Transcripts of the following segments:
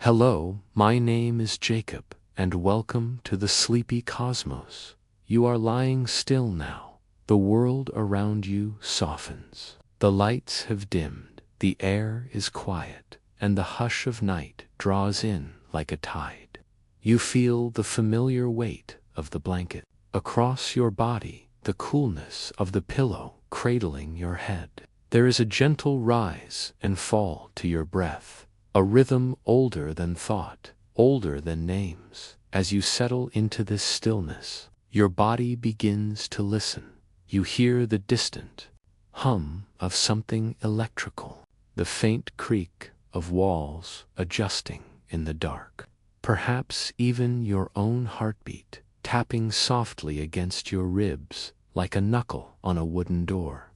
Hello, my name is Jacob, and welcome to the sleepy cosmos. You are lying still now. The world around you softens. The lights have dimmed, the air is quiet, and the hush of night draws in like a tide. You feel the familiar weight of the blanket across your body, the coolness of the pillow cradling your head. There is a gentle rise and fall to your breath, a rhythm older than thought, older than names. As you settle into this stillness, your body begins to listen. You hear the distant hum of something electrical, the faint creak of walls adjusting in the dark. Perhaps even your own heartbeat tapping softly against your ribs like a knuckle on a wooden door.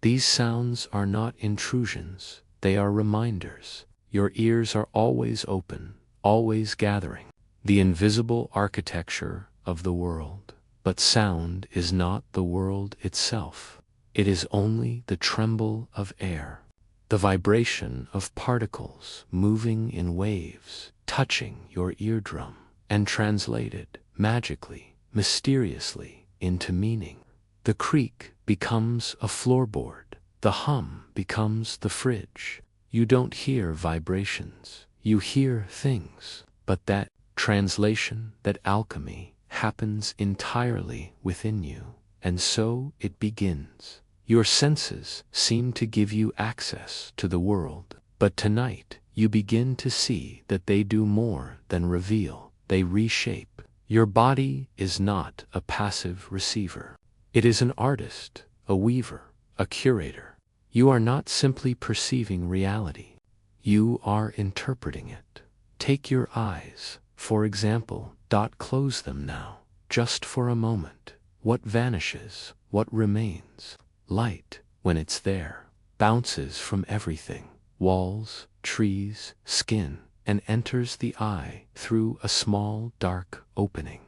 These sounds are not intrusions, they are reminders. Your ears are always open, always gathering the invisible architecture of the world. But sound is not the world itself. It is only the tremble of air, the vibration of particles moving in waves, touching your eardrum, and translated magically, mysteriously into meaning. The creak becomes a floorboard, the hum becomes the fridge. You don't hear vibrations, you hear things, but that translation, that alchemy, happens entirely within you, and so it begins. Your senses seem to give you access to the world, but tonight you begin to see that they do more than reveal, they reshape. Your body is not a passive receiver. It is an artist, a weaver, a curator. You are not simply perceiving reality, you are interpreting it. Take your eyes, for example, close them now, just for a moment. What vanishes, what remains? Light, when it's there, bounces from everything, walls, trees, skin, and enters the eye through a small, dark opening.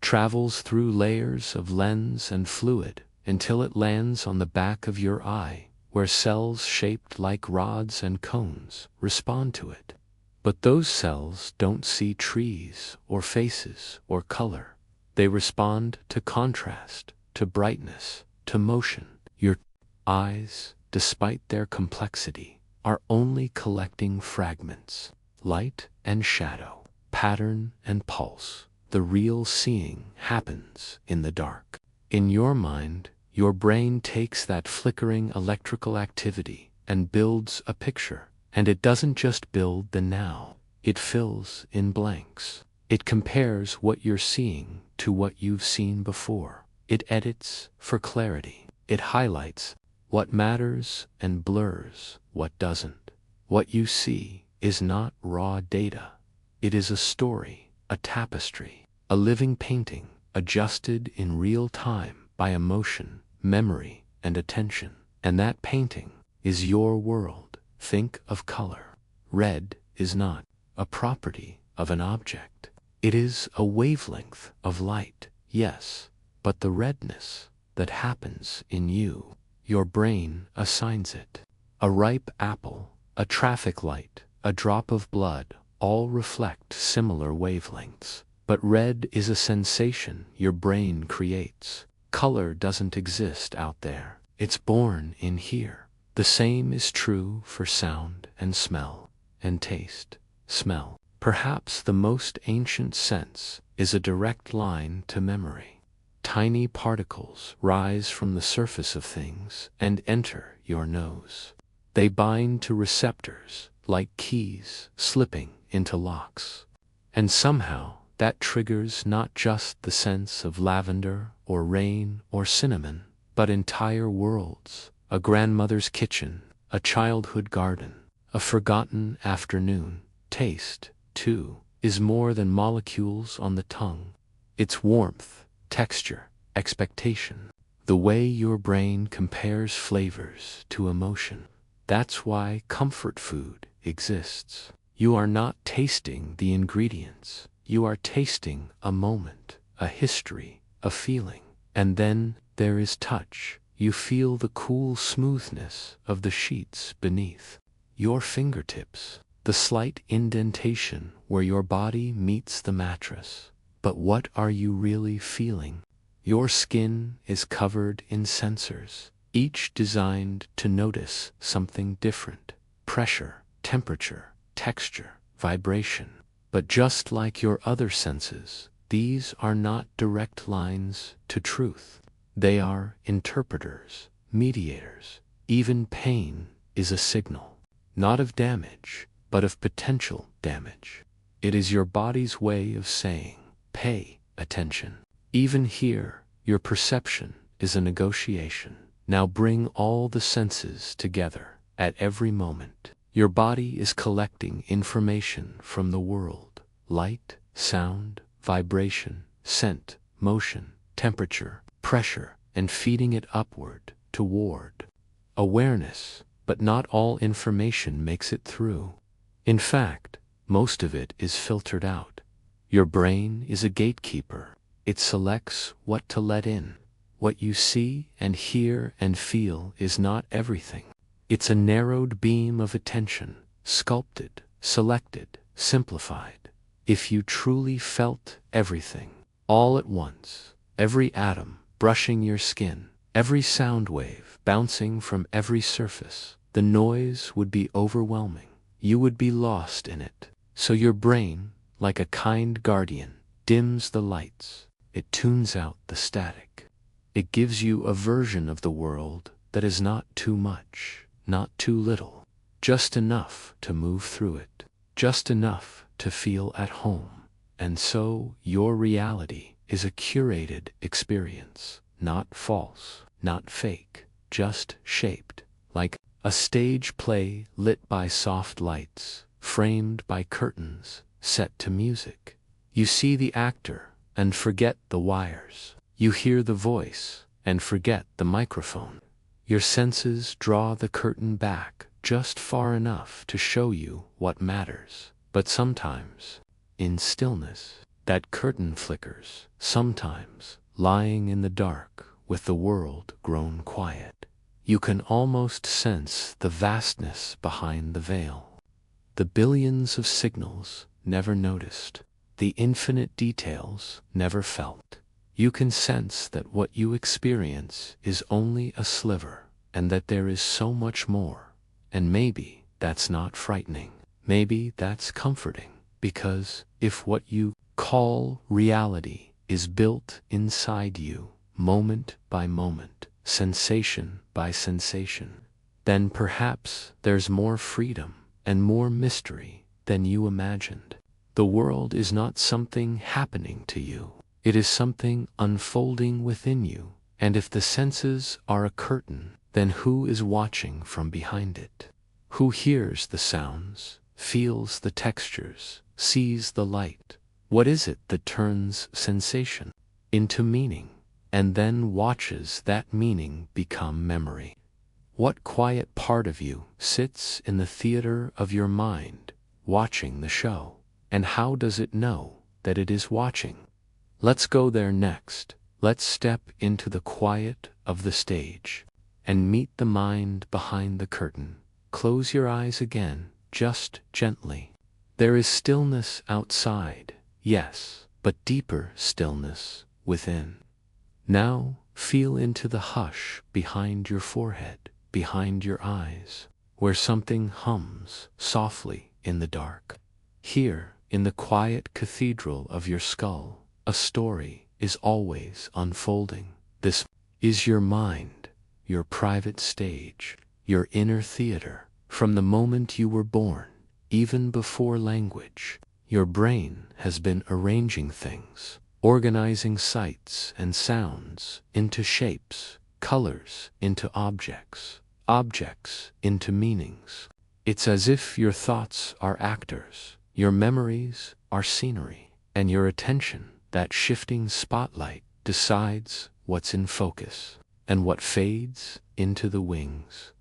Travels through layers of lens and fluid, until it lands on the back of your eye, where cells shaped like rods and cones respond to it. But those cells don't see trees or faces or color. They respond to contrast, to brightness, to motion. Your eyes, despite their complexity, are only collecting fragments, light and shadow, pattern and pulse. The real seeing happens in the dark. In your mind, your brain takes that flickering electrical activity and builds a picture. And it doesn't just build the now, it fills in blanks. It compares what you're seeing to what you've seen before. It edits for clarity. It highlights what matters and blurs what doesn't. What you see is not raw data. It is a story, a tapestry, a living painting, adjusted in real time by emotion, memory, and attention. And that painting is your world. Think of color. Red is not a property of an object. It is a wavelength of light, yes, but the redness that happens in you, your brain assigns it. A ripe apple, a traffic light, a drop of blood, all reflect similar wavelengths. But red is a sensation your brain creates. Color doesn't exist out there. It's born in here. The same is true for sound and smell and taste. Smell, perhaps the most ancient sense, is a direct line to memory. Tiny particles rise from the surface of things and enter your nose. They bind to receptors like keys slipping into locks. And somehow that triggers not just the sense of lavender or rain or cinnamon, but entire worlds. A grandmother's kitchen, a childhood garden, a forgotten afternoon. Taste, too, is more than molecules on the tongue. It's warmth, texture, expectation. The way your brain compares flavors to emotion. That's why comfort food exists. You are not tasting the ingredients. You are tasting a moment, a history, a feeling. And then there is touch. You feel the cool smoothness of the sheets beneath your fingertips. the slight indentation where your body meets the mattress. But what are you really feeling? Your skin is covered in sensors, each designed to notice something different: pressure, temperature, texture, vibration. But just like your other senses, these are not direct lines to truth. They are interpreters, mediators. Even pain is a signal, not of damage, but of potential damage. It is your body's way of saying, pay attention. Even here, your perception is a negotiation. Now bring all the senses together at every moment. Your body is collecting information from the world: light, sound, vibration, scent, motion, temperature, pressure, and feeding it upward toward awareness. But not all information makes it through. In fact, most of it is filtered out. Your brain is a gatekeeper. It selects what to let in. What you see and hear and feel is not everything. It's a narrowed beam of attention, sculpted, selected, simplified. If you truly felt everything, all at once, every atom brushing your skin, every sound wave bouncing from every surface, the noise would be overwhelming. You would be lost in it. So your brain, like a kind guardian, dims the lights. It tunes out the static. It gives you a version of the world that is not too much, not too little, just enough to move through it, just enough to feel at home. And so your reality is a curated experience, not false, not fake, just shaped, like a stage play lit by soft lights, framed by curtains, set to music. You see the actor and forget the wires. You hear the voice and forget the microphone. Your senses draw the curtain back just far enough to show you what matters. But sometimes, in stillness, that curtain flickers, sometimes lying in the dark with the world grown quiet. You can almost sense the vastness behind the veil, the billions of signals never noticed, the infinite details never felt. You can sense that what you experience is only a sliver, and that there is so much more. And maybe that's not frightening. Maybe that's comforting, because if what you call reality is built inside you, moment by moment, sensation by sensation, then perhaps there's more freedom and more mystery than you imagined. The world is not something happening to you. It is something unfolding within you. And if the senses are a curtain, then who is watching from behind it? Who hears the sounds, feels the textures, sees the light? What is it that turns sensation into meaning, and then watches that meaning become memory? What quiet part of you sits in the theater of your mind, watching the show? And how does it know that it is watching? Let's go there next. Let's step into the quiet of the stage and meet the mind behind the curtain. Close your eyes again, just gently. There is stillness outside, yes, but deeper stillness within. Now feel into the hush behind your forehead, behind your eyes, where something hums softly in the dark. Here, in the quiet cathedral of your skull, a story is always unfolding. This is your mind, your private stage, your inner theater. From the moment you were born, even before language, your brain has been arranging things, organizing sights and sounds into shapes, colors into objects, objects into meanings. It's as if your thoughts are actors, your memories are scenery, and your attention, that shifting spotlight, decides what's in focus and what fades into the wings.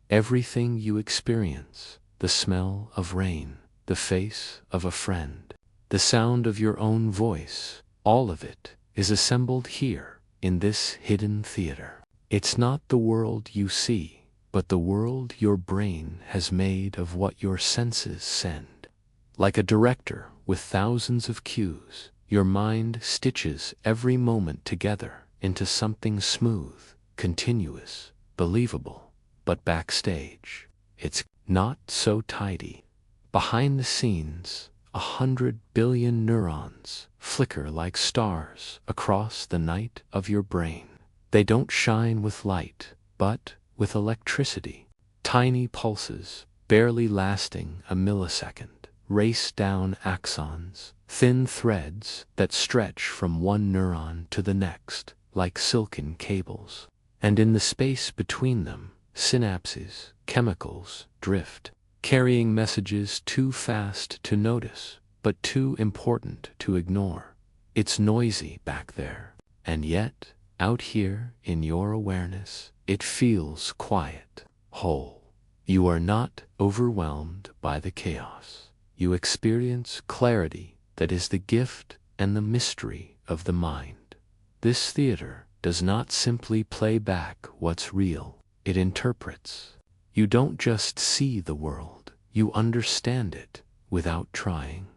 Everything you experience, the smell of rain, the face of a friend, the sound of your own voice, all of it is assembled here in this hidden theater. It's not the world you see, but the world your brain has made of what your senses send. Like a director with thousands of cues, your mind stitches every moment together into something smooth, continuous, believable. But backstage, it's not so tidy. Behind the scenes, 100 billion neurons flicker like stars across the night of your brain. They don't shine with light, but with electricity. Tiny pulses, barely lasting a millisecond, race down axons, thin threads that stretch from one neuron to the next, like silken cables. And in the space between them, synapses, chemicals, drift, carrying messages too fast to notice, but too important to ignore. It's noisy back there, and yet, out here in your awareness, it feels quiet, whole. You are not overwhelmed by the chaos. You experience clarity that is the gift and the mystery of the mind. This theater does not simply play back what's real, it interprets. You don't just see the world, you understand it without trying.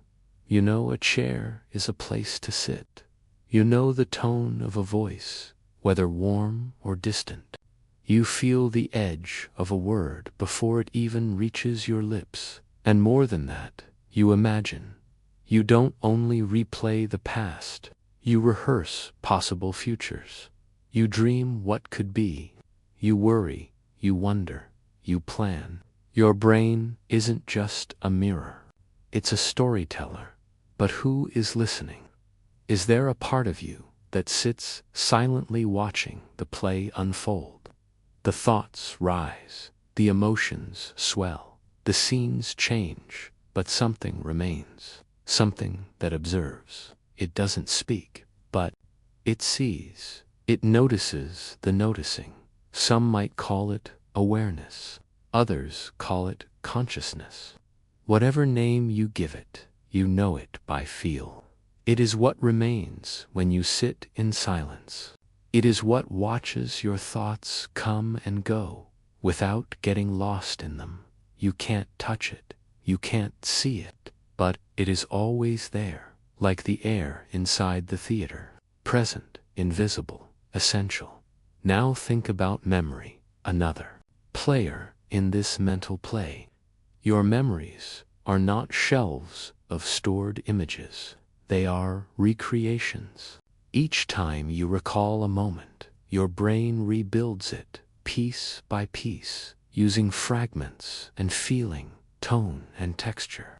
You know a chair is a place to sit. You know the tone of a voice, whether warm or distant. You feel the edge of a word before it even reaches your lips. And more than that, you imagine. You don't only replay the past, you rehearse possible futures. You dream what could be. You worry, you wonder, you plan. Your brain isn't just a mirror. It's a storyteller. But who is listening? Is there a part of you that sits silently watching the play unfold? The thoughts rise, the emotions swell, the scenes change, but something remains, something that observes. It doesn't speak, but it sees. It notices the noticing. Some might call it awareness. Others call it consciousness. Whatever name you give it, you know it by feel. It is what remains when you sit in silence. It is what watches your thoughts come and go without getting lost in them. You can't touch it, you can't see it, but it is always there, like the air inside the theater, present, invisible, essential. Now think about memory, another player in this mental play. Your memories are not shelves of stored images. They are recreations. Each time you recall a moment, your brain rebuilds it, piece by piece, using fragments and feeling, tone and texture.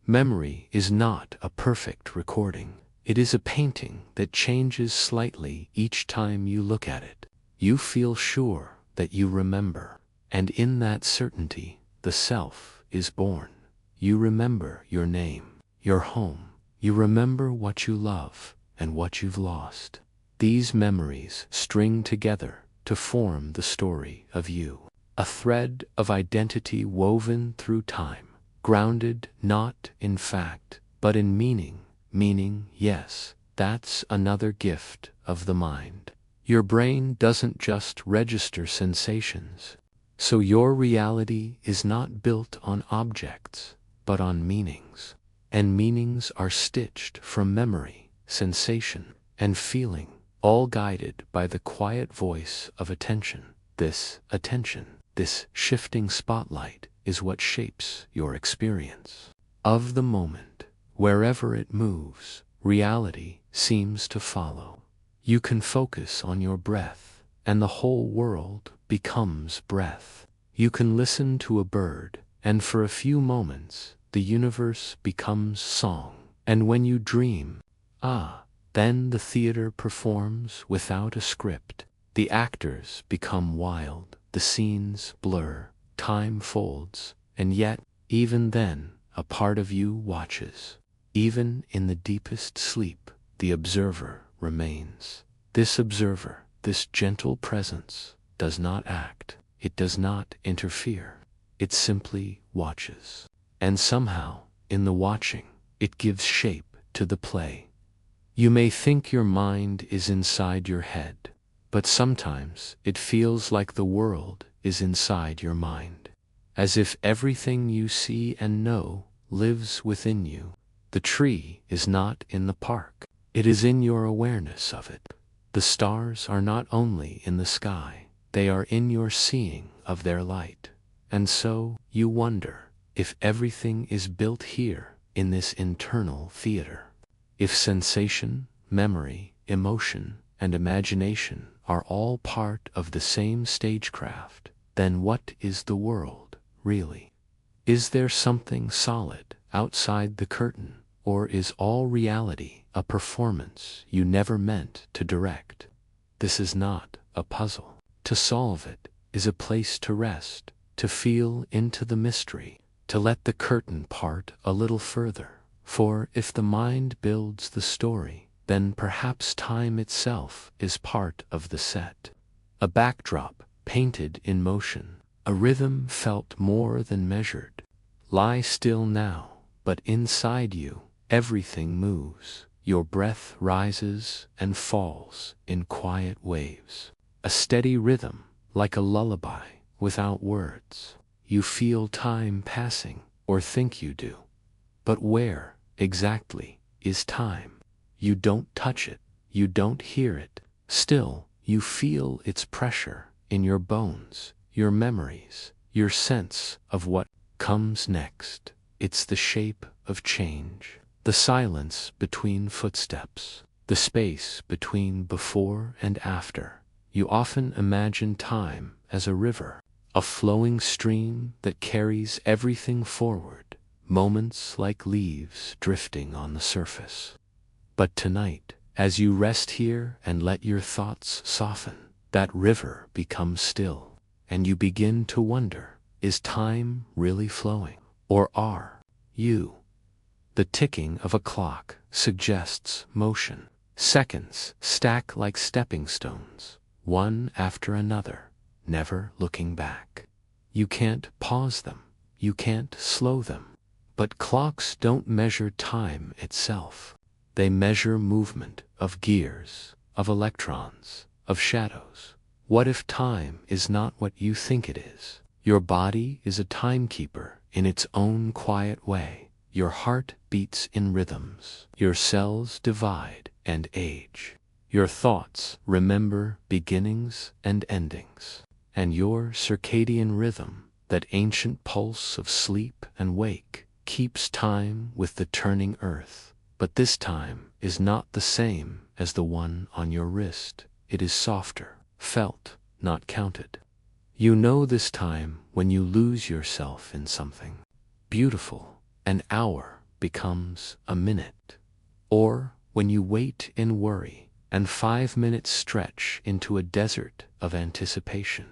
Memory is not a perfect recording. It is a painting that changes slightly each time you look at it. You feel sure that you remember, and in that certainty, the self is born. You remember your name, your home. You remember what you love and what you've lost. These memories string together to form the story of you, a thread of identity woven through time, grounded not in fact, but in meaning. Meaning, yes, that's another gift of the mind. Your brain doesn't just register sensations, so your reality is not built on objects, but on meanings. And meanings are stitched from memory, sensation, and feeling, all guided by the quiet voice of attention. This attention, this shifting spotlight, is what shapes your experience of the moment. Wherever it moves, reality seems to follow. You can focus on your breath, and the whole world becomes breath. You can listen to a bird, and for a few moments, the universe becomes song. And when you dream, then the theater performs without a script. The actors become wild, the scenes blur, time folds, and yet, even then, a part of you watches. Even in the deepest sleep, the observer remains. This observer, this gentle presence, does not act. It does not interfere. It simply watches. And somehow, in the watching, it gives shape to the play. You may think your mind is inside your head, but sometimes it feels like the world is inside your mind. As if everything you see and know lives within you. The tree is not in the park. It is in your awareness of it. The stars are not only in the sky, they are in your seeing of their light. And so, you wonder, if everything is built here, in this internal theater. If sensation, memory, emotion, and imagination are all part of the same stagecraft, then what is the world, really? Is there something solid outside the curtain, or is all reality a performance you never meant to direct? This is not a puzzle. To solve it is a place to rest, to feel into the mystery, to let the curtain part a little further. For if the mind builds the story, then perhaps time itself is part of the set. A backdrop painted in motion, a rhythm felt more than measured. Lie still now, but inside you, everything moves. Your breath rises and falls in quiet waves. A steady rhythm, like a lullaby, without words. You feel time passing, or think you do. But where, exactly, is time? You don't touch it, you don't hear it. Still, you feel its pressure in your bones, your memories, your sense of what comes next. It's the shape of change, the silence between footsteps, the space between before and after. You often imagine time as a river, a flowing stream that carries everything forward, moments like leaves drifting on the surface. But tonight, as you rest here and let your thoughts soften, that river becomes still, and you begin to wonder, is time really flowing? Or are you? The ticking of a clock suggests motion. Seconds stack like stepping stones, one after another, never looking back. You can't pause them, you can't slow them. But clocks don't measure time itself. They measure movement of gears, of electrons, of shadows. What if time is not what you think it is? Your body is a timekeeper in its own quiet way. Your heart beats in rhythms. Your cells divide and age. Your thoughts remember beginnings and endings. And your circadian rhythm, that ancient pulse of sleep and wake, keeps time with the turning earth. But this time is not the same as the one on your wrist. It is softer, felt, not counted. You know this time when you lose yourself in something beautiful. An hour becomes a minute. Or when you wait in worry, and 5 minutes stretch into a desert of anticipation.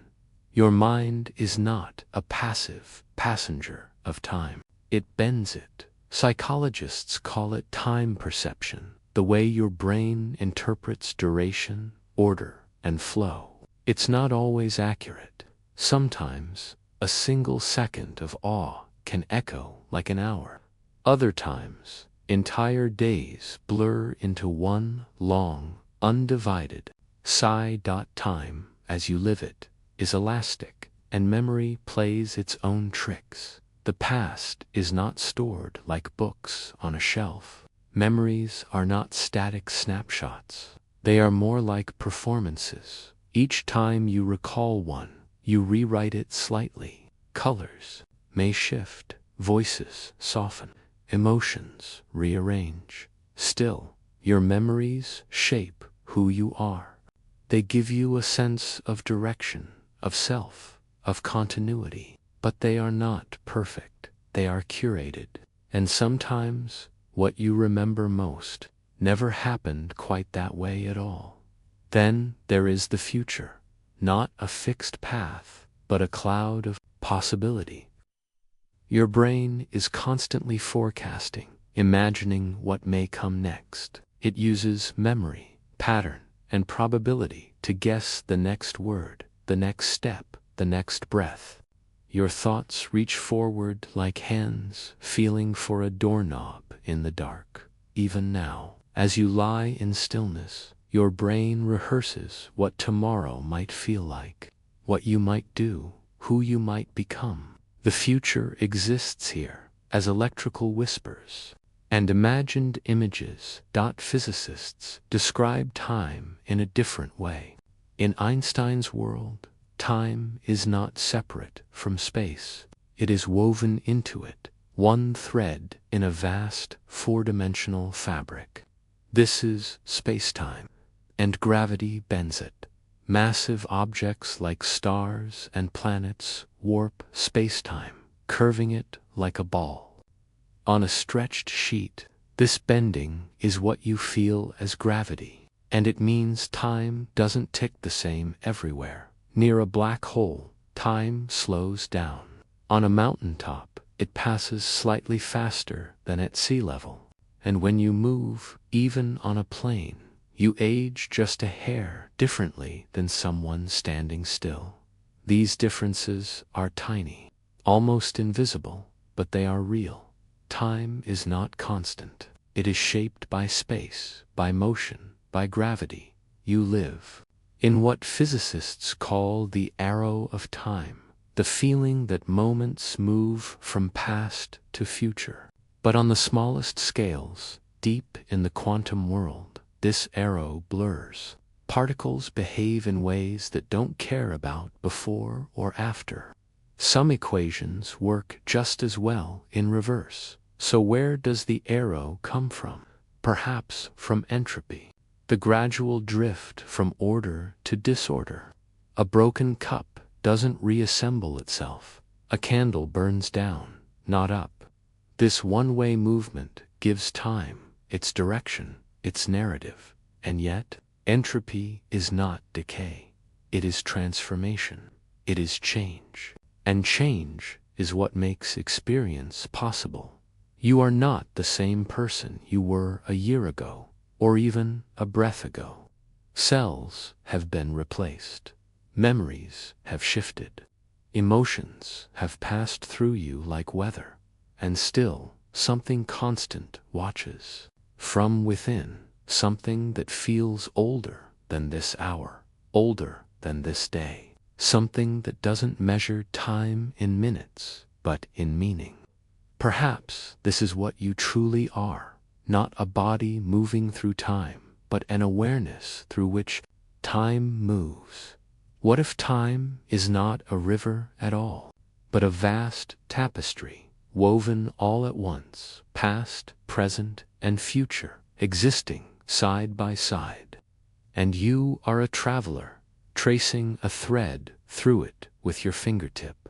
Your mind is not a passive passenger of time. It bends it. Psychologists call it time perception, the way your brain interprets duration, order, and flow. It's not always accurate. Sometimes, a single second of awe can echo like an hour. Other times, entire days blur into one long, undivided time. As you live it, is elastic, and memory plays its own tricks. The past is not stored like books on a shelf. Memories are not static snapshots. They are more like performances. Each time you recall one, you rewrite it slightly. Colors may shift, voices soften, emotions rearrange. Still, your memories shape who you are. They give you a sense of direction, of self, of continuity. But they are not perfect. They are curated. And sometimes, what you remember most never happened quite that way at all. Then there is the future, not a fixed path, but a cloud of possibility. Your brain is constantly forecasting, imagining what may come next. It uses memory, pattern, and probability to guess the next word, the next step, the next breath. Your thoughts reach forward like hands feeling for a doorknob in the dark. Even now, as you lie in stillness, your brain rehearses what tomorrow might feel like, what you might do, who you might become. The future exists here as electrical whispers and imagined images. Physicists describe time in a different way. In Einstein's world, time is not separate from space. It is woven into it, one thread in a vast four-dimensional fabric. This is space-time, and gravity bends it. Massive objects like stars and planets warp space-time, curving it like a ball. On a stretched sheet, this bending is what you feel as gravity, and it means time doesn't tick the same everywhere. Near a black hole, time slows down. On a mountaintop, it passes slightly faster than at sea level. And when you move, even on a plane, you age just a hair differently than someone standing still. These differences are tiny, almost invisible, but they are real. Time is not constant. It is shaped by space, by motion, by gravity. You live in what physicists call the arrow of time, the feeling that moments move from past to future. But on the smallest scales, deep in the quantum world, this arrow blurs. Particles behave in ways that don't care about before or after. Some equations work just as well in reverse. So where does the arrow come from? Perhaps from entropy, the gradual drift from order to disorder. A broken cup doesn't reassemble itself. A candle burns down, not up. This one-way movement gives time its direction, its narrative, and yet entropy is not decay. It is transformation. It is change. And change is what makes experience possible. You are not the same person you were a year ago, or even a breath ago. Cells have been replaced. Memories have shifted. Emotions have passed through you like weather, and still something constant watches. From within, something that feels older than this hour, older than this day. Something that doesn't measure time in minutes, but in meaning. Perhaps this is what you truly are, not a body moving through time, but an awareness through which time moves. What if time is not a river at all, but a vast tapestry, woven all at once, past, present, and future, existing side by side? And you are a traveler, tracing a thread through it with your fingertip.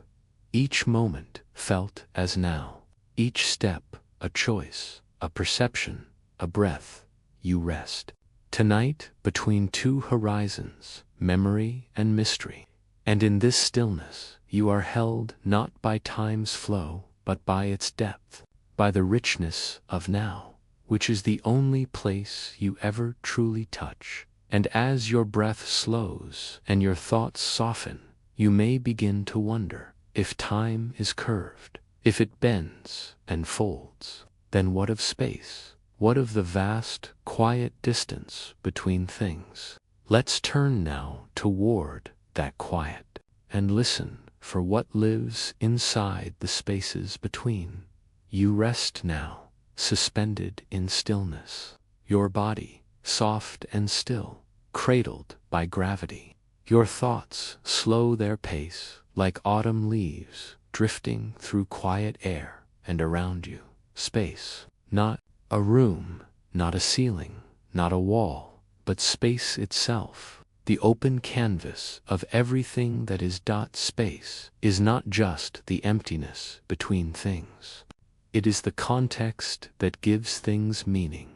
Each moment felt as now. Each step a choice, a perception, a breath. You rest. Tonight, between two horizons, memory and mystery. And in this stillness, you are held not by time's flow, but by its depth, by the richness of now, which is the only place you ever truly touch. And as your breath slows and your thoughts soften, you may begin to wonder if time is curved, if it bends and folds. Then what of space? What of the vast, quiet distance between things? Let's turn now toward that quiet and listen for what lives inside the spaces between. You rest now, suspended in stillness. Your body, soft and still, cradled by gravity. Your thoughts slow their pace like autumn leaves drifting through quiet air, and around you, space. Not a room, not a ceiling, not a wall, but space itself. The open canvas of everything that is. Space is not just the emptiness between things. It is the context that gives things meaning.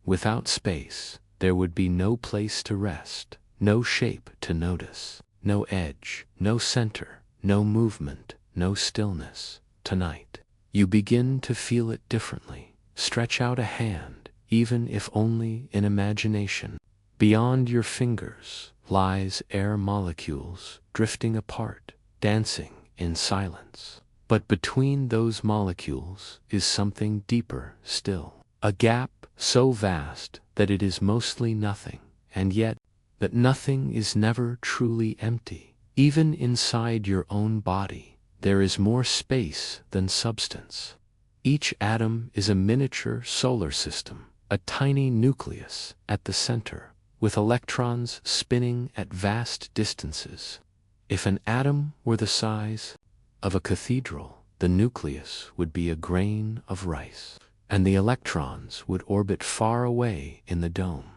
Without space, there would be no place to rest, no shape to notice, no edge, no center, no movement, no stillness. Tonight, you begin to feel it differently. Stretch out a hand, even if only in imagination. Beyond your fingers lies air molecules drifting apart, dancing in silence. But between those molecules is something deeper still. A gap so vast that it is mostly nothing, and yet that nothing is never truly empty. Even inside your own body, there is more space than substance. Each atom is a miniature solar system, a tiny nucleus at the center, with electrons spinning at vast distances. If an atom were the size of a cathedral, the nucleus would be a grain of rice, and the electrons would orbit far away in the dome.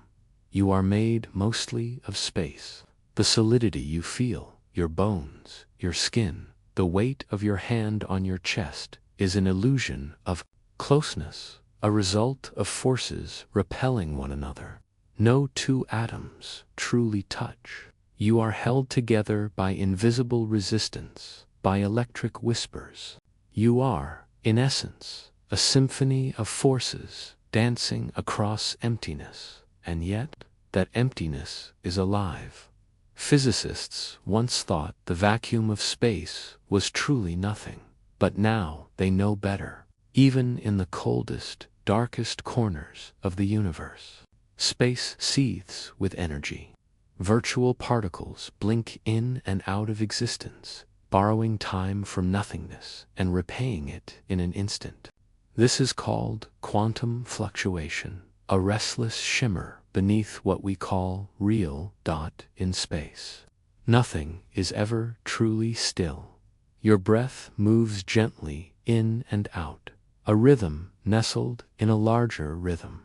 You are made mostly of space. The solidity you feel, your bones, your skin, the weight of your hand on your chest, is an illusion of closeness, a result of forces repelling one another. No two atoms truly touch. You are held together by invisible resistance, by electric whispers. You are, in essence, a symphony of forces dancing across emptiness, and yet that emptiness is alive. Physicists once thought the vacuum of space was truly nothing, but now they know better. Even in the coldest, darkest corners of the universe, space seethes with energy. Virtual particles blink in and out of existence, borrowing time from nothingness and repaying it in an instant. This is called quantum fluctuation, a restless shimmer beneath what we call real dot in space. Nothing is ever truly still. Your breath moves gently in and out, a rhythm nestled in a larger rhythm.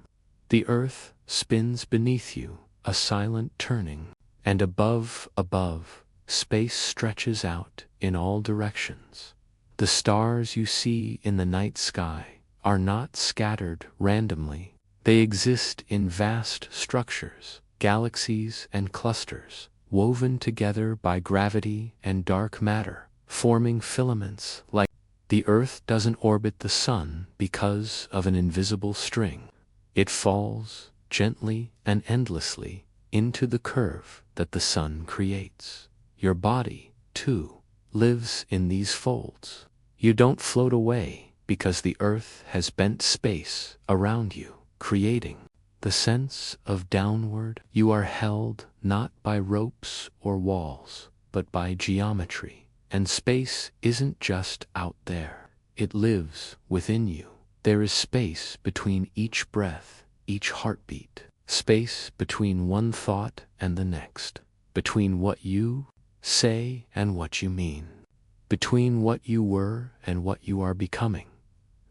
The earth spins beneath you, a silent turning, and above, space stretches out in all directions. The stars you see in the night sky are not scattered randomly. They exist in vast structures, galaxies and clusters, woven together by gravity and dark matter, forming filaments like. The Earth doesn't orbit the sun because of an invisible string. It falls, gently and endlessly, into the curve that the sun creates. Your body, too, lives in these folds. You don't float away because the Earth has bent space around you, creating the sense of downward. You are held not by ropes or walls, but by geometry. And space isn't just out there. It lives within you. There is space between each breath, each heartbeat. Space between one thought and the next. Between what you say and what you mean. Between what you were and what you are becoming.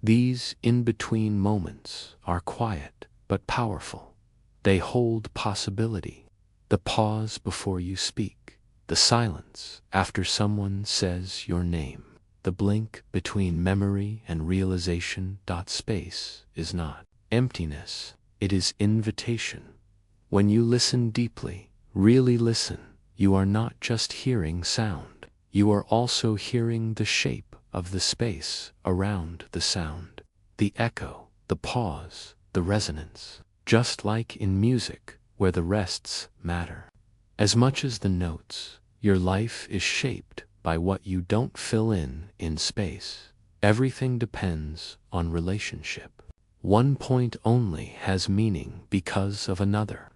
These in-between moments are quiet but powerful. They hold possibility. The pause before you speak. The silence after someone says your name. The blink between memory and realization. Space is not emptiness, it is invitation. When you listen deeply, really listen, you are not just hearing sound. You are also hearing the shape of the space around the sound. The echo, the pause, the resonance. Just like in music, where the rests matter. As much as the notes, your life is shaped by what you don't fill in space. Everything depends on relationship. One point only has meaning because of another.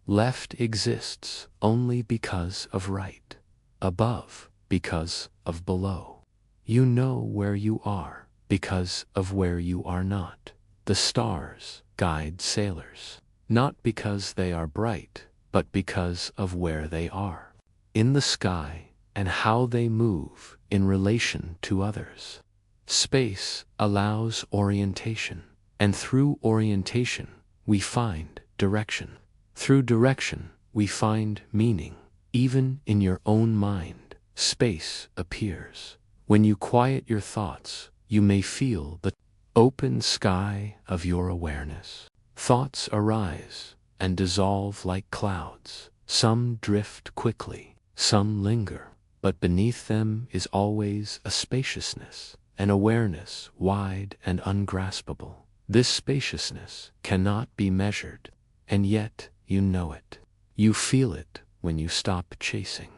Left exists only because of right. Above because of below. You know where you are because of where you are not. The stars guide sailors, not because they are bright, but because of where they are. In the sky, and how they move in relation to others. Space allows orientation, and through orientation, we find direction. Through direction, we find meaning. Even in your own mind, space appears. When you quiet your thoughts, you may feel the open sky of your awareness. Thoughts arise and dissolve like clouds. Some drift quickly. Some linger, but beneath them is always a spaciousness, an awareness wide and ungraspable. This spaciousness cannot be measured, and yet you know it. You feel it when you stop chasing.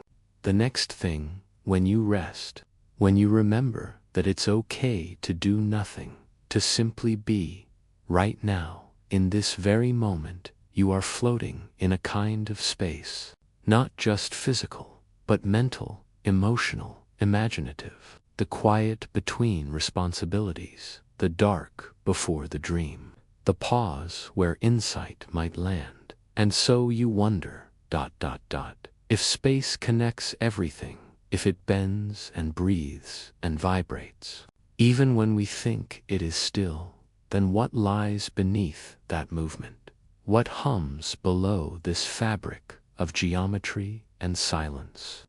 The next thing, when you rest, when you remember that it's okay to do nothing, to simply be. Right now, in this very moment, you are floating in a kind of space. Not just physical, but mental, emotional, imaginative, the quiet between responsibilities, the dark before the dream, the pause where insight might land. And so you wonder, if space connects everything, if it bends and breathes and vibrates, even when we think it is still, then what lies beneath that movement? What hums below this fabric of geometry and silence?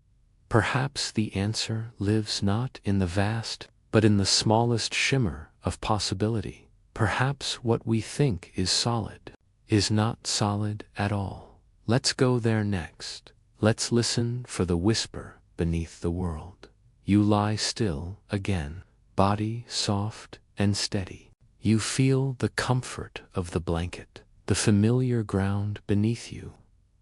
Perhaps the answer lives not in the vast, but in the smallest shimmer of possibility. Perhaps what we think is solid is not solid at all. Let's go there next. Let's listen for the whisper beneath the world. You lie still again, body soft and steady. You feel the comfort of the blanket, the familiar ground beneath you.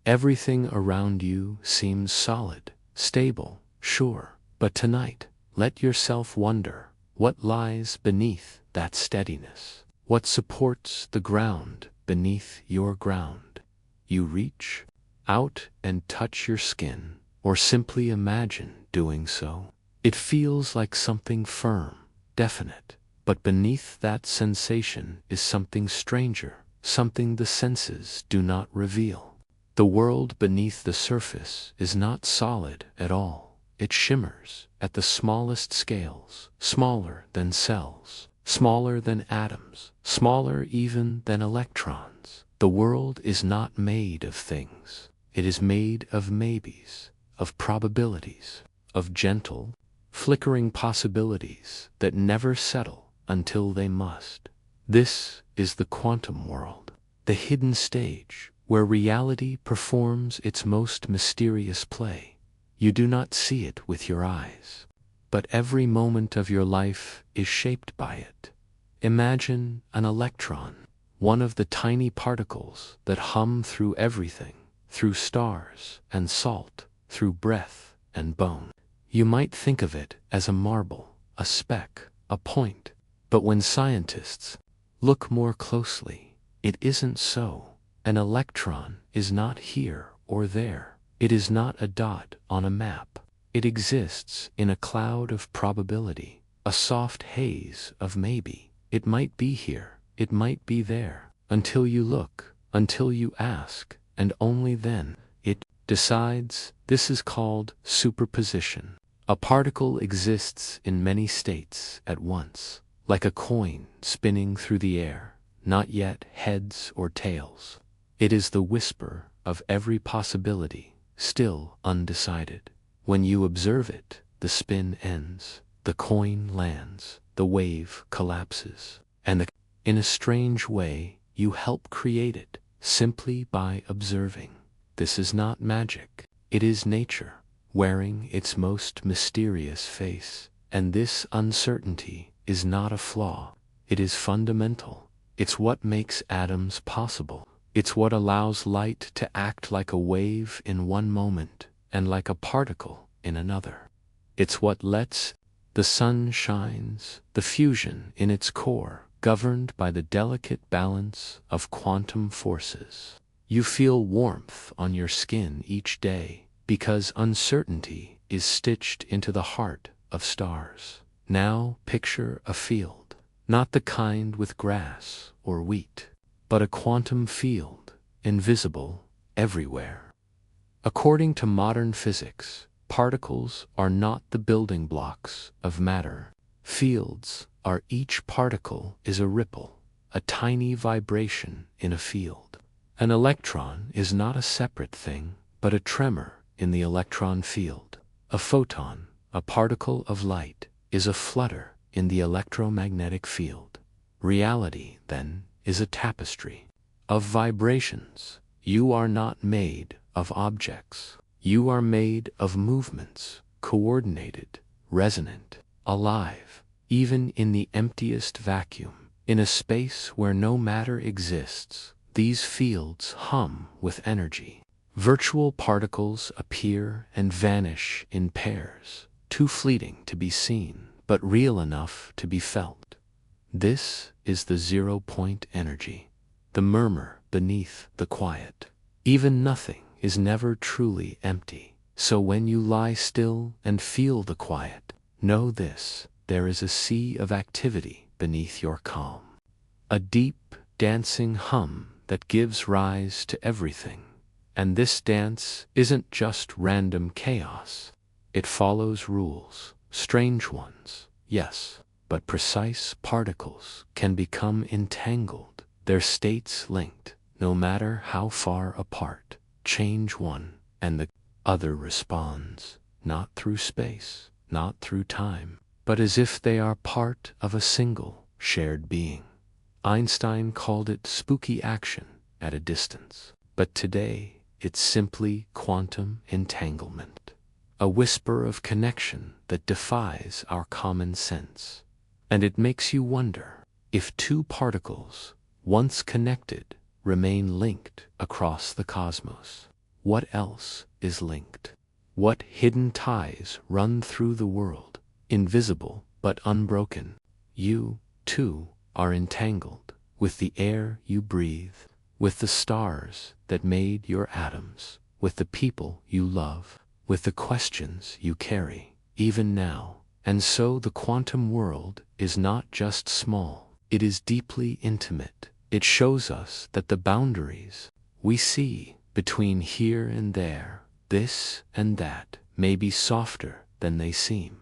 Everything around you seems solid, stable, sure. But tonight, let yourself wonder what lies beneath that steadiness. What supports the ground beneath your ground? You reach out and touch your skin, or simply imagine doing so. It feels like something firm, definite, but beneath that sensation is something stranger, something the senses do not reveal. The world beneath the surface is not solid at all. It shimmers at the smallest scales, smaller than cells, smaller than atoms, smaller even than electrons. The world is not made of things. It is made of maybes, of probabilities, of gentle, flickering possibilities that never settle until they must. This is the quantum world, the hidden stage where reality performs its most mysterious play. You do not see it with your eyes, but every moment of your life is shaped by it. Imagine an electron, one of the tiny particles that hum through everything, through stars and salt, through breath and bone. You might think of it as a marble, a speck, a point. But when scientists look more closely, it isn't so. An electron is not here or there. It is not a dot on a map. It exists in a cloud of probability, a soft haze of maybe. It might be here, it might be there, until you look, until you ask, and only then it decides. This is called superposition. A particle exists in many states at once, like a coin spinning through the air, not yet heads or tails. It is the whisper of every possibility, still undecided. When you observe it, the spin ends, the coin lands, the wave collapses, and in a strange way, you help create it, simply by observing. This is not magic. It is nature, wearing its most mysterious face. And this uncertainty is not a flaw. It is fundamental. It's what makes atoms possible. It's what allows light to act like a wave in one moment and like a particle in another. It's what lets the sun shines, the fusion in its core, governed by the delicate balance of quantum forces. You feel warmth on your skin each day because uncertainty is stitched into the heart of stars. Now picture a field, not the kind with grass or wheat, but a quantum field, invisible everywhere. According to modern physics, particles are not the building blocks of matter. Fields are each particle is a ripple, a tiny vibration in a field. An electron is not a separate thing, but a tremor in the electron field. A photon, a particle of light, is a flutter in the electromagnetic field. Reality, then, is a tapestry of vibrations. You are not made of objects. You are made of movements, coordinated, resonant, alive, even in the emptiest vacuum. In a space where no matter exists, these fields hum with energy. Virtual particles appear and vanish in pairs, too fleeting to be seen, but real enough to be felt. This is the zero-point energy, the murmur beneath the quiet. Even nothing is never truly empty. So when you lie still and feel the quiet, know this: there is a sea of activity beneath your calm. A deep, dancing hum that gives rise to everything. And this dance isn't just random chaos. It follows rules, strange ones, yes, but precise particles can become entangled, their states linked, no matter how far apart. Change one, and the other responds, not through space, not through time, but as if they are part of a single, shared being. Einstein called it spooky action at a distance, but today it's simply quantum entanglement, a whisper of connection that defies our common sense. And it makes you wonder, if two particles, once connected, remain linked across the cosmos, what else is linked? What hidden ties run through the world, invisible but unbroken? You, too, are entangled with the air you breathe, with the stars that made your atoms, with the people you love, with the questions you carry, even now. And so the quantum world is not just small, it is deeply intimate. It shows us that the boundaries we see between here and there, this and that, may be softer than they seem.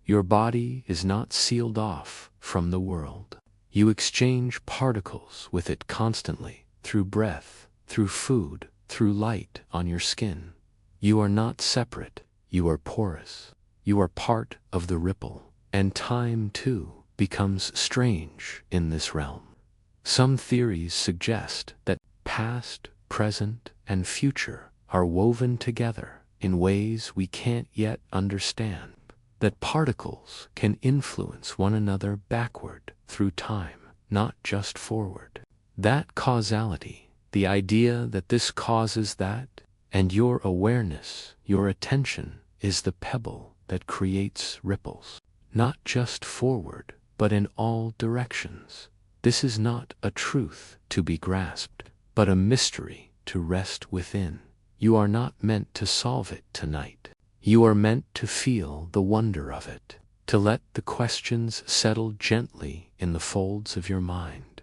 Your body is not sealed off from the world. You exchange particles with it constantly, through breath, through food, through light on your skin. You are not separate, you are porous. You are part of the ripple, and time, too, becomes strange in this realm. Some theories suggest that past, present, and future are woven together in ways we can't yet understand, that particles can influence one another backward through time, not just forward. That causality, the idea that this causes that, and your awareness, your attention, is the pebble that creates ripples, not just forward, but in all directions. This is not a truth to be grasped, but a mystery to rest within. You are not meant to solve it tonight. You are meant to feel the wonder of it, to let the questions settle gently in the folds of your mind.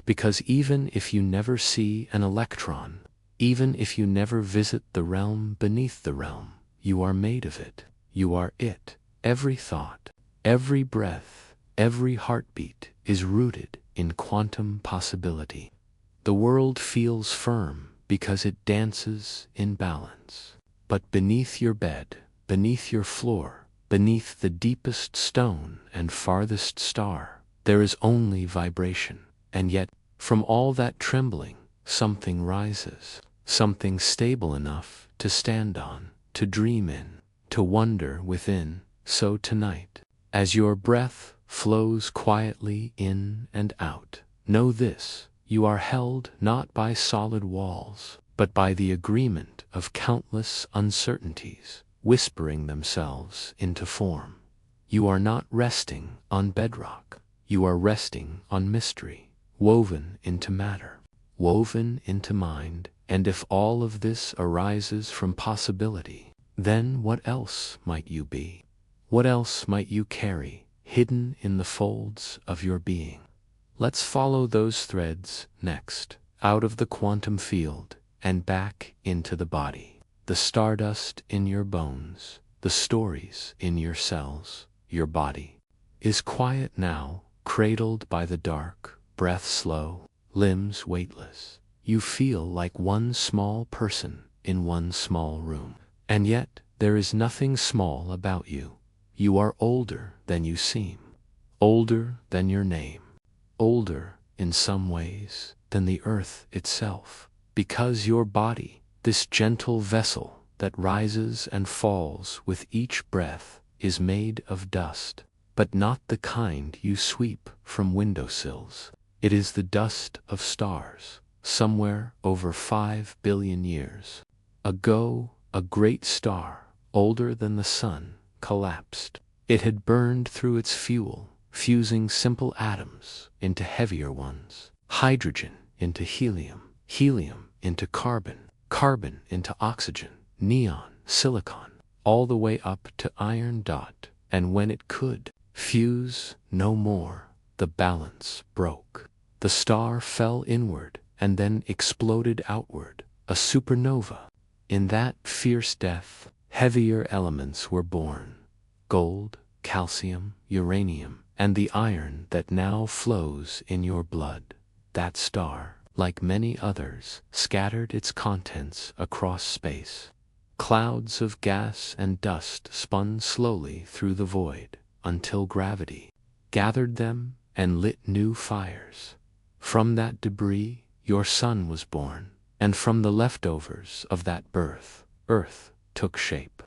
Because even if you never see an electron, even if you never visit the realm beneath the realm, you are made of it. You are it. Every thought, every breath, every heartbeat is rooted in quantum possibility. The world feels firm because it dances in balance. But beneath your bed, beneath your floor, beneath the deepest stone and farthest star, there is only vibration. And yet, from all that trembling, something rises, something stable enough to stand on, to dream in, to wonder within. So tonight, as your breath flows quietly in and out, know this: you are held not by solid walls, but by the agreement of countless uncertainties, whispering themselves into form. You are not resting on bedrock, you are resting on mystery, woven into matter, woven into mind. And if all of this arises from possibility, then what else might you be? What else might you carry, hidden in the folds of your being? Let's follow those threads next, out of the quantum field and back into the body. The stardust in your bones, the stories in your cells. Your body is quiet now, cradled by the dark, breath slow, limbs weightless. You feel like one small person in one small room. And yet, there is nothing small about you. You are older than you seem, older than your name, older in some ways than the earth itself, because your body, this gentle vessel that rises and falls with each breath, is made of dust, but not the kind you sweep from windowsills. It is the dust of stars, somewhere over 5 billion years ago. A great star, older than the sun, collapsed. It had burned through its fuel, fusing simple atoms into heavier ones, hydrogen into helium, helium into carbon, carbon into oxygen, neon, silicon, all the way up to iron dot, and when it could fuse no more, the balance broke. The star fell inward and then exploded outward, a supernova. In that fierce death, heavier elements were born: gold, calcium, uranium, and the iron that now flows in your blood. That star, like many others, scattered its contents across space. Clouds of gas and dust spun slowly through the void until gravity gathered them and lit new fires. From that debris, your sun was born, and from the leftovers of that birth, Earth took shape.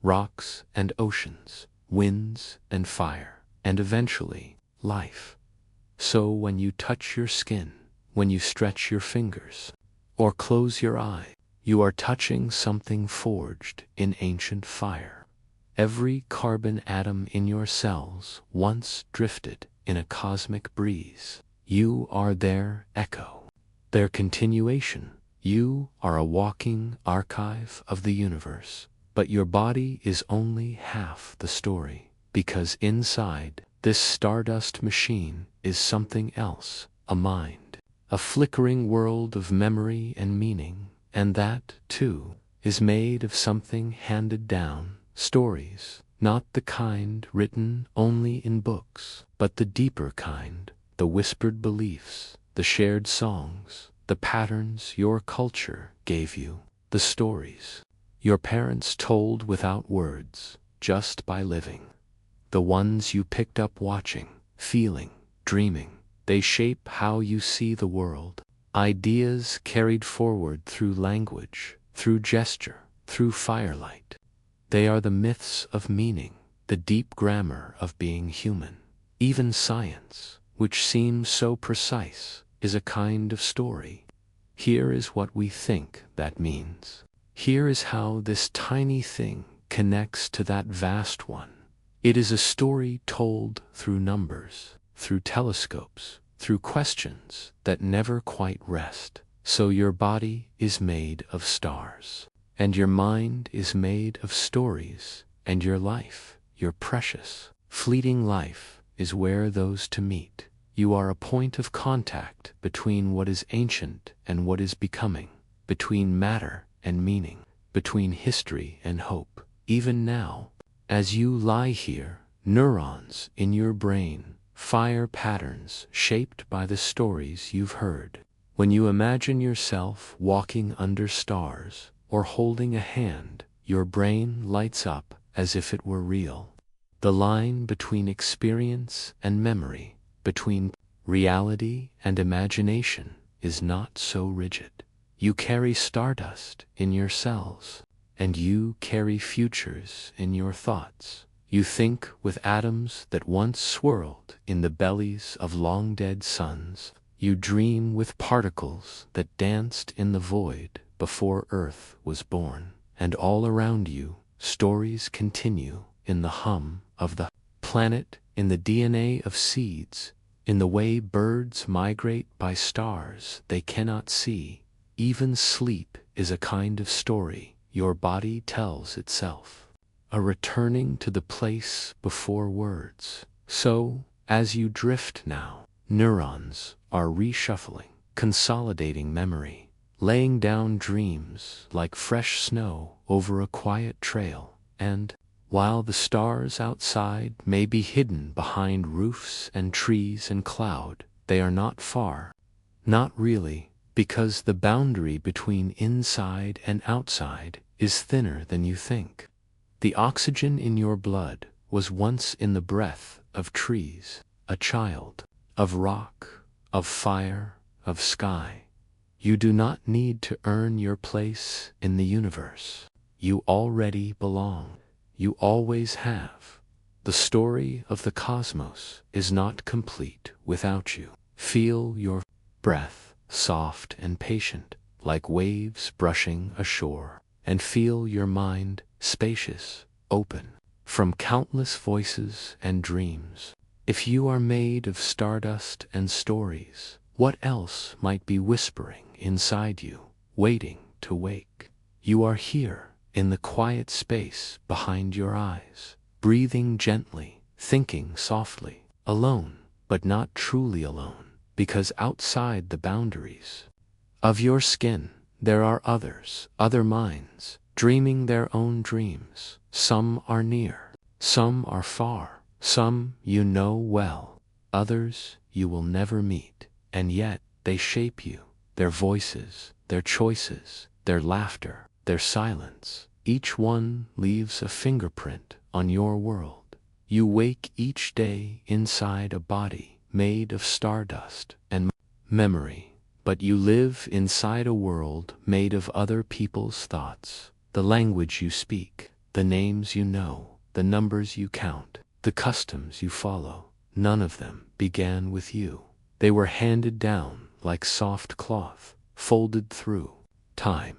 Rocks and oceans, winds and fire, and eventually, life. So when you touch your skin, when you stretch your fingers, or close your eye, you are touching something forged in ancient fire. Every carbon atom in your cells once drifted in a cosmic breeze. You are their echo, their continuation. You are a walking archive of the universe. But your body is only half the story, because inside this stardust machine is something else, a mind, a flickering world of memory and meaning, and that, too, is made of something handed down, stories, not the kind written only in books, but the deeper kind, the whispered beliefs, the shared songs, the patterns your culture gave you, the stories your parents told without words, just by living. The ones you picked up watching, feeling, dreaming. They shape how you see the world. Ideas carried forward through language, through gesture, through firelight. They are the myths of meaning, the deep grammar of being human. Even science, which seems so precise, is a kind of story. Here is what we think that means. Here is how this tiny thing connects to that vast one. It is a story told through numbers, through telescopes, through questions that never quite rest. So your body is made of stars, and your mind is made of stories, and your life, your precious, fleeting life, is where those two meet. You are a point of contact between what is ancient and what is becoming, between matter and meaning, between history and hope. Even now, as you lie here, neurons in your brain fire patterns shaped by the stories you've heard. When you imagine yourself walking under stars or holding a hand, your brain lights up as if it were real. The line between experience and memory, between reality and imagination, is not so rigid. You carry stardust in your cells, and you carry futures in your thoughts. You think with atoms that once swirled in the bellies of long-dead suns. You dream with particles that danced in the void before Earth was born. And all around you, stories continue in the hum of the planet, in the DNA of seeds, in the way birds migrate by stars they cannot see. Even sleep is a kind of story your body tells itself, a returning to the place before words. So, as you drift now, neurons are reshuffling, consolidating memory, laying down dreams like fresh snow over a quiet trail. And, while the stars outside may be hidden behind roofs and trees and cloud, they are not far. Not really. Because the boundary between inside and outside is thinner than you think. The oxygen in your blood was once in the breath of trees, a child, of rock, of fire, of sky. You do not need to earn your place in the universe. You already belong. You always have. The story of the cosmos is not complete without you. Feel your breath, soft and patient, like waves brushing ashore, and feel your mind spacious, open, from countless voices and dreams. If you are made of stardust and stories, what else might be whispering inside you, waiting to wake? You are here, in the quiet space behind your eyes, breathing gently, thinking softly, alone, but not truly alone, because outside the boundaries of your skin, there are others, other minds, dreaming their own dreams. Some are near, some are far, some you know well, others you will never meet, and yet they shape you, their voices, their choices, their laughter, their silence. Each one leaves a fingerprint on your world. You wake each day inside a body made of stardust and memory, but you live inside a world made of other people's thoughts. The language you speak, the names you know, the numbers you count, the customs you follow, none of them began with you. They were handed down like soft cloth, folded through time,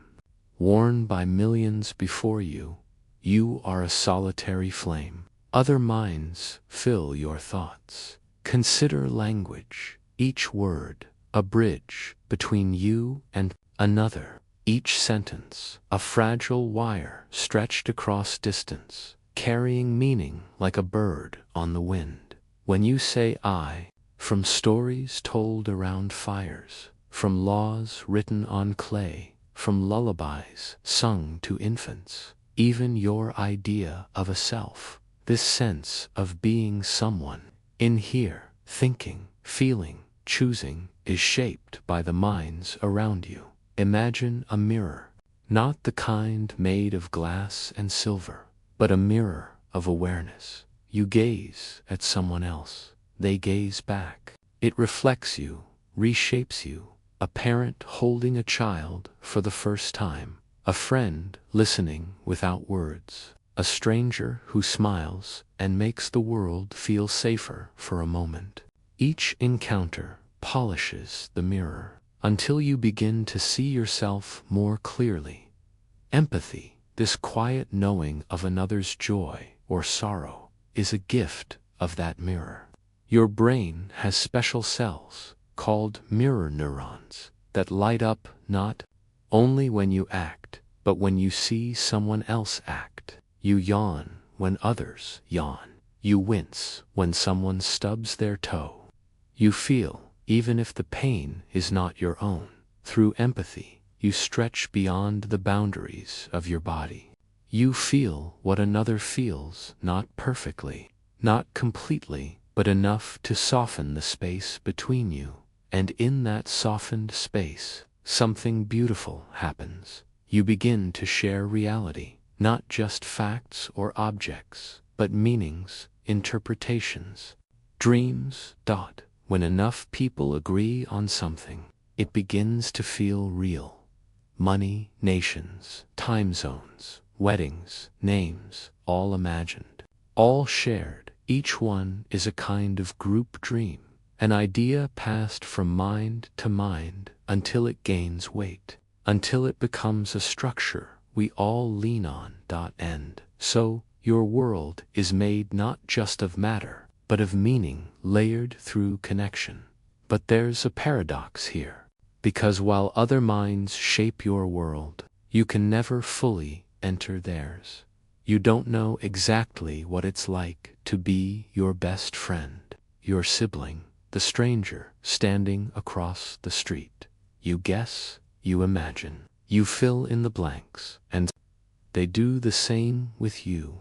worn by millions before you. You are a solitary flame. Other minds fill your thoughts. Consider language, each word, a bridge between you and another. Each sentence, a fragile wire stretched across distance, carrying meaning like a bird on the wind. When you say I, from stories told around fires, from laws written on clay, from lullabies sung to infants, even your idea of a self, this sense of being someone, in here, thinking, feeling, choosing, is shaped by the minds around you. Imagine a mirror, not the kind made of glass and silver, but a mirror of awareness. You gaze at someone else, they gaze back. It reflects you, reshapes you. A parent holding a child for the first time, a friend listening without words, a stranger who smiles and makes the world feel safer for a moment. Each encounter polishes the mirror until you begin to see yourself more clearly. Empathy, this quiet knowing of another's joy or sorrow, is a gift of that mirror. Your brain has special cells called mirror neurons that light up not only when you act, but when you see someone else act. You yawn when others yawn. You wince when someone stubs their toe. You feel, even if the pain is not your own. Through empathy, you stretch beyond the boundaries of your body. You feel what another feels, not perfectly, not completely, but enough to soften the space between you. And in that softened space, something beautiful happens. You begin to share reality, not just facts or objects, but meanings, interpretations, dreams. When enough people agree on something, it begins to feel real. Money, nations, time zones, weddings, names, all imagined, all shared. Each one is a kind of group dream. An idea passed from mind to mind until it gains weight, until it becomes a structure we all lean on. So, your world is made not just of matter, but of meaning layered through connection. But there's a paradox here, because while other minds shape your world, you can never fully enter theirs. You don't know exactly what it's like to be your best friend, your sibling, the stranger standing across the street. You guess, you imagine, you fill in the blanks, and they do the same with you.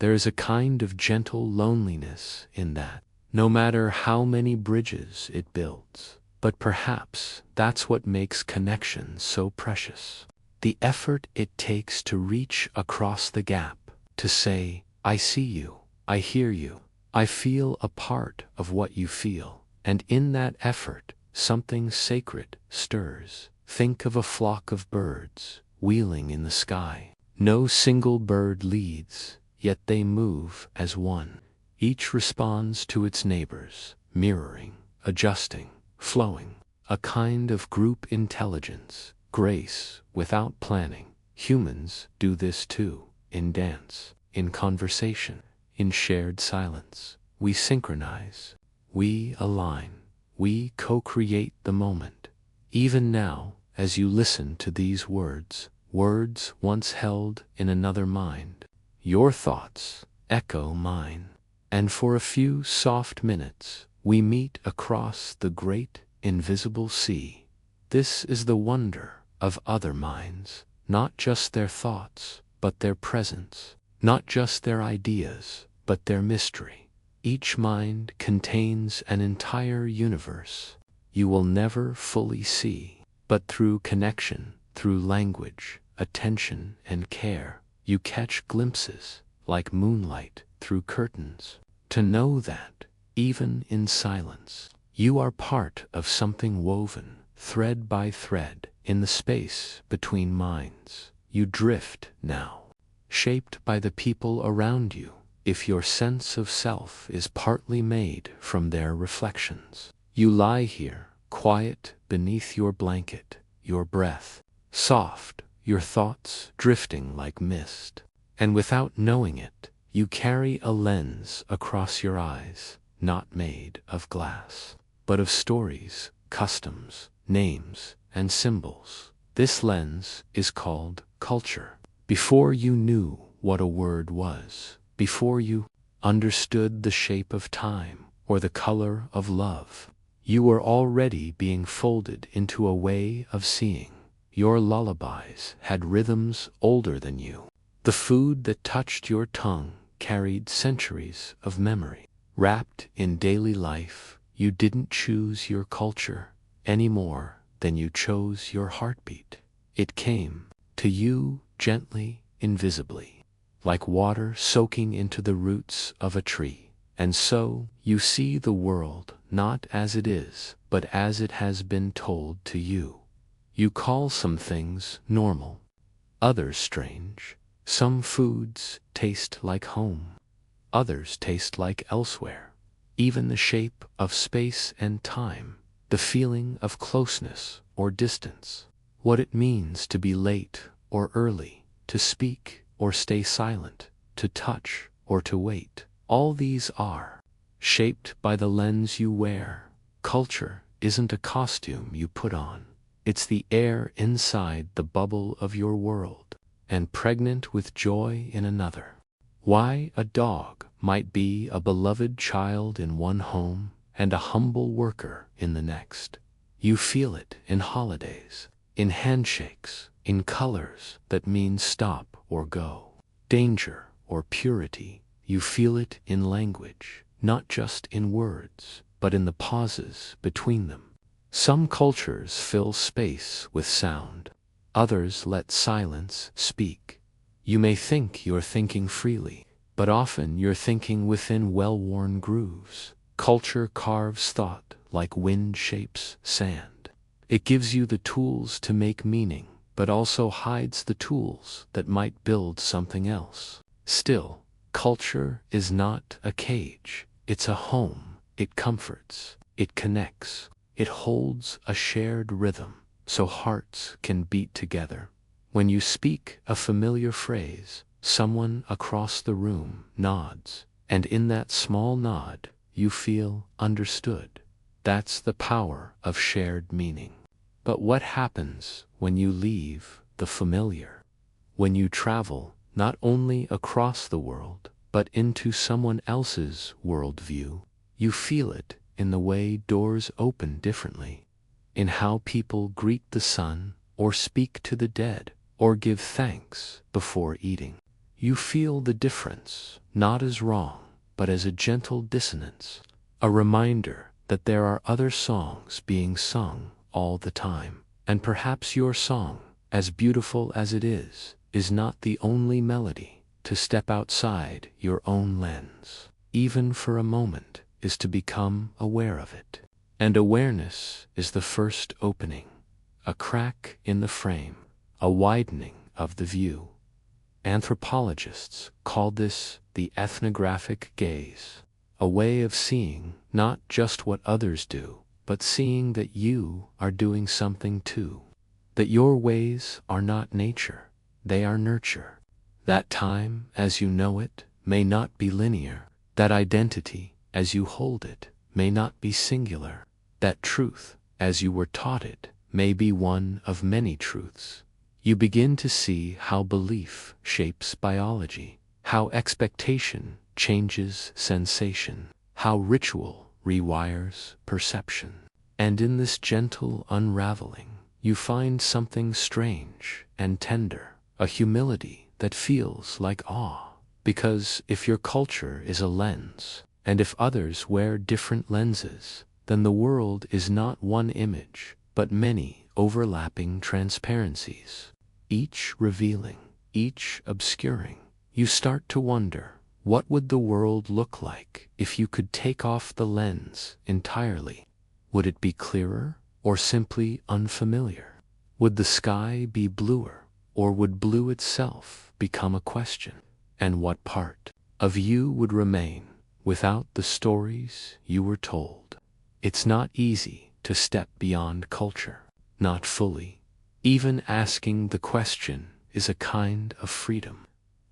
There is a kind of gentle loneliness in that, no matter how many bridges it builds. But perhaps that's what makes connection so precious. The effort it takes to reach across the gap, to say, I see you, I hear you, I feel a part of what you feel. And in that effort, something sacred stirs. Think of a flock of birds wheeling in the sky. No single bird leads, yet they move as one. Each responds to its neighbors, mirroring, adjusting, flowing. A kind of group intelligence, grace without planning. Humans do this too, in dance, in conversation, in shared silence. We synchronize. We align, we co-create the moment. Even now, as you listen to these words, words once held in another mind. Your thoughts echo mine, and for a few soft minutes we meet across the great invisible sea. This is the wonder of other minds, not just their thoughts, but their presence, not just their ideas, but their mystery. Each mind contains an entire universe you will never fully see, but through connection, through language, attention, and care, you catch glimpses, like moonlight through curtains. To know that, even in silence, you are part of something woven, thread by thread, in the space between minds. You drift now, shaped by the people around you, if your sense of self is partly made from their reflections. You lie here, quiet beneath your blanket, your breath soft, your thoughts drifting like mist. And without knowing it, you carry a lens across your eyes, not made of glass, but of stories, customs, names, and symbols. This lens is called culture. Before you knew what a word was, before you understood the shape of time or the color of love, you were already being folded into a way of seeing. Your lullabies had rhythms older than you. The food that touched your tongue carried centuries of memory. Wrapped in daily life, you didn't choose your culture any more than you chose your heartbeat. It came to you gently, invisibly, like water soaking into the roots of a tree. And so you see the world not as it is, but as it has been told to you. You call some things normal, others strange. Some foods taste like home, others taste like elsewhere. Even the shape of space and time, the feeling of closeness or distance, what it means to be late or early, to speak or stay silent, to touch or to wait. All these are shaped by the lens you wear. Culture isn't a costume you put on. It's the air inside the bubble of your world, and pregnant with joy in another. Why a dog might be a beloved child in one home and a humble worker in the next. You feel it in holidays, in handshakes, in colors that mean stop or go, danger or purity. You feel it in language, not just in words, but in the pauses between them. Some cultures fill space with sound, others let silence speak. You may think you're thinking freely, but often you're thinking within well-worn grooves. Culture carves thought like wind shapes sand. It gives you the tools to make meaning, but also hides the tools that might build something else. Still, culture is not a cage. It's a home. It comforts. It connects. It holds a shared rhythm, so hearts can beat together. When you speak a familiar phrase, someone across the room nods, and in that small nod, you feel understood. That's the power of shared meaning. But what happens when you leave the familiar? When you travel not only across the world, but into someone else's worldview, you feel it in the way doors open differently, in how people greet the sun, or speak to the dead, or give thanks before eating. You feel the difference, not as wrong, but as a gentle dissonance, a reminder that there are other songs being sung all the time, and perhaps your song, as beautiful as it is not the only melody. To step outside your own lens, even for a moment, is to become aware of it. And awareness is the first opening, a crack in the frame, a widening of the view. Anthropologists call this the ethnographic gaze, a way of seeing not just what others do, but seeing that you are doing something too. That your ways are not nature, they are nurture. That time, as you know it, may not be linear. That identity, as you hold it, may not be singular. That truth, as you were taught it, may be one of many truths. You begin to see how belief shapes biology, how expectation changes sensation, how ritual rewires perception. And in this gentle unraveling, you find something strange and tender, a humility that feels like awe. Because if your culture is a lens, and if others wear different lenses, then the world is not one image, but many overlapping transparencies, each revealing, each obscuring. You start to wonder, what would the world look like if you could take off the lens entirely? Would it be clearer, or simply unfamiliar? Would the sky be bluer, or would blue itself become a question? And what part of you would remain without the stories you were told? It's not easy to step beyond culture, not fully. Even asking the question is a kind of freedom,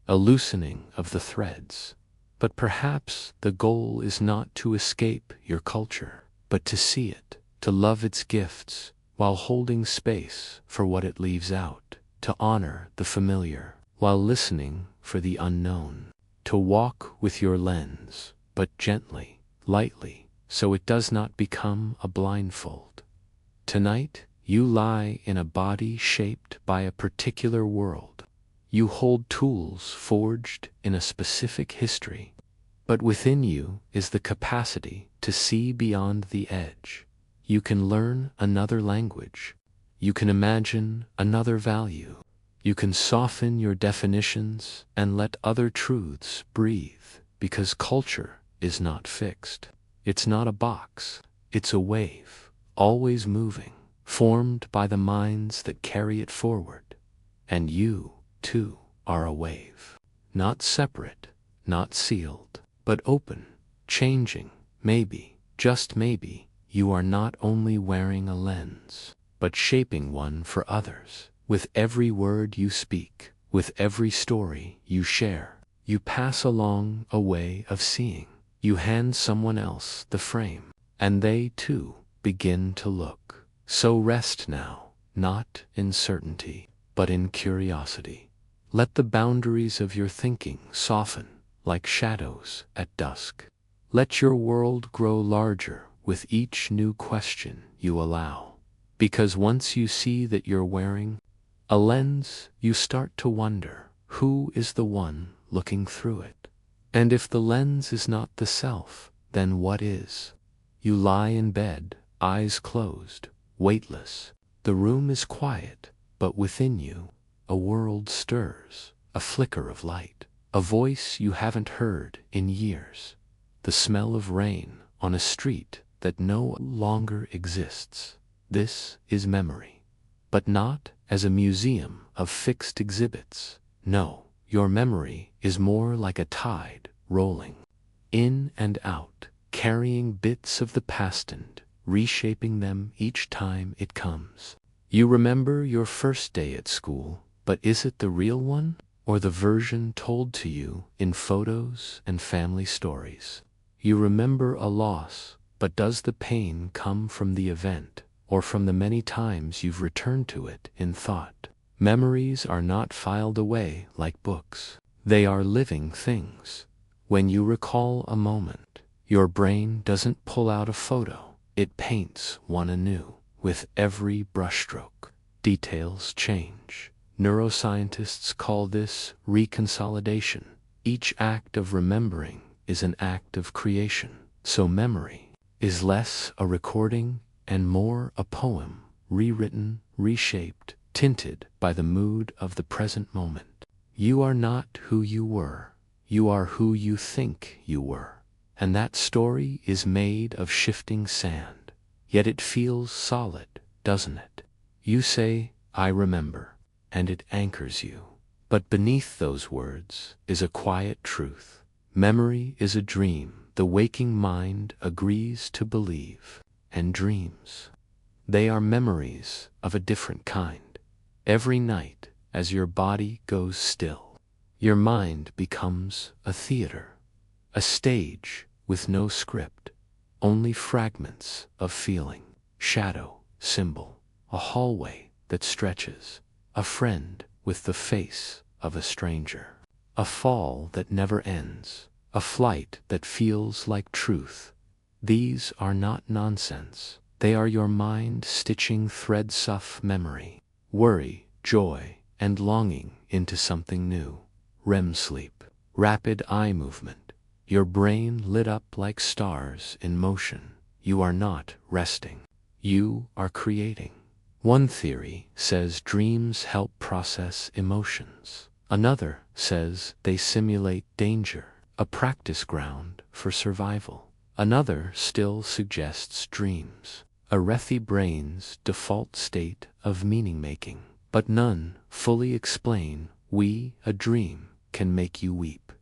a loosening of the threads. But perhaps the goal is not to escape your culture, but to see it, to love its gifts, while holding space for what it leaves out, to honor the familiar, while listening for the unknown, to walk with your lens, but gently, lightly, so it does not become a blindfold. Tonight, you lie in a body shaped by a particular world. You hold tools forged in a specific history, but within you is the capacity to see beyond the edge. You can learn another language. You can imagine another value. You can soften your definitions and let other truths breathe, because culture is not fixed. It's not a box. It's a wave, always moving, formed by the minds that carry it forward. And you, too, are a wave. Not separate, not sealed, but open, changing. Maybe, just maybe, you are not only wearing a lens, but shaping one for others. With every word you speak, with every story you share, you pass along a way of seeing. You hand someone else the frame, and they, too, begin to look. So rest now, not in certainty, but in curiosity. Let the boundaries of your thinking soften like shadows at dusk. Let your world grow larger with each new question you allow. Because once you see that you're wearing a lens, you start to wonder, who is the one looking through it? And if the lens is not the self, then what is? You lie in bed, eyes closed, weightless. The room is quiet, but within you, a world stirs, a flicker of light, a voice you haven't heard in years, the smell of rain on a street that no longer exists. This is memory, but not as a museum of fixed exhibits. No, your memory is more like a tide rolling in and out, carrying bits of the past and reshaping them each time it comes. You remember your first day at school, but is it the real one, or the version told to you in photos and family stories? You remember a loss, but does the pain come from the event, or from the many times you've returned to it in thought? Memories are not filed away like books. They are living things. When you recall a moment, your brain doesn't pull out a photo, it paints one anew. With every brushstroke, details change. Neuroscientists call this reconsolidation. Each act of remembering is an act of creation. So memory is less a recording and more a poem, rewritten, reshaped, tinted by the mood of the present moment. You are not who you were. You are who you think you were. And that story is made of shifting sand. Yet it feels solid, doesn't it? You say, I remember, and it anchors you. But beneath those words is a quiet truth. Memory is a dream the waking mind agrees to believe, and dreams, they are memories of a different kind. Every night, as your body goes still, your mind becomes a theater, a stage with no script, only fragments of feeling, shadow, symbol, a hallway that stretches, a friend with the face of a stranger, a fall that never ends, a flight that feels like truth. These are not nonsense. They are your mind stitching thread-sough memory, worry, joy, and longing into something new. REM sleep, rapid eye movement, your brain lit up like stars in motion. You are not resting. You are creating. One theory says dreams help process emotions. Another says they simulate danger, a practice ground for survival. Another still suggests dreams, a Rethi brain's default state of meaning-making. But none fully explain why a dream can make you weep,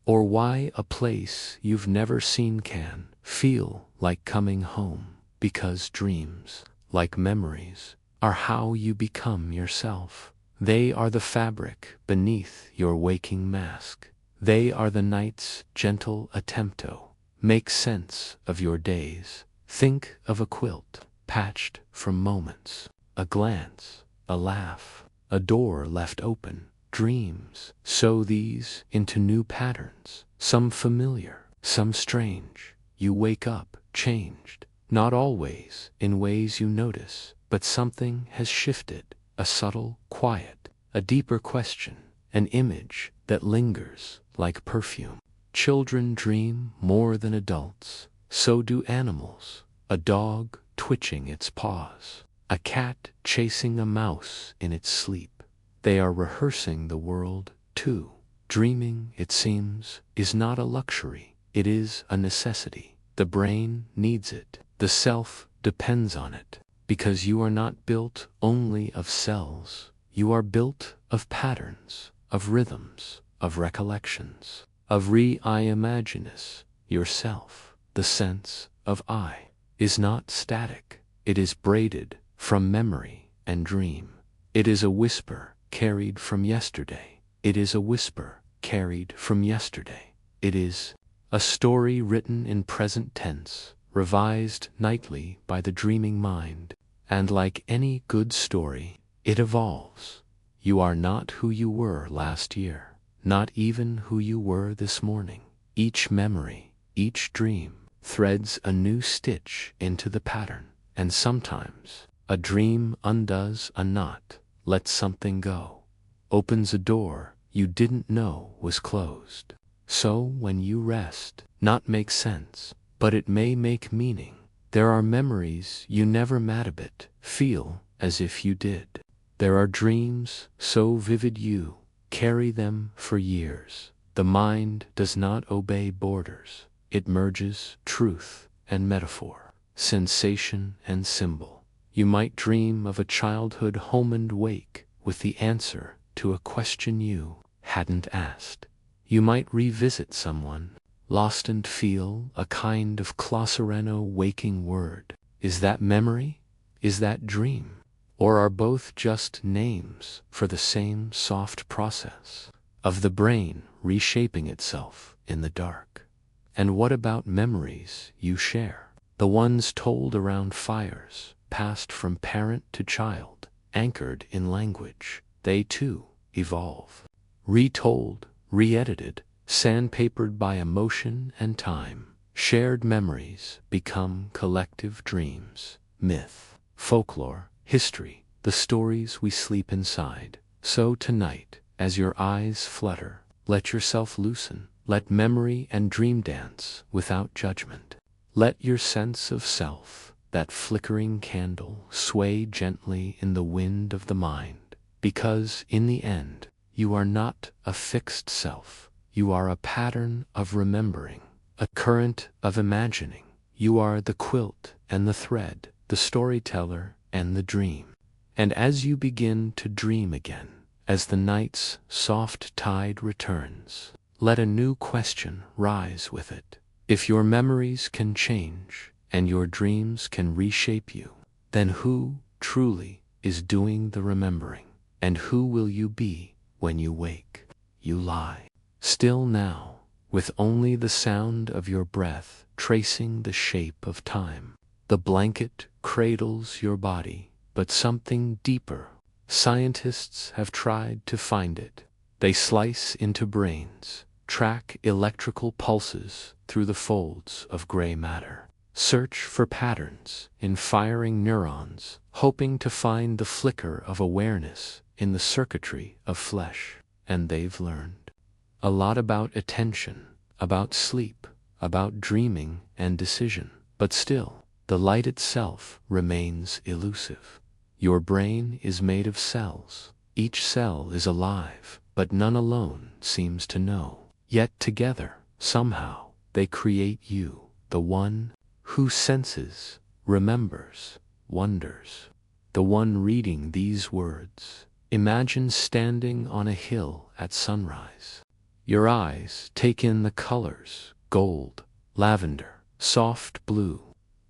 or why a place you've never seen can feel like coming home, because dreams, like memories, are how you become yourself. They are the fabric beneath your waking mask. They are the night's gentle attempt to make sense of your days. Think of a quilt patched from moments, a glance, a laugh, a door left open. Dreams sew these into new patterns, some familiar, some strange. You wake up changed, not always in ways you notice, but something has shifted, a subtle quiet, a deeper question, an image that lingers like perfume. Children dream more than adults, so do animals, a dog twitching its paws, a cat chasing a mouse in its sleep. They are rehearsing the world, too. Dreaming, it seems, is not a luxury, it is a necessity. The brain needs it, the self depends on it, because you are not built only of cells. You are built of patterns, of rhythms, of recollections, of re-I-imaginous yourself. The sense of I is not static, it is braided from memory and dream. It is a whisper carried from yesterday. It is a whisper carried from yesterday. It is a story written in present tense, revised nightly by the dreaming mind. And like any good story, it evolves. You are not who you were last year, not even who you were this morning. Each memory, each dream, threads a new stitch into the pattern, and sometimes a dream undoes a knot, lets something go, opens a door you didn't know was closed. So when you rest, not make sense, but it may make meaning. There are memories you never madabit feel as if you did. There are dreams so vivid you carry them for years. The mind does not obey borders. It merges truth and metaphor, sensation and symbol. You might dream of a childhood home and wake with the answer to a question you hadn't asked. You might revisit someone lost and feel a kind of Clausereno waking word. Is that memory? Is that dream? Or are both just names for the same soft process of the brain reshaping itself in the dark? And what about memories you share? The ones told around fires, passed from parent to child, anchored in language. They too evolve. Retold, re-edited, sandpapered by emotion and time. Shared memories become collective dreams, myth, folklore, history, the stories we sleep inside. So tonight, as your eyes flutter, let yourself loosen. Let memory and dream dance without judgment. Let your sense of self, that flickering candle, sway gently in the wind of the mind. Because in the end, you are not a fixed self. You are a pattern of remembering, a current of imagining. You are the quilt and the thread, the storyteller and the dream. And as you begin to dream again, as the night's soft tide returns, let a new question rise with it. If your memories can change and your dreams can reshape you, then who truly is doing the remembering? And who will you be when you wake? You lie. Still now, with only the sound of your breath tracing the shape of time. The blanket cradles your body, but something deeper, Scientists have tried to find it. They slice into brains, track electrical pulses through the folds of gray matter, search for patterns in firing neurons, hoping to find the flicker of awareness in the circuitry of flesh. And they've learned a lot about attention, about sleep, about dreaming and decision. But still, the light itself remains elusive. Your brain is made of cells. Each cell is alive, but none alone seems to know. Yet together, somehow, they create you, the one who senses, remembers, wonders. The one reading these words. Imagine standing on a hill at sunrise. Your eyes take in the colors, gold, lavender, soft blue.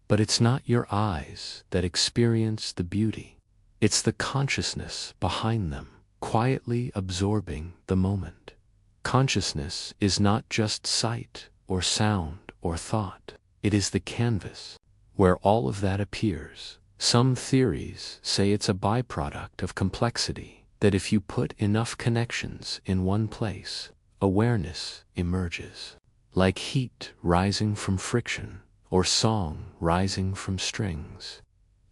But it's not your eyes that experience the beauty. It's the consciousness behind them, quietly absorbing the moment. Consciousness is not just sight or sound or thought. It is the canvas where all of that appears. Some theories say it's a byproduct of complexity, that if you put enough connections in one place, awareness emerges. Like heat rising from friction, or song rising from strings.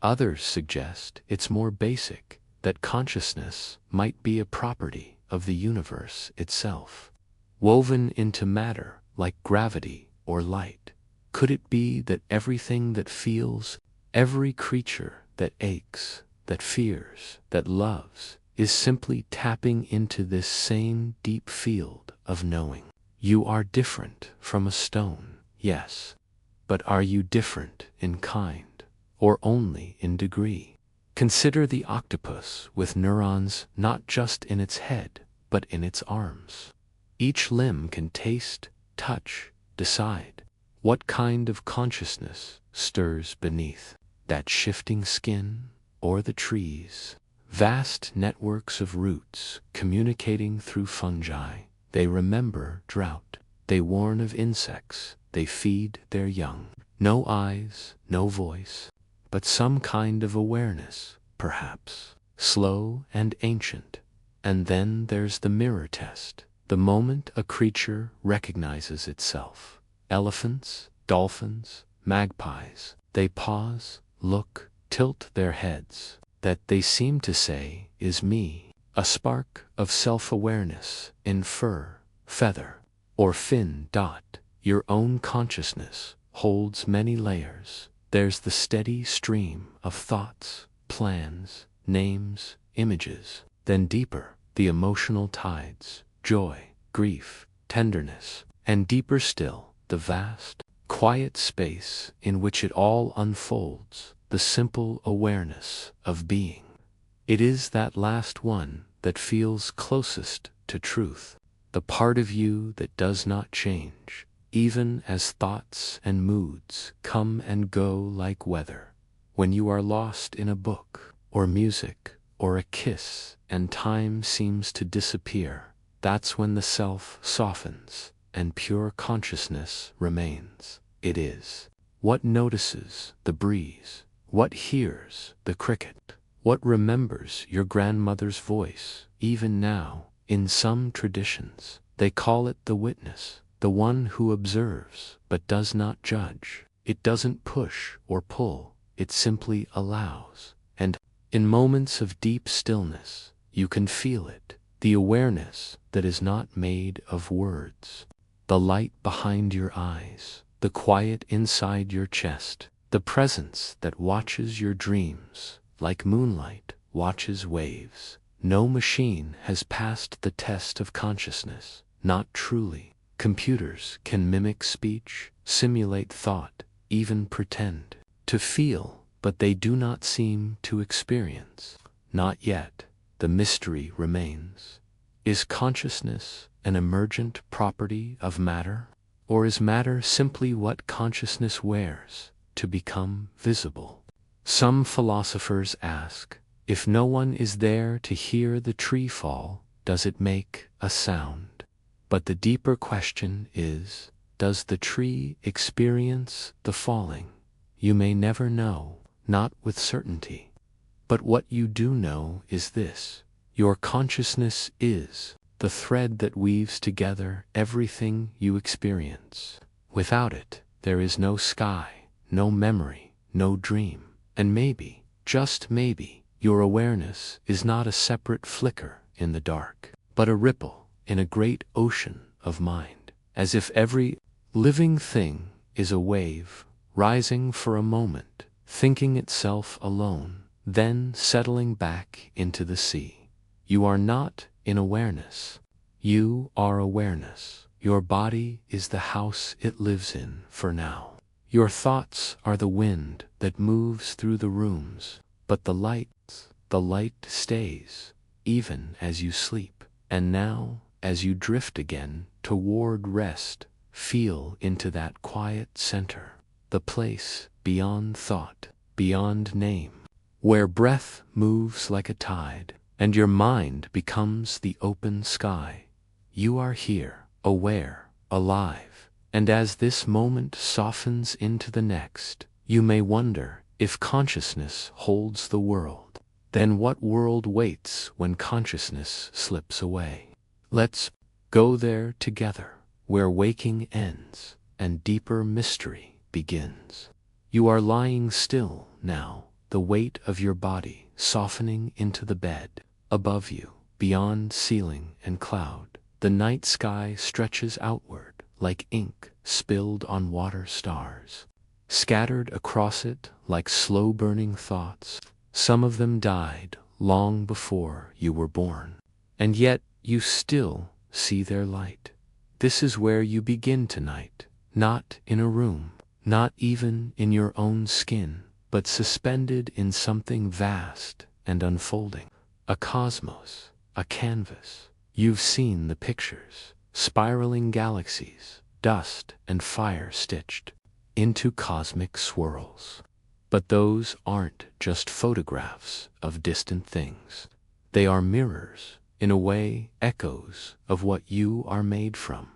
Others suggest it's more basic, that consciousness might be a property of the universe itself, woven into matter like gravity or light. Could it be that everything that feels, every creature that aches, that fears, that loves, is simply tapping into this same deep field of knowing? You are different from a stone, yes, but are you different in kind, or only in degree? Consider the octopus with neurons not just in its head, but in its arms. Each limb can taste, touch, decide. What kind of consciousness stirs beneath that shifting skin or the trees? Vast networks of roots communicating through fungi. They remember drought. They warn of insects. They feed their young. No eyes, no voice, but some kind of awareness, perhaps, slow and ancient. And then there's the mirror test. The moment a creature recognizes itself. Elephants, dolphins, magpies, they pause, look, tilt their heads. That they seem to say is me. A spark of self-awareness in fur, feather, or fin. Your own consciousness holds many layers. There's the steady stream of thoughts, plans, names, images. Then deeper, the emotional tides, joy, grief, tenderness, and deeper still, the vast, quiet space in which it all unfolds, the simple awareness of being. It is that last one that feels closest to truth, the part of you that does not change, even as thoughts and moods come and go like weather. When you are lost in a book, or music, or a kiss, and time seems to disappear, that's when the self softens, and pure consciousness remains. It is what notices the breeze, what hears the cricket, what remembers your grandmother's voice. Even now, in some traditions, they call it the witness, the one who observes but does not judge. It doesn't push or pull, it simply allows. And in moments of deep stillness, you can feel it, the awareness that is not made of words, the light behind your eyes, the quiet inside your chest, the presence that watches your dreams, like moonlight watches waves. No machine has passed the test of consciousness, not truly. Computers can mimic speech, simulate thought, even pretend to feel, but they do not seem to experience. Not yet. The mystery remains. Is consciousness an emergent property of matter? Or is matter simply what consciousness wears to become visible? Some philosophers ask, if no one is there to hear the tree fall, does it make a sound? But the deeper question is, does the tree experience the falling? You may never know, not with certainty. But what you do know is this: your consciousness is the thread that weaves together everything you experience. Without it, there is no sky, no memory, no dream. And maybe, just maybe, your awareness is not a separate flicker in the dark, but a ripple in a great ocean of mind, as if every living thing is a wave, rising for a moment, thinking itself alone, then settling back into the sea. You are not in awareness. You are awareness. Your body is the house it lives in for now. Your thoughts are the wind that moves through the rooms, but the light stays, even as you sleep. And now, as you drift again toward rest, feel into that quiet center, the place beyond thought, beyond name, where breath moves like a tide, and your mind becomes the open sky. You are here, aware, alive, and as this moment softens into the next, you may wonder if consciousness holds the world. Then what world waits when consciousness slips away? Let's go there together, where waking ends and deeper mystery begins. You are lying still now, the weight of your body softening into the bed. Above you, beyond ceiling and cloud, the night sky stretches outward like ink spilled on water stars. Scattered across it like slow-burning thoughts, some of them died long before you were born. And yet you still see their light. This is where you begin tonight, not in a room, not even in your own skin, but suspended in something vast and unfolding. A cosmos, a canvas. You've seen the pictures, spiraling galaxies, dust and fire stitched into cosmic swirls. But those aren't just photographs of distant things. They are mirrors, in a way, echoes of what you are made from.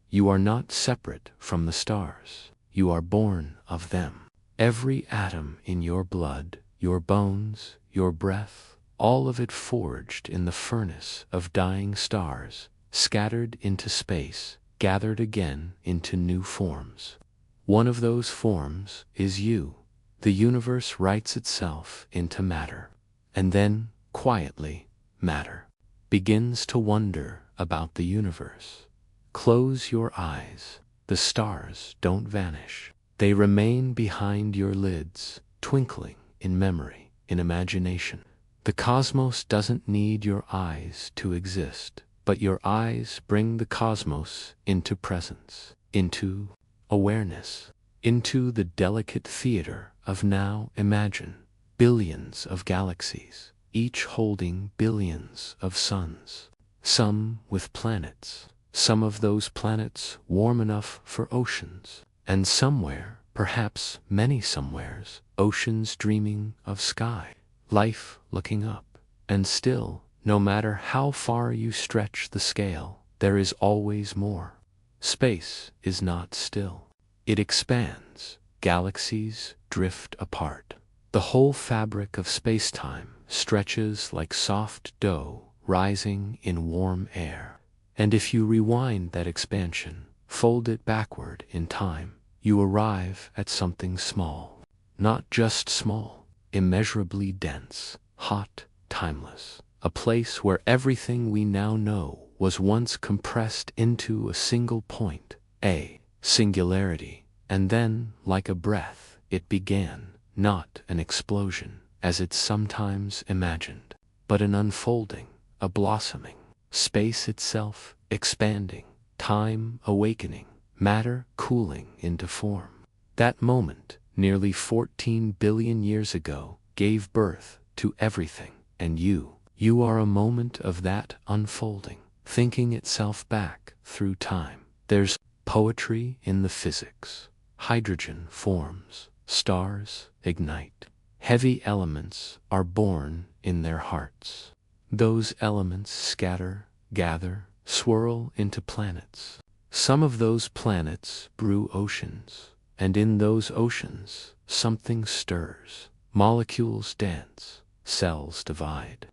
You are not separate from the stars. You are born of them. Every atom in your blood, your bones, your breath, all of it forged in the furnace of dying stars, scattered into space, gathered again into new forms. One of those forms is you. The universe writes itself into matter. And then, quietly, matter begins to wonder about the universe. Close your eyes. The stars don't vanish. They remain behind your lids, twinkling in memory, in imagination. The cosmos doesn't need your eyes to exist, but your eyes bring the cosmos into presence, into awareness, into the delicate theater of now. Imagine billions of galaxies, each holding billions of suns, some with planets, some of those planets warm enough for oceans, and somewhere, perhaps many somewheres, oceans dreaming of sky, life looking up. And still, no matter how far you stretch the scale, there is always more. Space is not still. It expands. Galaxies drift apart. The whole fabric of space-time stretches like soft dough rising in warm air. And if you rewind that expansion, fold it backward in time, you arrive at something small. Not just small, immeasurably dense, hot, timeless. A place where everything we now know was once compressed into a single point, a singularity. And then, like a breath, it began, not an explosion, as it's sometimes imagined, but an unfolding, a blossoming. Space itself expanding, time awakening, matter cooling into form. That moment, nearly 14 billion years ago, gave birth to everything, and you are a moment of that unfolding, thinking itself back through time. There's poetry in the physics. Hydrogen forms, stars ignite. Heavy elements are born in their hearts. Those elements scatter, gather, swirl into planets. Some of those planets brew oceans, and in those oceans something stirs. Molecules dance, cells divide.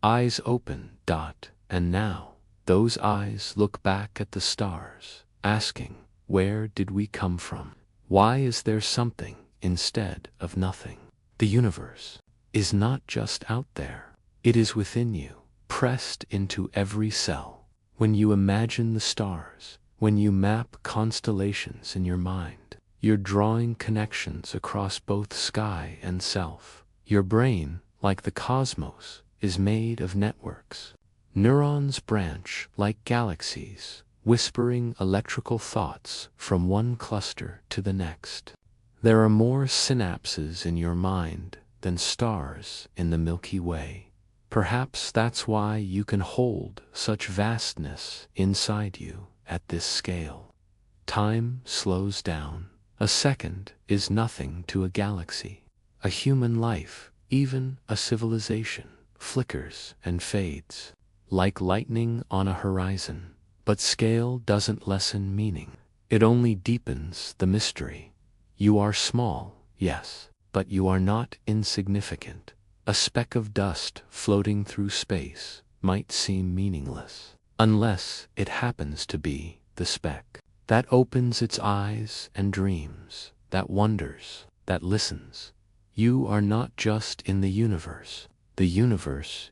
Eyes open, and now, those eyes look back at the stars, asking, where did we come from? Why is there something instead of nothing? The universe is not just out there. It is within you, pressed into every cell. When you imagine the stars, when you map constellations in your mind, you're drawing connections across both sky and self. Your brain, like the cosmos, is made of networks. Neurons branch like galaxies, whispering electrical thoughts from one cluster to the next. There are more synapses in your mind than stars in the Milky Way. Perhaps that's why you can hold such vastness inside you at this scale. Time slows down. A second is nothing to a galaxy. A human life, even a civilization, flickers and fades, like lightning on a horizon. But scale doesn't lessen meaning. It only deepens the mystery. You are small, yes, but you are not insignificant. A speck of dust floating through space might seem meaningless, unless it happens to be the speck that opens its eyes and dreams, that wonders, that listens. You are not just in the universe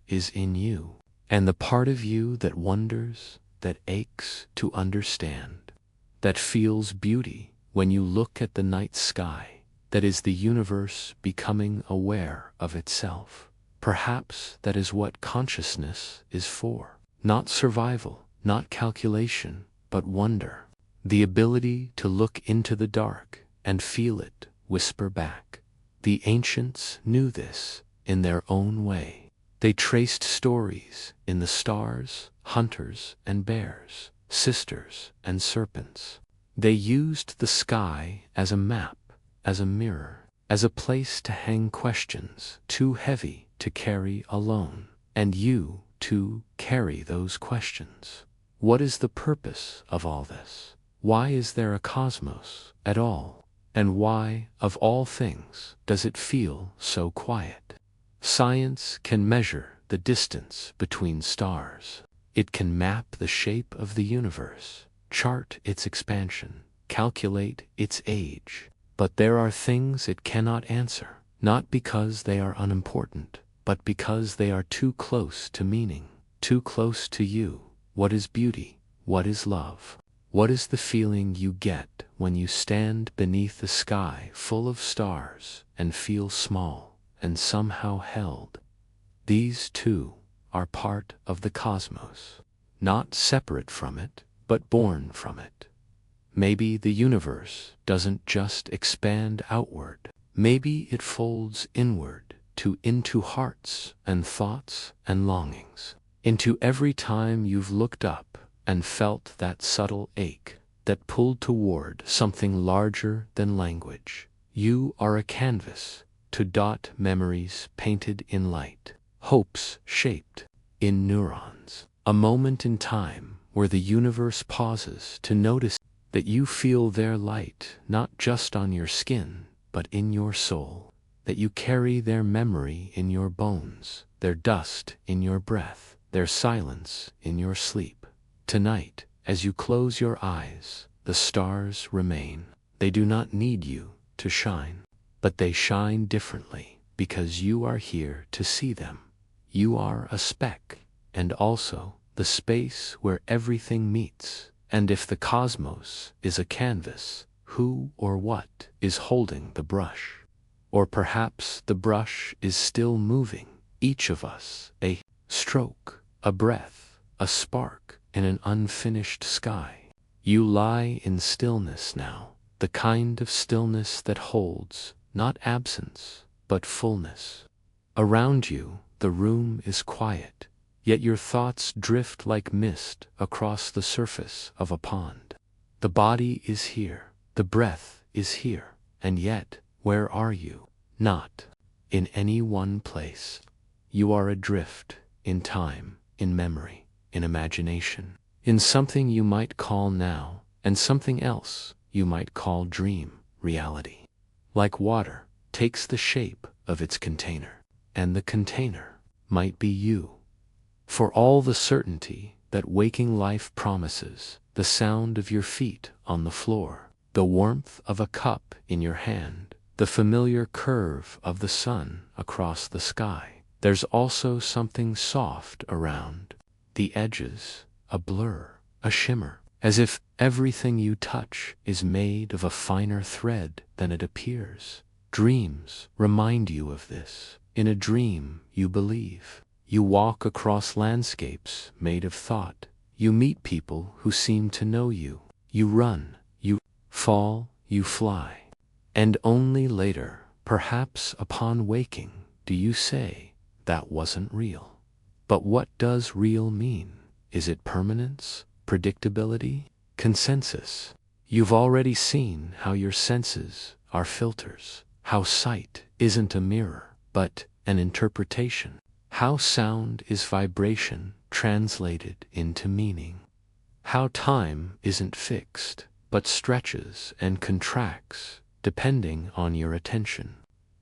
is in you. And the part of you that wonders, that aches to understand, that feels beauty when you look at the night sky, that is the universe becoming aware of itself. Perhaps that is what consciousness is for. Not survival, not calculation, but wonder. The ability to look into the dark and feel it whisper back. The ancients knew this in their own way. They traced stories in the stars, hunters and bears, sisters and serpents. They used the sky as a map, as a mirror, as a place to hang questions too heavy to carry alone, and you to carry those questions. What is the purpose of all this? Why is there a cosmos at all? And why, of all things, does it feel so quiet? Science can measure the distance between stars. It can map the shape of the universe, chart its expansion, calculate its age. But there are things it cannot answer, not because they are unimportant, but because they are too close to meaning, too close to you. What is beauty? What is love? What is the feeling you get when you stand beneath a sky full of stars and feel small and somehow held? These two are part of the cosmos, not separate from it, but born from it. Maybe the universe doesn't just expand outward. Maybe it folds inward into hearts and thoughts and longings. Into every time you've looked up and felt that subtle ache that pulled toward something larger than language. You are a canvas to dot memories painted in light, hopes shaped in neurons. A moment in time where the universe pauses to notice that you feel their light not just on your skin, but in your soul, that you carry their memory in your bones, their dust in your breath, their silence in your sleep. Tonight, as you close your eyes, the stars remain. They do not need you to shine, but they shine differently because you are here to see them. You are a speck, and also the space where everything meets. And if the cosmos is a canvas, who or what is holding the brush? Or perhaps the brush is still moving, each of us, a stroke, a breath, a spark in an unfinished sky. You lie in stillness now, the kind of stillness that holds not absence, but fullness. Around you, the room is quiet, yet your thoughts drift like mist across the surface of a pond. The body is here, the breath is here, and yet, where are you? Not in any one place. You are adrift in time, in memory, in imagination, in something you might call now, and something else you might call dream reality. Like water takes the shape of its container. and the container might be you. For all the certainty that waking life promises, the sound of your feet on the floor, the warmth of a cup in your hand, the familiar curve of the sun across the sky, there's also something soft around the edges, a blur, a shimmer, as if everything you touch is made of a finer thread than it appears. Dreams remind you of this. In a dream, you believe. You walk across landscapes made of thought. You meet people who seem to know you. You run, you fall, you fly. And only later, perhaps upon waking, do you say, that wasn't real. But what does real mean? Is it permanence, predictability, consensus? You've already seen how your senses are filters, how sight isn't a mirror, but an interpretation, how sound is vibration translated into meaning, how time isn't fixed, but stretches and contracts depending on your attention.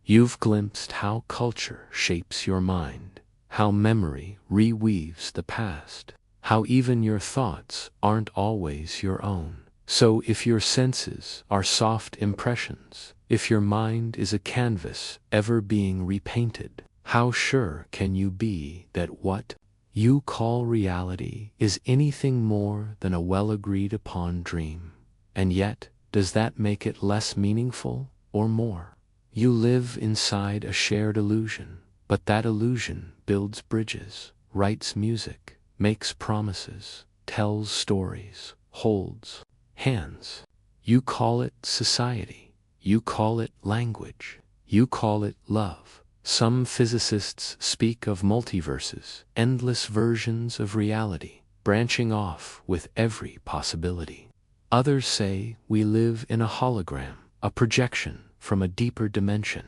You've glimpsed how culture shapes your mind, how memory reweaves the past, how even your thoughts aren't always your own. So if your senses are soft impressions, if your mind is a canvas ever being repainted, how sure can you be that what you call reality is anything more than a well-agreed upon dream? And yet, does that make it less meaningful or more? You live inside a shared illusion, but that illusion builds bridges, writes music, makes promises, tells stories, holds hands. You call it society. You call it language. You call it love. Some physicists speak of multiverses, endless versions of reality, branching off with every possibility. Others say we live in a hologram, a projection from a deeper dimension.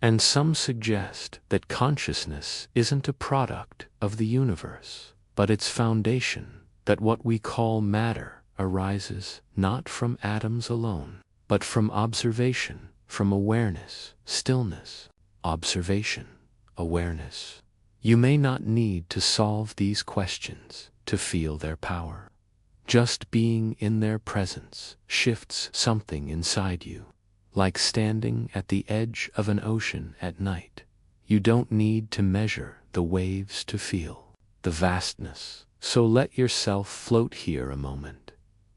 And some suggest that consciousness isn't a product of the universe, but its foundation, that what we call matter arises not from atoms alone, but from observation, from awareness, stillness, observation, awareness. You may not need to solve these questions to feel their power. Just being in their presence shifts something inside you. Like standing at the edge of an ocean at night, you don't need to measure the waves to feel the vastness. So let yourself float here a moment.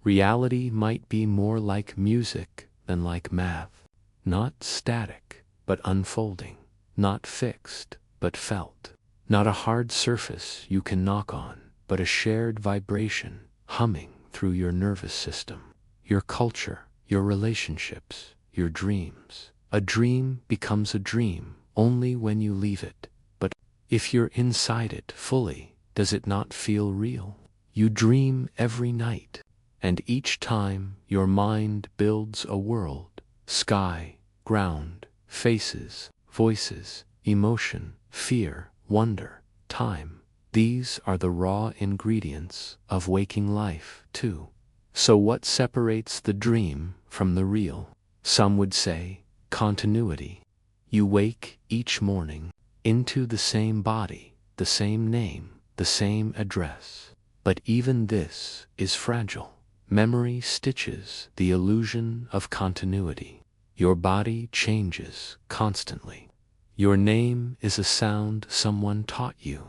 Reality might be more like music than like math. Not static, but unfolding. Not fixed, but felt. Not a hard surface you can knock on, but a shared vibration humming through your nervous system, your culture, your relationships, your dreams. A dream becomes a dream only when you leave it. But if you're inside it fully, does it not feel real? You dream every night, and each time your mind builds a world. Sky, ground, faces, voices, emotion, fear, wonder, time. These are the raw ingredients of waking life, too. So what separates the dream from the real? Some would say, continuity. You wake each morning into the same body, the same name, the same address. But even this is fragile. Memory stitches the illusion of continuity. Your body changes constantly. Your name is a sound someone taught you.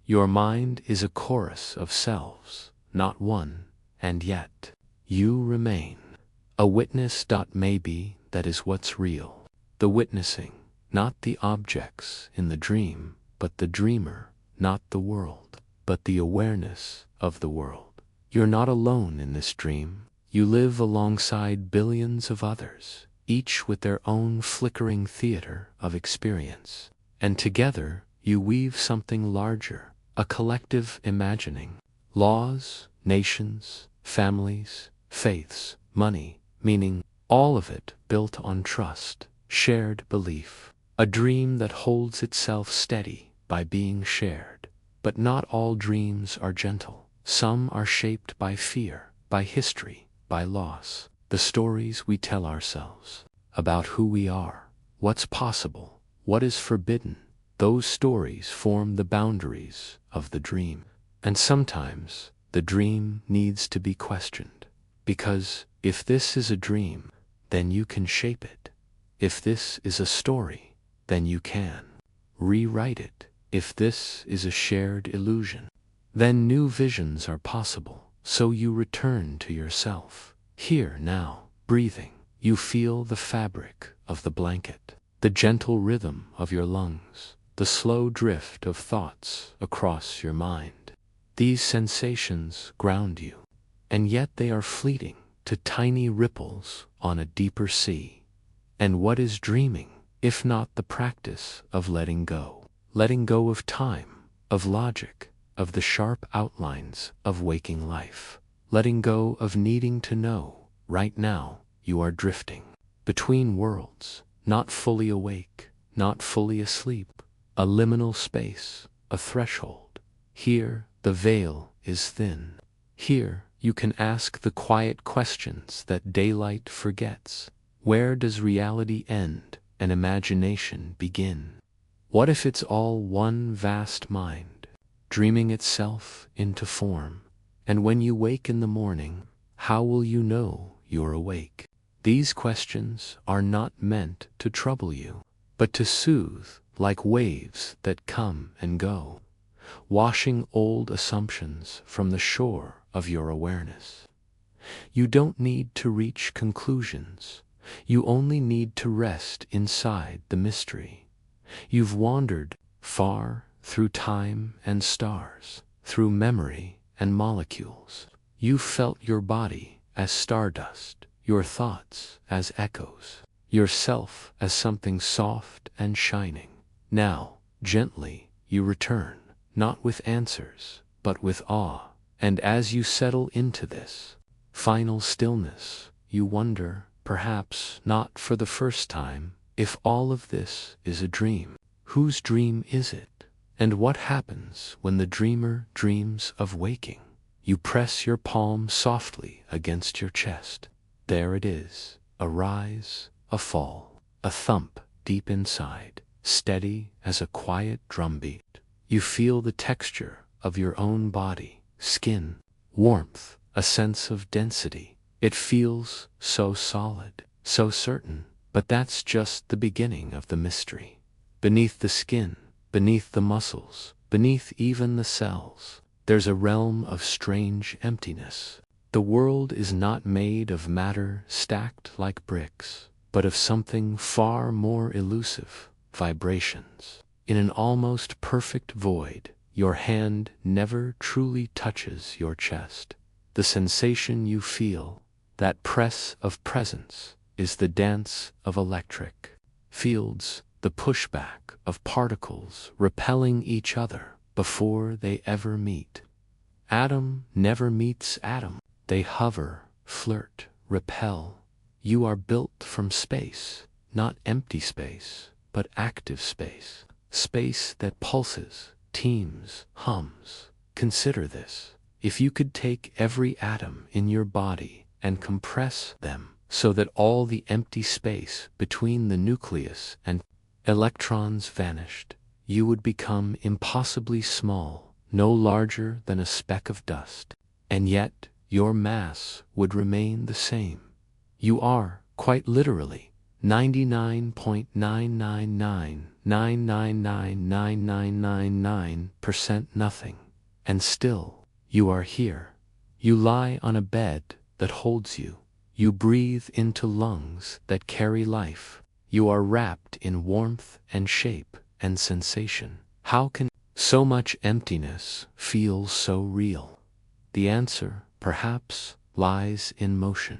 Your mind is a chorus of selves, not one, and yet you remain. A witness. Maybe that is what's real. The witnessing, not the objects in the dream, but the dreamer, not the world, but the awareness of the world. You're not alone in this dream. You live alongside billions of others, each with their own flickering theater of experience. And together you weave something larger, a collective imagining. Laws, nations, families, faiths, money, meaning, all of it built on trust, shared belief. A dream that holds itself steady by being shared. But not all dreams are gentle. Some are shaped by fear, by history, by loss. The stories we tell ourselves about who we are, what's possible, what is forbidden. Those stories form the boundaries of the dream. And sometimes the dream needs to be questioned, because if this is a dream, then you can shape it. If this is a story, then you can rewrite it. If this is a shared illusion, then new visions are possible. So you return to yourself. Here now, breathing, you feel the fabric of the blanket, the gentle rhythm of your lungs, the slow drift of thoughts across your mind. These sensations ground you, and yet they are fleeting to tiny ripples on a deeper sea. And what is dreaming, if not the practice of letting go? Letting go of time, of logic, of the sharp outlines of waking life. Letting go of needing to know. Right now, you are drifting between worlds, not fully awake, not fully asleep. A liminal space, a threshold. Here, the veil is thin. Here, you can ask the quiet questions that daylight forgets. Where does reality end and imagination begin? What if it's all one vast mind, dreaming itself into form? And when you wake in the morning, how will you know you're awake? These questions are not meant to trouble you, but to soothe, like waves that come and go, washing old assumptions from the shore of your awareness. You don't need to reach conclusions. You only need to rest inside the mystery. You've wandered far through time and stars, through memory and molecules. You've felt your body as stardust, your thoughts as echoes, yourself as something soft and shining. Now, gently, you return, not with answers, but with awe. And as you settle into this final stillness, you wonder, perhaps not for the first time, if all of this is a dream. Whose dream is it? And what happens when the dreamer dreams of waking? You press your palm softly against your chest. There it is, a rise, a fall, a thump deep inside, steady as a quiet drumbeat. You feel the texture of your own body, skin, warmth, a sense of density. It feels so solid, so certain, but that's just the beginning of the mystery. Beneath the skin, beneath the muscles, beneath even the cells, there's a realm of strange emptiness. The world is not made of matter stacked like bricks, but of something far more elusive, vibrations. In an almost perfect void, your hand never truly touches your chest. The sensation you feel, that press of presence, is the dance of electric fields, the pushback of particles repelling each other before they ever meet. Atom never meets atom. They hover, flirt, repel. You are built from space, not empty space, but active space. Space that pulses, teems, hums. Consider this. If you could take every atom in your body and compress them so that all the empty space between the nucleus and electrons vanished, you would become impossibly small, no larger than a speck of dust. And yet, your mass would remain the same. You are, quite literally, 99.999999999% nothing. And still, you are here. You lie on a bed that holds you. You breathe into lungs that carry life. You are wrapped in warmth and shape and sensation. How can so much emptiness feel so real? The answer, perhaps, lies in motion.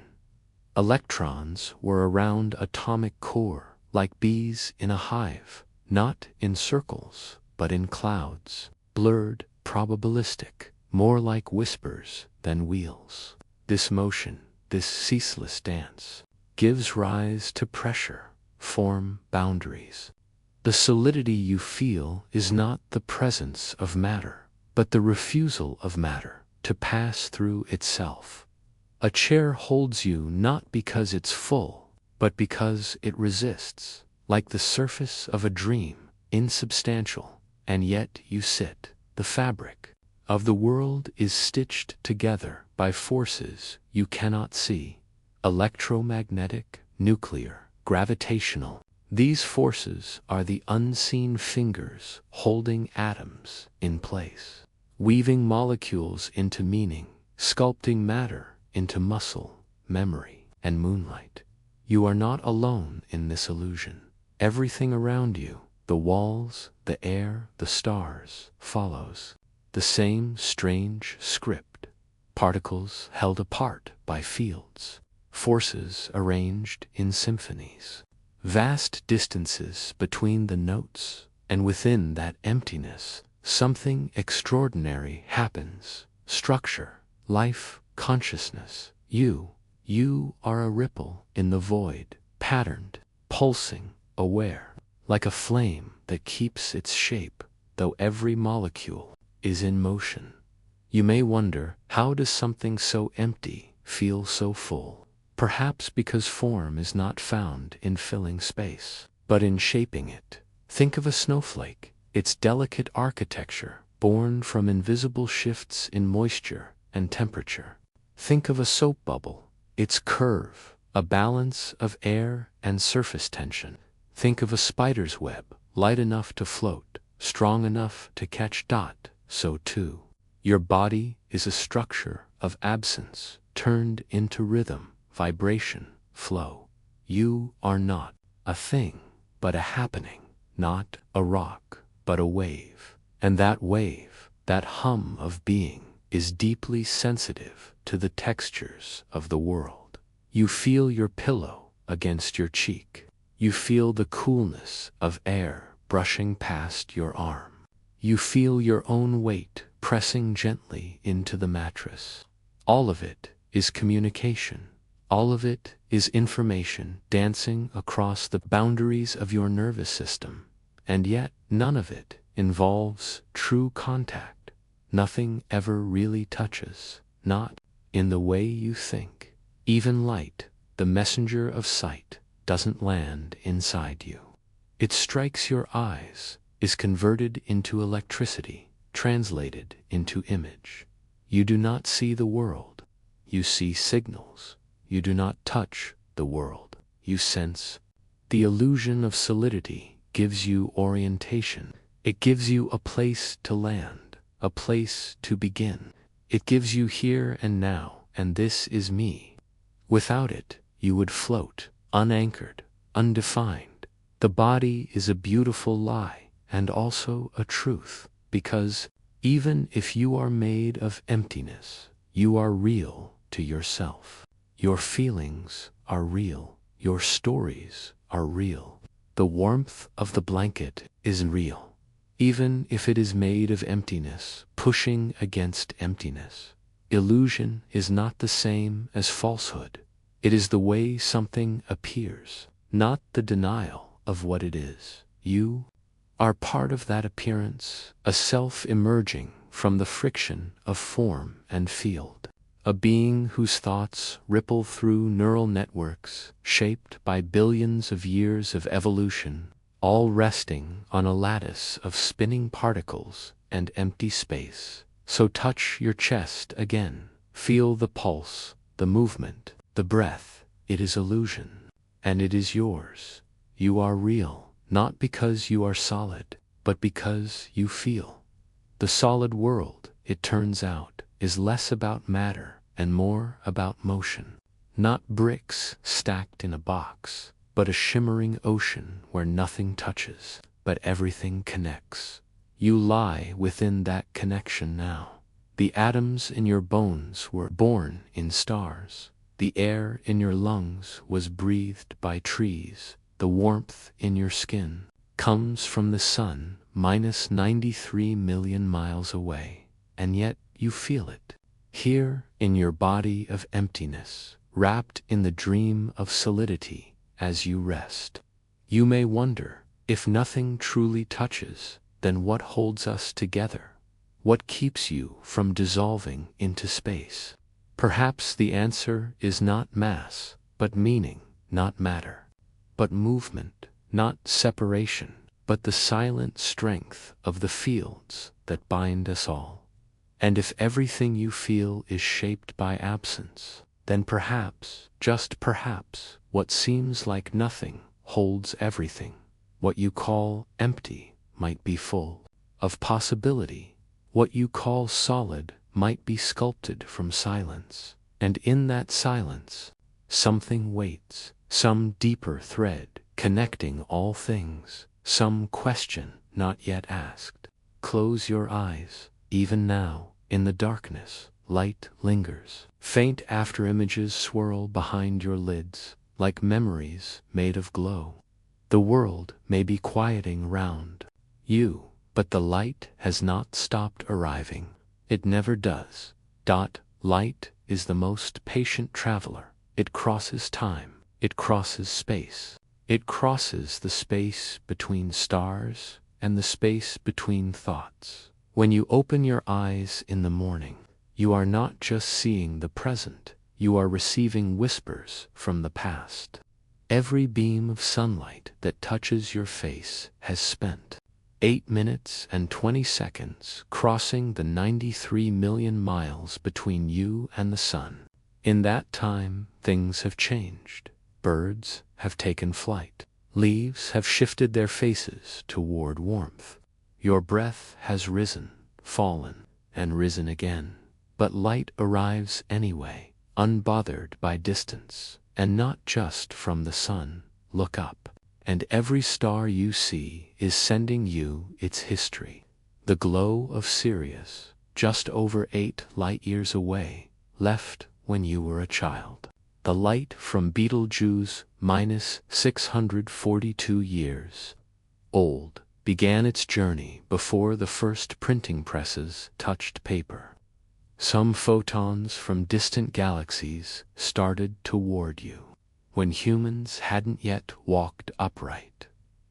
Electrons were around atomic core, like bees in a hive, not in circles, but in clouds, blurred, probabilistic, more like whispers than wheels. This motion, this ceaseless dance, gives rise to pressure, form boundaries. The solidity you feel is not the presence of matter, but the refusal of matter to pass through itself. A chair holds you not because it's full, but because it resists. Like the surface of a dream, insubstantial, and yet you sit. The fabric of the world is stitched together by forces you cannot see. Electromagnetic, nuclear, gravitational. These forces are the unseen fingers holding atoms in place, weaving molecules into meaning, sculpting matter into muscle, memory, and moonlight. You are not alone in this illusion. Everything around you, the walls, the air, the stars, follows the same strange script. Particles held apart by fields, forces arranged in symphonies. Vast distances between the notes, and within that emptiness, something extraordinary happens. Structure, life, consciousness. You are a ripple in the void, patterned, pulsing, aware, like a flame that keeps its shape, though every molecule is in motion. You may wonder, how does something so empty feel so full? Perhaps because form is not found in filling space, but in shaping it. Think of a snowflake, its delicate architecture, born from invisible shifts in moisture and temperature. Think of a soap bubble, its curve, a balance of air and surface tension. Think of a spider's web, light enough to float, strong enough to catch dot. So too, your body is a structure of absence turned into rhythm, vibration, flow. You are not a thing, but a happening, not a rock, but a wave. And that wave, that hum of being, is deeply sensitive to the textures of the world. You feel your pillow against your cheek. You feel the coolness of air brushing past your arm. You feel your own weight pressing gently into the mattress. All of it is communication. All of it is information dancing across the boundaries of your nervous system. And yet, none of it involves true contact. Nothing ever really touches, not in the way you think. Even light, the messenger of sight, doesn't land inside you. It strikes your eyes, is converted into electricity, translated into image. You do not see the world. You see signals. You do not touch the world. You sense. The illusion of solidity gives you orientation. It gives you a place to land, a place to begin. It gives you here and now, and this is me. Without it, you would float, unanchored, undefined. The body is a beautiful lie, and also a truth, because even if you are made of emptiness, you are real to yourself. Your feelings are real. Your stories are real. The warmth of the blanket is real, even if it is made of emptiness, pushing against emptiness. Illusion is not the same as falsehood. It is the way something appears, not the denial of what it is. You are part of that appearance, a self emerging from the friction of form and field, a being whose thoughts ripple through neural networks shaped by billions of years of evolution, all resting on a lattice of spinning particles and empty space. So touch your chest again, feel the pulse, the movement, the breath. It is illusion, and it is yours. You are real. Not because you are solid, but because you feel. The solid world, it turns out, is less about matter and more about motion. Not bricks stacked in a box, but a shimmering ocean where nothing touches, but everything connects. You lie within that connection now. The atoms in your bones were born in stars. The air in your lungs was breathed by trees. The warmth in your skin comes from the sun minus 93 million miles away, and yet you feel it. Here in your body of emptiness, wrapped in the dream of solidity as you rest. You may wonder, if nothing truly touches, then what holds us together? What keeps you from dissolving into space? Perhaps the answer is not mass, but meaning, not matter. But movement, not separation, but the silent strength of the fields that bind us all. And if everything you feel is shaped by absence, then perhaps, just perhaps, what seems like nothing holds everything. What you call empty might be full of possibility. What you call solid might be sculpted from silence. And in that silence, something waits, some deeper thread connecting all things, some question not yet asked. Close your eyes. Even now, in the darkness, light lingers. Faint after-images swirl behind your lids, like memories made of glow. The world may be quieting round you, but the light has not stopped arriving. It never does. Light is the most patient traveler. It crosses time. It crosses space. It crosses the space between stars and the space between thoughts. When you open your eyes in the morning, you are not just seeing the present, you are receiving whispers from the past. Every beam of sunlight that touches your face has spent 8 minutes and 20 seconds crossing the 93 million miles between you and the sun. In that time, things have changed. Birds have taken flight. Leaves have shifted their faces toward warmth. Your breath has risen, fallen, and risen again. But light arrives anyway, unbothered by distance, and not just from the sun. Look up, and every star you see is sending you its history. The glow of Sirius, just over 8 light-years away, left when you were a child. The light from Betelgeuse, minus 642 years old, began its journey before the first printing presses touched paper. Some photons from distant galaxies started toward you when humans hadn't yet walked upright.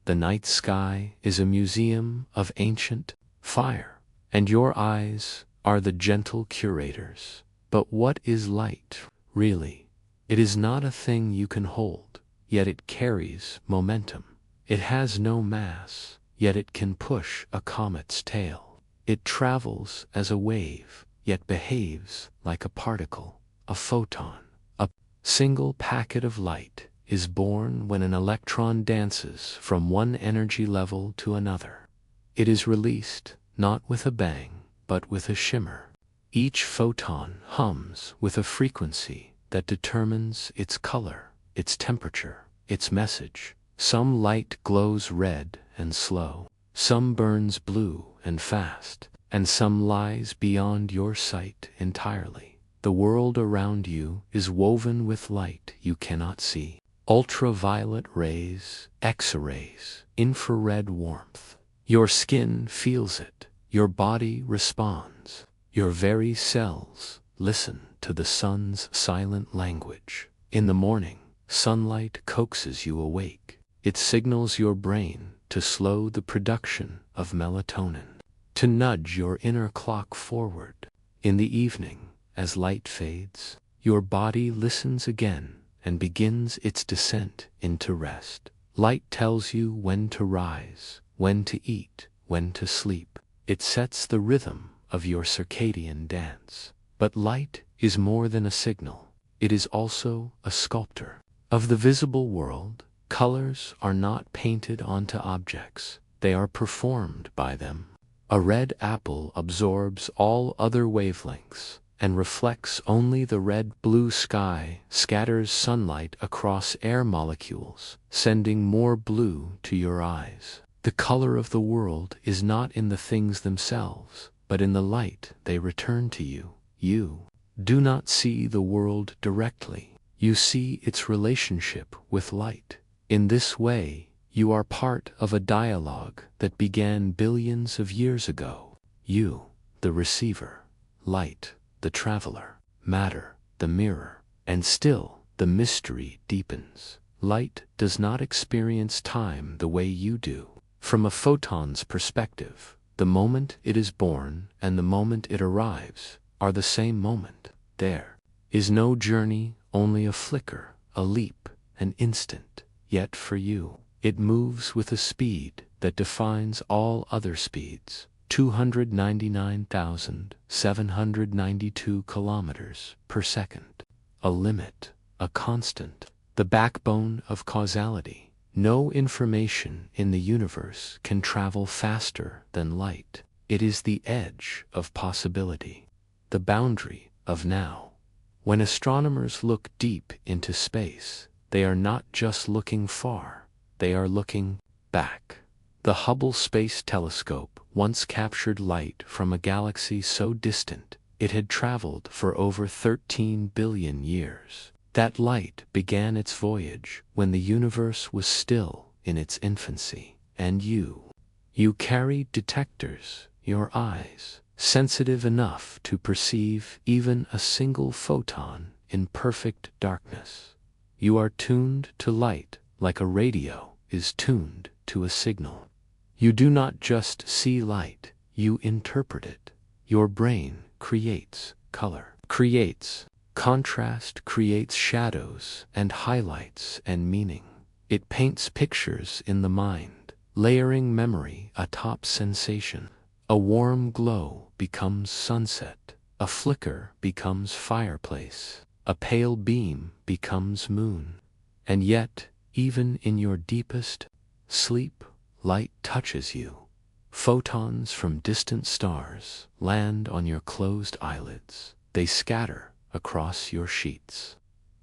The night sky is a museum of ancient fire, and your eyes are the gentle curators. But what is light, really? It is not a thing you can hold, yet it carries momentum. It has no mass, yet it can push a comet's tail. It travels as a wave, yet behaves like a particle, a photon. A single packet of light is born when an electron dances from one energy level to another. It is released, not with a bang, but with a shimmer. Each photon hums with a frequency that determines its color, its temperature, its message. Some light glows red and slow, some burns blue and fast, and some lies beyond your sight entirely. The world around you is woven with light you cannot see. Ultraviolet rays, X-rays, infrared warmth. Your skin feels it, your body responds, your very cells listen to the sun's silent language. In the morning, sunlight coaxes you awake. It signals your brain to slow the production of melatonin, to nudge your inner clock forward. In the evening, as light fades, your body listens again and begins its descent into rest. Light tells you when to rise, when to eat, when to sleep. It sets the rhythm of your circadian dance. But light is more than a signal. It is also a sculptor. Of the visible world, colors are not painted onto objects. They are performed by them. A red apple absorbs all other wavelengths and reflects only the red-blue sky, scatters sunlight across air molecules, sending more blue to your eyes. The color of the world is not in the things themselves, but in the light they return to you. You do not see the world directly. You see its relationship with light. In this way, you are part of a dialogue that began billions of years ago. You, the receiver, light, the traveler, matter, the mirror, and still the mystery deepens. Light does not experience time the way you do. From a photon's perspective, the moment it is born and the moment it arrives are the same moment. There is no journey, only a flicker, a leap, an instant. Yet for you, it moves with a speed that defines all other speeds, 299,792 kilometers per second. A limit, a constant, the backbone of causality. No information in the universe can travel faster than light. It is the edge of possibility, the boundary of now. When astronomers look deep into space, they are not just looking far, they are looking back. The Hubble Space Telescope once captured light from a galaxy so distant it had traveled for over 13 billion years. That light began its voyage when the universe was still in its infancy. And you carry detectors, your eyes, sensitive enough to perceive even a single photon in perfect darkness. You are tuned to light like a radio is tuned to a signal. You do not just see light, you interpret it. Your brain creates color, creates contrast, creates shadows and highlights and meaning. It paints pictures in the mind, layering memory atop sensation. A warm glow becomes sunset, a flicker becomes fireplace, a pale beam becomes moon. And yet, even in your deepest sleep, light touches you. Photons from distant stars land on your closed eyelids. They scatter across your sheets.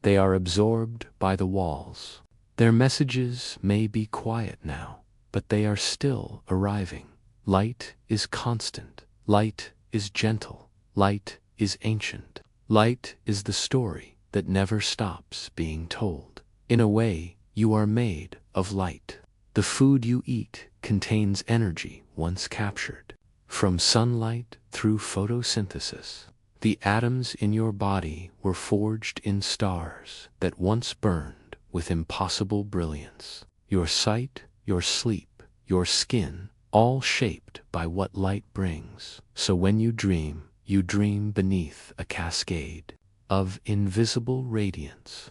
They are absorbed by the walls. Their messages may be quiet now, but they are still arriving. Light is constant. Light is gentle. Light is ancient. Light is the story that never stops being told. In a way, you are made of light. The food you eat contains energy once captured. From sunlight through photosynthesis, the atoms in your body were forged in stars that once burned with impossible brilliance. Your sight, your sleep, your skin, all shaped by what light brings. So when you dream beneath a cascade of invisible radiance.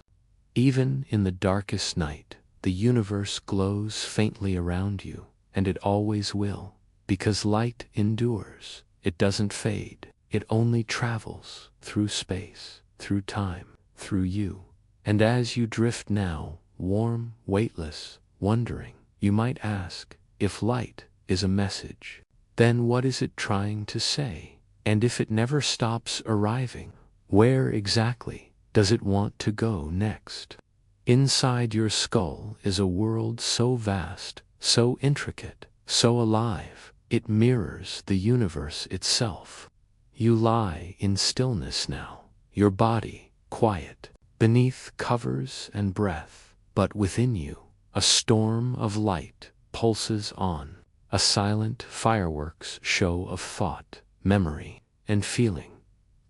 Even in the darkest night, the universe glows faintly around you, and it always will, because light endures. It doesn't fade. It only travels through space, through time, through you. And as you drift now, warm, weightless, wondering, you might ask, if light is a message, then what is it trying to say? And if it never stops arriving, where exactly does it want to go next? Inside your skull is a world so vast, so intricate, so alive, it mirrors the universe itself. You lie in stillness now, your body quiet, beneath covers and breath, but within you, a storm of light pulses on, a silent fireworks show of thought, memory, and feeling.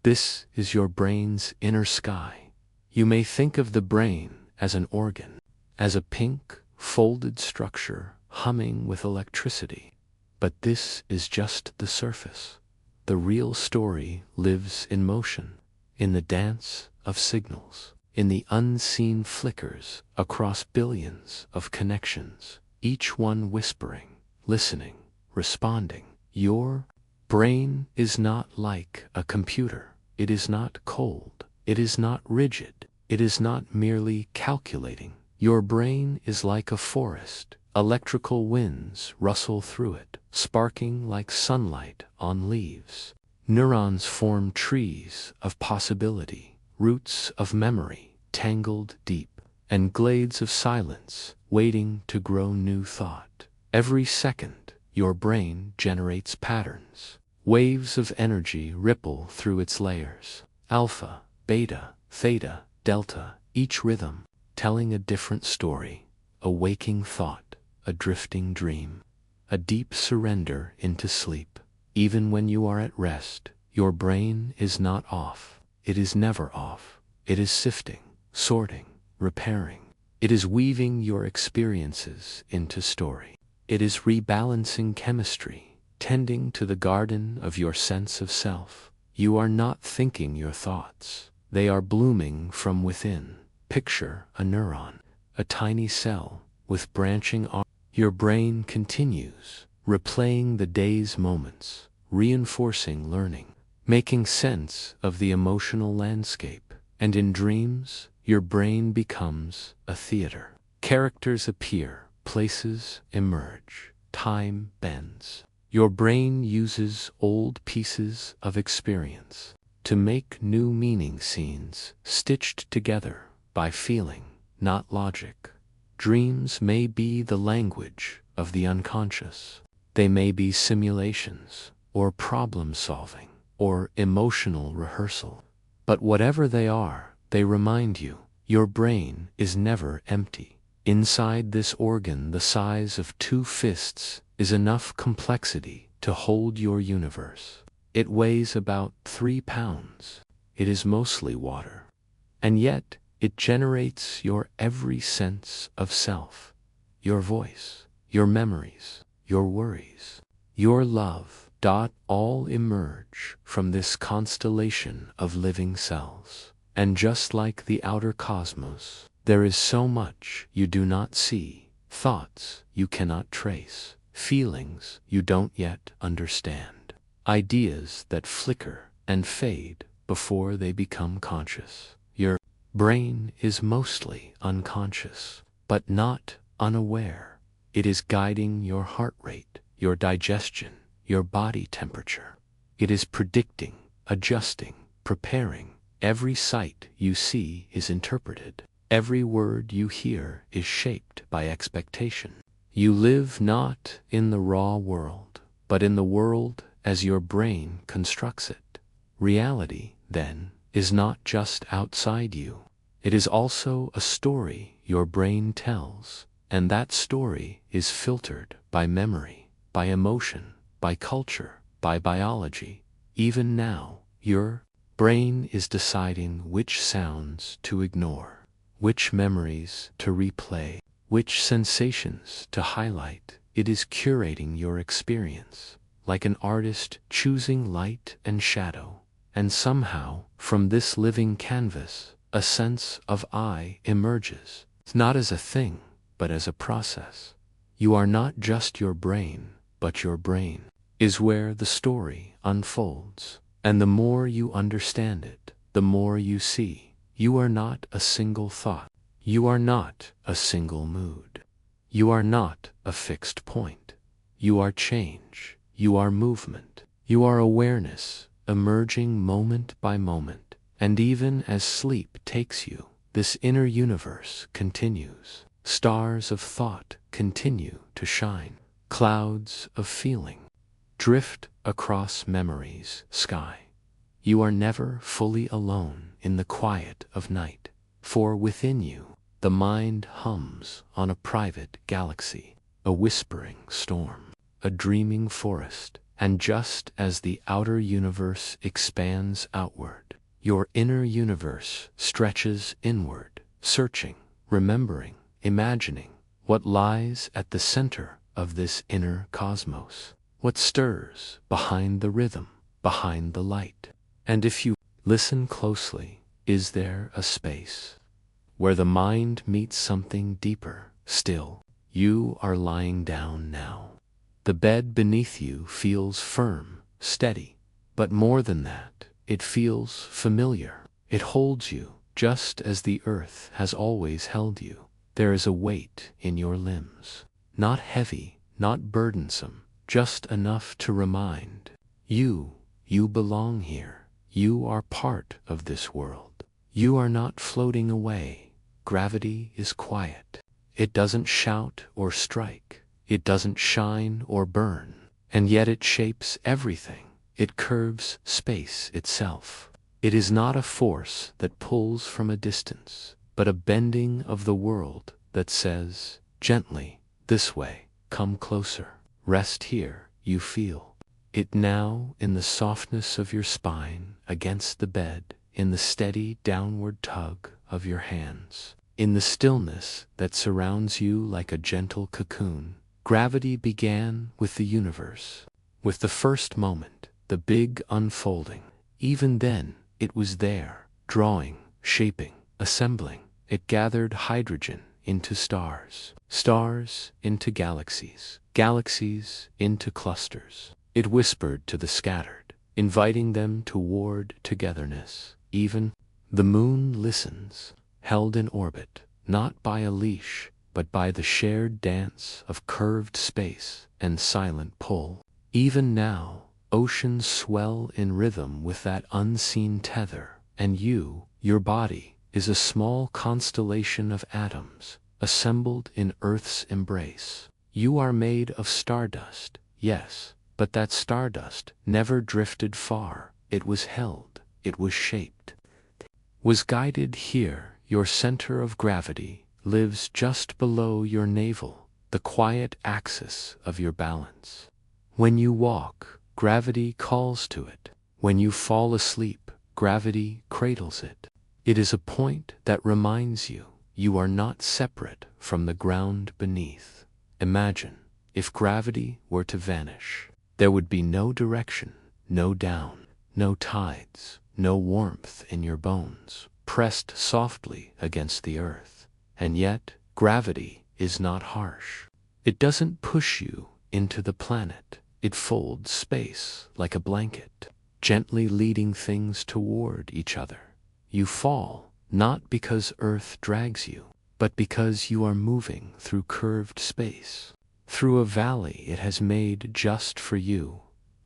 This is your brain's inner sky. You may think of the brain as an organ, as a pink, folded structure humming with electricity. But this is just the surface. The real story lives in motion, in the dance of signals, in the unseen flickers across billions of connections, each one whispering, listening, responding. Your brain is not like a computer. It is not cold. It is not rigid. It is not merely calculating. Your brain is like a forest. Electrical winds rustle through it, sparking like sunlight on leaves. Neurons form trees of possibility, roots of memory tangled deep, and glades of silence waiting to grow new thought. Every second, your brain generates patterns. Waves of energy ripple through its layers. Alpha, beta, theta, delta, each rhythm telling a different story. A waking thought, a drifting dream, a deep surrender into sleep. Even when you are at rest, your brain is not off. It is never off. It is sifting, sorting, repairing. It is weaving your experiences into story. It is rebalancing chemistry, tending to the garden of your sense of self. You are not thinking your thoughts. They are blooming from within. Picture a neuron, a tiny cell with branching arms. Your brain continues, replaying the day's moments, reinforcing learning, making sense of the emotional landscape. And in dreams, your brain becomes a theater. Characters appear, places emerge, time bends. Your brain uses old pieces of experience to make new meaning scenes stitched together by feeling, not logic. Dreams may be the language of the unconscious. They may be simulations, or problem solving, or emotional rehearsal. But whatever they are, they remind you, your brain is never empty. Inside this organ the size of 2 fists is enough complexity to hold your universe. It weighs about 3 pounds. It is mostly water. And yet, it generates your every sense of self, your voice, your memories, your worries, your love. All emerge from this constellation of living cells. And just like the outer cosmos, there is so much you do not see, thoughts you cannot trace, feelings you don't yet understand, ideas that flicker and fade before they become conscious. Your brain is mostly unconscious, but not unaware. It is guiding your heart rate, your digestion, your body temperature. It is predicting, adjusting, preparing. Every sight you see is interpreted. Every word you hear is shaped by expectation. You live not in the raw world, but in the world as your brain constructs it. Reality, then, is not just outside you. It is also a story your brain tells, and that story is filtered by memory, by emotion, by culture, by biology. Even now, your brain is deciding which sounds to ignore, which memories to replay, which sensations to highlight. It is curating your experience, like an artist choosing light and shadow. And somehow, from this living canvas, a sense of I emerges, not as a thing, but as a process. You are not just your brain, but your brain is where the story unfolds. And the more you understand it, the more you see. You are not a single thought. You are not a single mood. You are not a fixed point. You are change. You are movement. You are awareness, emerging moment by moment. And even as sleep takes you, this inner universe continues. Stars of thought continue to shine. Clouds of feeling drift across memory's sky. You are never fully alone in the quiet of night, for within you, the mind hums on a private galaxy, a whispering storm, a dreaming forest. And just as the outer universe expands outward, your inner universe stretches inward, searching, remembering, imagining what lies at the center of this inner cosmos, what stirs behind the rhythm, behind the light. And if you listen closely, is there a space where the mind meets something deeper still? You are lying down now. The bed beneath you feels firm, steady, but more than that, it feels familiar. It holds you, just as the earth has always held you. There is a weight in your limbs, not heavy, not burdensome, just enough to remind you belong here. You are part of this world. You are not floating away. Gravity is quiet. It doesn't shout or strike. It doesn't shine or burn. And yet it shapes everything. It curves space itself. It is not a force that pulls from a distance, but a bending of the world that says, gently, this way, come closer, rest here, you feel it now in the softness of your spine against the bed, in the steady downward tug of your hands, in the stillness that surrounds you like a gentle cocoon. Gravity began with the universe, with the first moment, the big unfolding. Even then, it was there, drawing, shaping, assembling. It gathered hydrogen into stars, stars into galaxies, galaxies into clusters. It whispered to the scattered, inviting them toward togetherness. Even the moon listens, held in orbit, not by a leash, but by the shared dance of curved space and silent pull. Even now, oceans swell in rhythm with that unseen tether, and your body, is a small constellation of atoms, assembled in Earth's embrace. You are made of stardust, yes, but that stardust never drifted far. It was held, it was shaped, was guided here. Your center of gravity lives just below your navel, the quiet axis of your balance. When you walk, gravity calls to it. When you fall asleep, gravity cradles it. It is a point that reminds you, you are not separate from the ground beneath. Imagine, if gravity were to vanish, there would be no direction, no down, no tides, no warmth in your bones, pressed softly against the earth. And yet, gravity is not harsh. It doesn't push you into the planet. It folds space like a blanket, gently leading things toward each other. You fall, not because Earth drags you, but because you are moving through curved space, through a valley it has made just for you.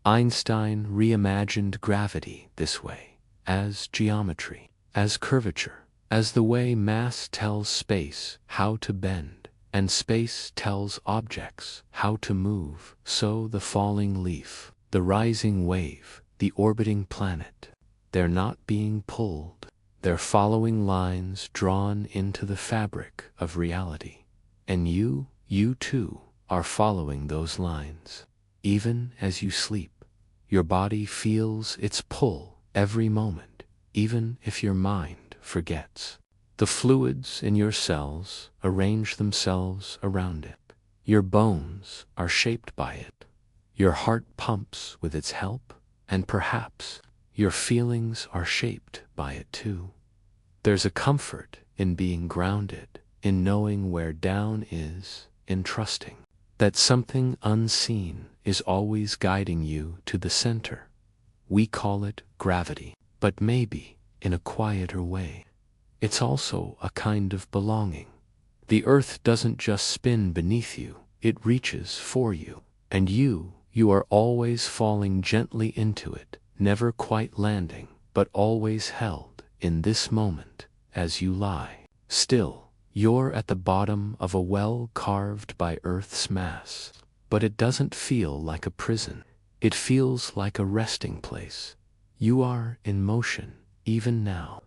Einstein reimagined gravity this way, as geometry, as curvature, as the way mass tells space how to bend, and space tells objects how to move. So the falling leaf, the rising wave, the orbiting planet, they're not being pulled. They're following lines drawn into the fabric of reality. And you too, are following those lines. Even as you sleep, your body feels its pull every moment, even if your mind forgets. The fluids in your cells arrange themselves around it. Your bones are shaped by it. Your heart pumps with its help, and perhaps your feelings are shaped by it too. There's a comfort in being grounded, in knowing where down is, in trusting that something unseen is always guiding you to the center. We call it gravity, but maybe, in a quieter way, it's also a kind of belonging. The earth doesn't just spin beneath you, it reaches for you. And you are always falling gently into it, never quite landing, but always held in this moment as you lie still. You're at the bottom of a well carved by Earth's mass, but it doesn't feel like a prison. It feels like a resting place. You are in motion, even now.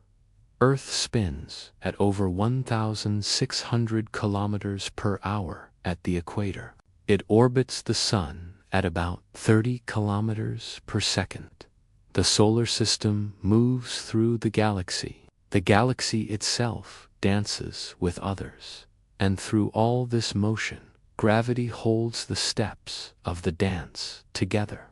Earth spins at over 1,600 kilometers per hour at the equator. It orbits the sun at about 30 kilometers per second. The solar system moves through the galaxy. The galaxy itself dances with others. And through all this motion, gravity holds the steps of the dance together.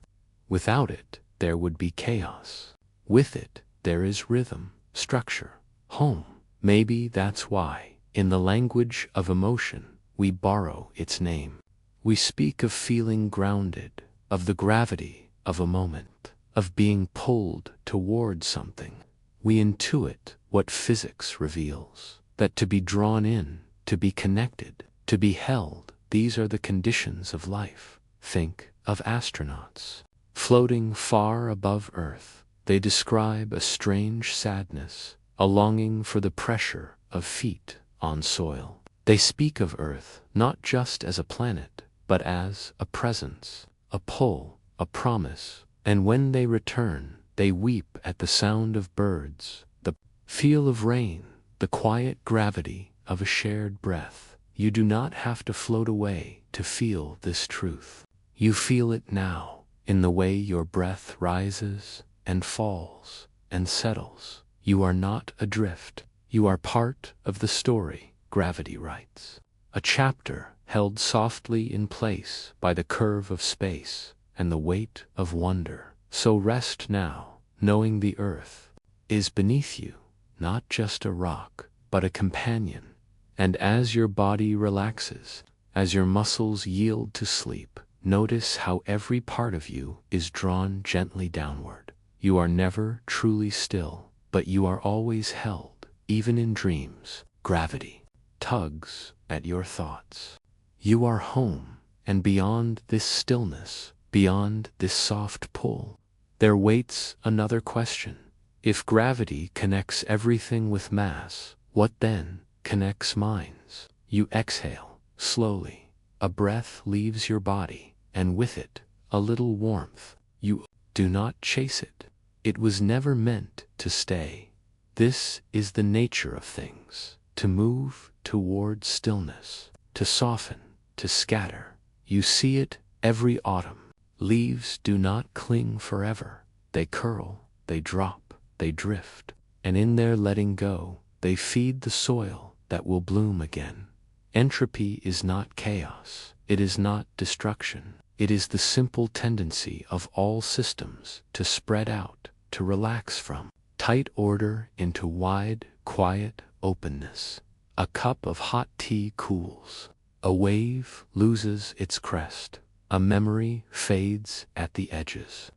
Without it, there would be chaos. With it, there is rhythm, structure, home. Maybe that's why, in the language of emotion, we borrow its name. We speak of feeling grounded, of the gravity of a moment, of being pulled toward something. We intuit what physics reveals, that to be drawn in, to be connected, to be held, these are the conditions of life. Think of astronauts, floating far above Earth. They describe a strange sadness, a longing for the pressure of feet on soil. They speak of Earth not just as a planet, but as a presence, a pull, a promise. And when they return, they weep at the sound of birds, the feel of rain, the quiet gravity of a shared breath. You do not have to float away to feel this truth. You feel it now, in the way your breath rises and falls and settles. You are not adrift. You are part of the story, gravity writes. A chapter held softly in place by the curve of space and the weight of wonder. So rest now, knowing the earth is beneath you, not just a rock, but a companion, And as your body relaxes, as your muscles yield to sleep, notice how every part of you is drawn gently downward. You are never truly still, but you are always held, even in dreams. Gravity tugs at your thoughts. You are home, and beyond this stillness, beyond this soft pull, there waits another question. If gravity connects everything with mass, what then connects minds? You exhale slowly. A breath leaves your body, and with it, a little warmth. You do not chase it. It was never meant to stay. This is the nature of things, to move toward stillness, to soften, to scatter. You see it every autumn. Leaves do not cling forever. They curl, they drop, they drift, and in their letting go, they feed the soil that will bloom again. Entropy is not chaos. It is not destruction. It is the simple tendency of all systems to spread out, to relax from tight order into wide, quiet openness. A cup of hot tea cools. A wave loses its crest. A memory fades at the edges.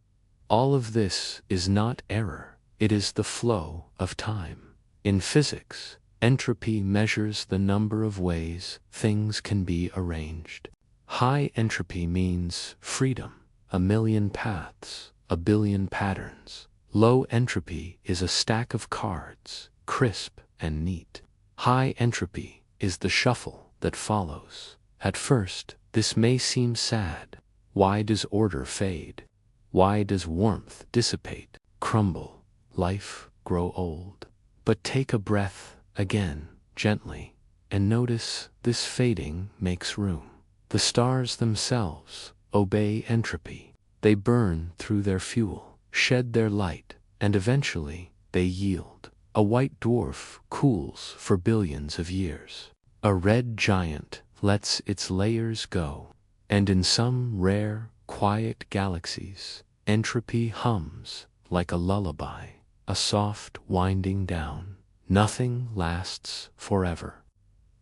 All of this is not error. It is the flow of time. In physics, entropy measures the number of ways things can be arranged. High entropy means freedom, a million paths, a billion patterns. Low entropy is a stack of cards, crisp and neat. High entropy is the shuffle that follows. At first, this may seem sad. Why does order fade? Why does warmth dissipate, crumble, life grow old? But take a breath again, gently, and notice this fading makes room. The stars themselves obey entropy. They burn through their fuel, shed their light, and eventually they yield. A white dwarf cools for billions of years. A red giant lets its layers go. And in some rare, quiet galaxies, entropy hums like a lullaby, a soft winding down. Nothing lasts forever.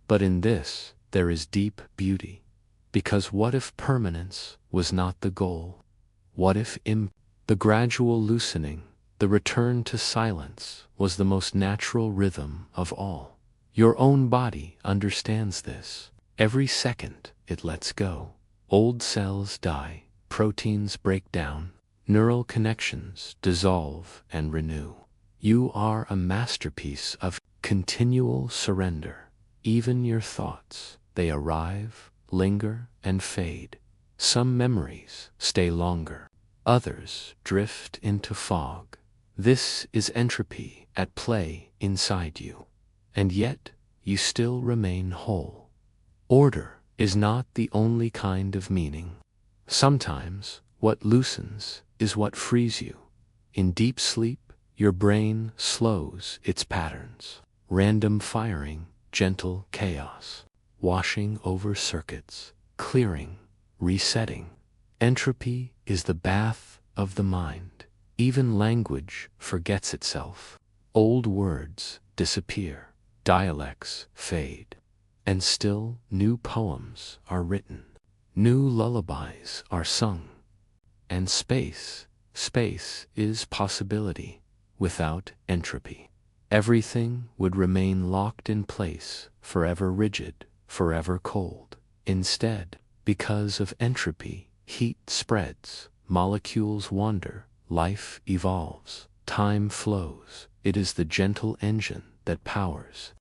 But in this, there is deep beauty. Because what if permanence was not the goal? What if the gradual loosening, the return to silence, was the most natural rhythm of all? Your own body understands this. Every second it lets go. Old cells die, proteins break down, neural connections dissolve and renew. You are a masterpiece of continual surrender. Even your thoughts, they arrive, linger, and fade. Some memories stay longer. Others drift into fog. This is entropy at play inside you. And yet, you still remain whole. Order is not the only kind of meaning. Sometimes, what loosens is what frees you. In deep sleep, your brain slows its patterns. Random firing, gentle chaos. Washing over circuits, clearing, resetting. Entropy is the bath of the mind. Even language forgets itself. Old words disappear. Dialects fade. And still new poems are written. New lullabies are sung. And space is possibility without entropy. Everything would remain locked in place, forever rigid, forever cold. Instead, because of entropy, heat spreads, molecules wander, life evolves, time flows. It is the gentle engine that powers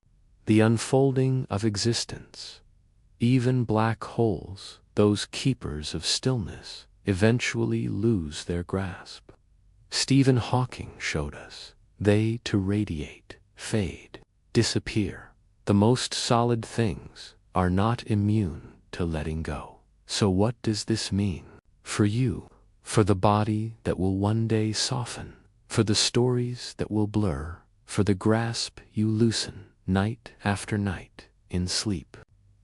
the unfolding of existence. Even black holes, those keepers of stillness, eventually lose their grasp. Stephen Hawking showed us. They to radiate, fade, disappear. The most solid things are not immune to letting go. So what does this mean for you? For the body that will one day soften, for the stories that will blur, for the grasp you loosen night after night in sleep.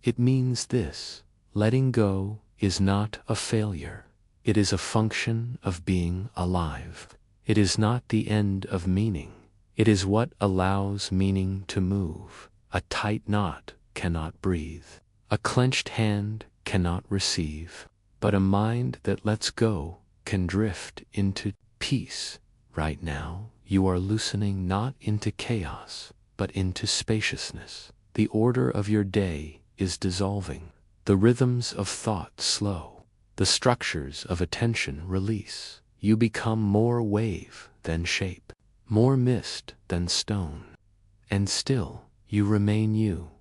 It means this: letting go is not a failure. It is a function of being alive. It is not the end of meaning. It is what allows meaning to move. A tight knot cannot breathe. A clenched hand cannot receive. But a mind that lets go can drift into peace. Right now, you are loosening not into chaos, but into spaciousness. The order of your day is dissolving. The rhythms of thought slow. The structures of attention release. You become more wave than shape, more mist than stone. And still, you remain you.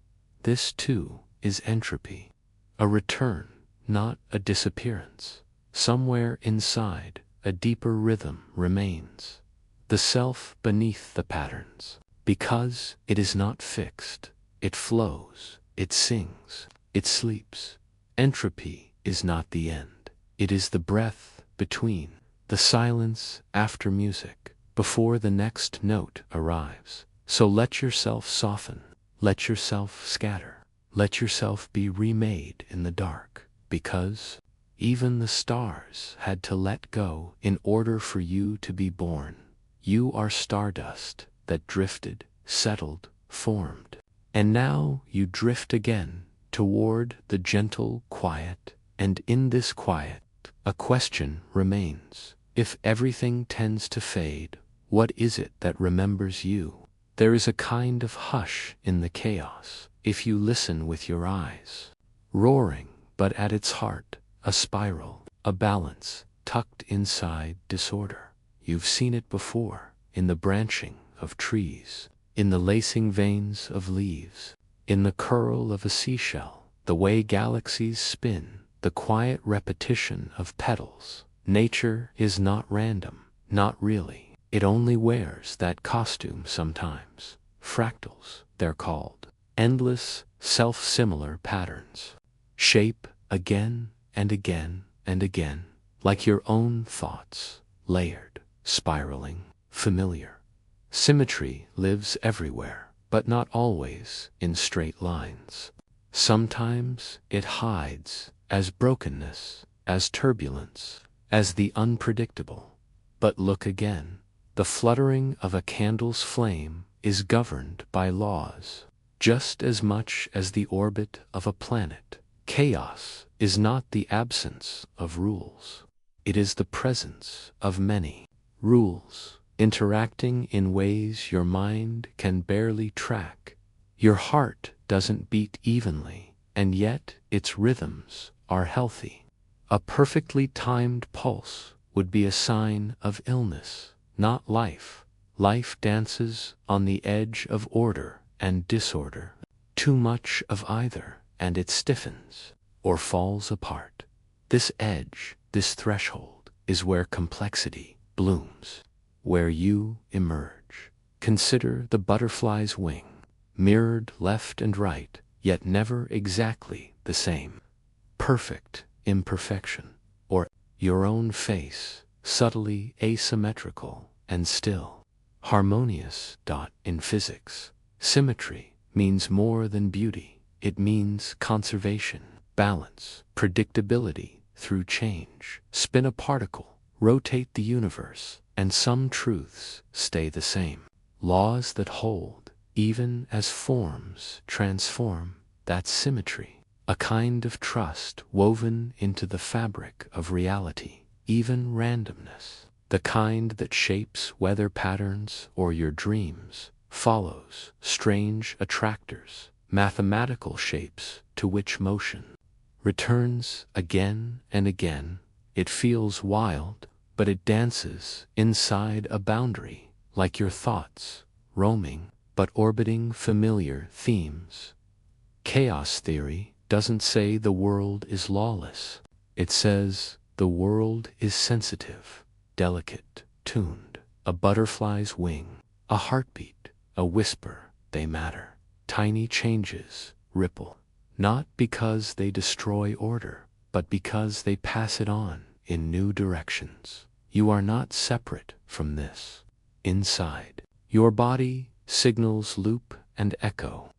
This too is entropy. A return, not a disappearance. Somewhere inside, a deeper rhythm remains. The self beneath the patterns. Because it is not fixed, it flows, it sings, it sleeps. Entropy is not the end. It is the breath between, the silence after music, before the next note arrives. So let yourself soften, let yourself scatter, let yourself be remade in the dark, because even the stars had to let go in order for you to be born. You are stardust that drifted, settled, formed. And now you drift again toward the gentle quiet, and in this quiet, a question remains. If everything tends to fade, what is it that remembers you? There is a kind of hush in the chaos, if you listen with your eyes. Roaring, but at its heart, a spiral, a balance, tucked inside disorder. You've seen it before, in the branching of trees, in the lacing veins of leaves, in the curl of a seashell, the way galaxies spin, the quiet repetition of petals. Nature is not random, not really. It only wears that costume sometimes. Fractals, they're called. Endless, self-similar patterns. Shape again and again and again, like your own thoughts, layered, spiraling, familiar. Symmetry lives everywhere, but not always in straight lines. Sometimes it hides as brokenness, as turbulence, as the unpredictable. But look again. The fluttering of a candle's flame is governed by laws, just as much as the orbit of a planet. Chaos is not the absence of rules. It is the presence of many rules, interacting in ways your mind can barely track. Your heart doesn't beat evenly, and yet its rhythms are healthy. A perfectly timed pulse would be a sign of illness, not life. Life dances on the edge of order and disorder. Too much of either, and it stiffens, or falls apart. This edge, this threshold, is where complexity blooms, where you emerge. Consider the butterfly's wing, mirrored left and right, yet never exactly the same. Perfect imperfection, or your own face, subtly asymmetrical and still harmonious. In physics, symmetry means more than beauty. It means conservation, balance, predictability through change. Spin a particle, rotate the universe, and some truths stay the same. Laws that hold, even as forms transform. That's symmetry. A kind of trust woven into the fabric of reality, even randomness. The kind that shapes weather patterns or your dreams, follows strange attractors, mathematical shapes to which motion returns again and again. It feels wild, but it dances inside a boundary, like your thoughts, roaming, but orbiting familiar themes. Chaos theory doesn't say the world is lawless. It says the world is sensitive, delicate, tuned. A butterfly's wing, a heartbeat, a whisper, they matter. Tiny changes ripple, not because they destroy order, but because they pass it on in new directions. You are not separate from this. Inside, your body signals loop and echo.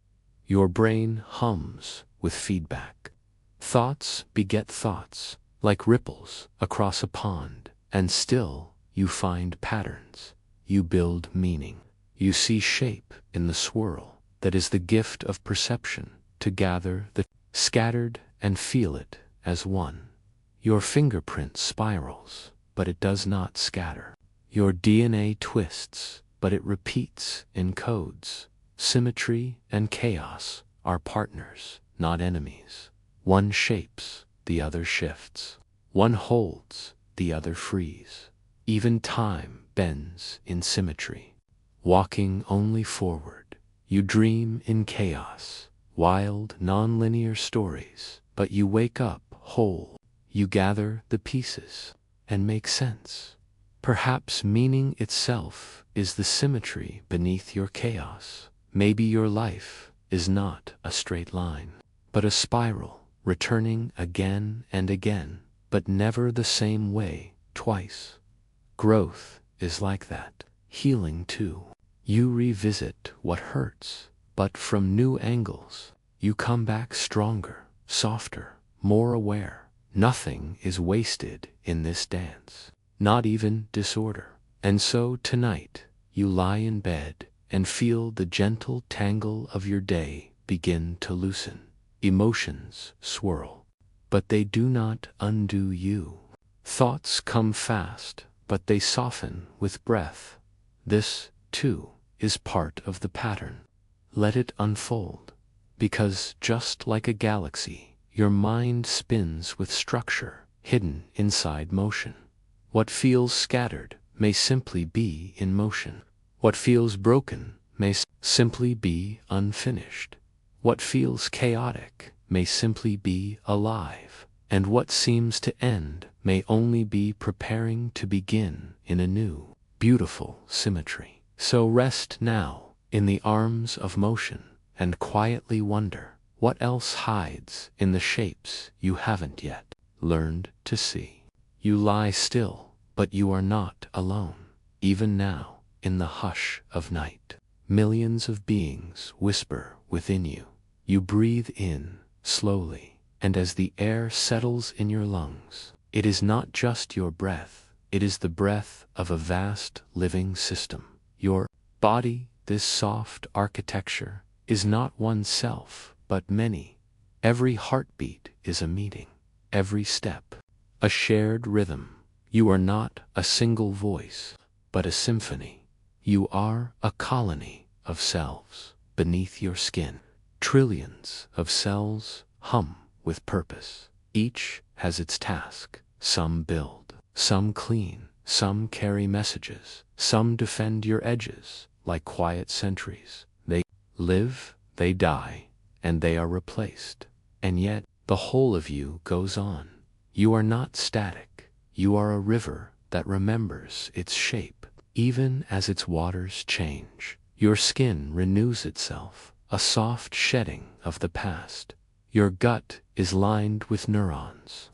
Your brain hums with feedback. Thoughts beget thoughts, like ripples across a pond, and still you find patterns. You build meaning. You see shape in the swirl. That is the gift of perception. to gather the scattered and feel it as one. Your fingerprint spirals, but it does not scatter. Your DNA twists, but it repeats in codes. Symmetry and chaos are partners, not enemies. One shapes, the other shifts. One holds, the other frees. Even time bends in symmetry. Walking only forward, you dream in chaos, wild, non-linear stories, but you wake up whole. You gather the pieces and make sense. Perhaps meaning itself is the symmetry beneath your chaos. Maybe your life is not a straight line, but a spiral, returning again and again, but never the same way twice. Growth is like that. Healing too. You revisit what hurts, but from new angles. You come back stronger, softer, more aware. Nothing is wasted in this dance, not even disorder. And so tonight, you lie in bed and feel the gentle tangle of your day begin to loosen. Emotions swirl, but they do not undo you. Thoughts come fast, but they soften with breath. This, too, is part of the pattern. Let it unfold, because just like a galaxy, your mind spins with structure hidden inside motion. What feels scattered may simply be in motion. What feels broken may simply be unfinished. What feels chaotic may simply be alive. And what seems to end may only be preparing to begin in a new, beautiful symmetry. So rest now in the arms of motion and quietly wonder what else hides in the shapes you haven't yet learned to see. You lie still, but you are not alone. Even now, in the hush of night, millions of beings whisper within you. You breathe in slowly, and as the air settles in your lungs, it is not just your breath, it is the breath of a vast living system. Your body, this soft architecture, is not one self, but many. Every heartbeat is a meeting, every step a shared rhythm. You are not a single voice, but a symphony. You are a colony of cells beneath your skin. Trillions of cells hum with purpose. Each has its task. Some build, some clean, some carry messages, some defend your edges like quiet sentries. They live, they die, and they are replaced. And yet, the whole of you goes on. You are not static. You are a river that remembers its shape, even as its waters change. Your skin renews itself, a soft shedding of the past. Your gut is lined with neurons,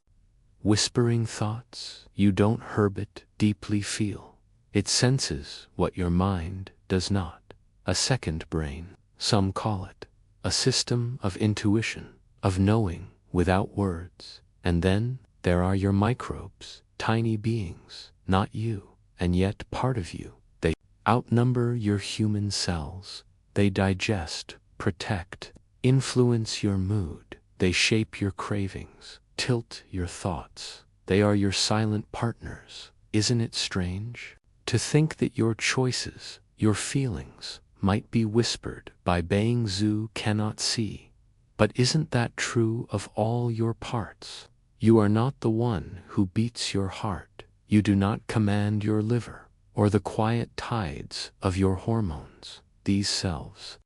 whispering thoughts you don't herb it deeply feel. It senses what your mind does not. A second brain, some call it. A system of intuition, of knowing without words. And then there are your microbes, tiny beings, not you, and yet part of you. They outnumber your human cells. They digest, protect, influence your mood. They shape your cravings, tilt your thoughts. They are your silent partners. Isn't it strange to think that your choices, your feelings, might be whispered by beings you cannot see? But isn't that true of all your parts? You are not the one who beats your heart. You do not command your liver, or the quiet tides of your hormones. These selves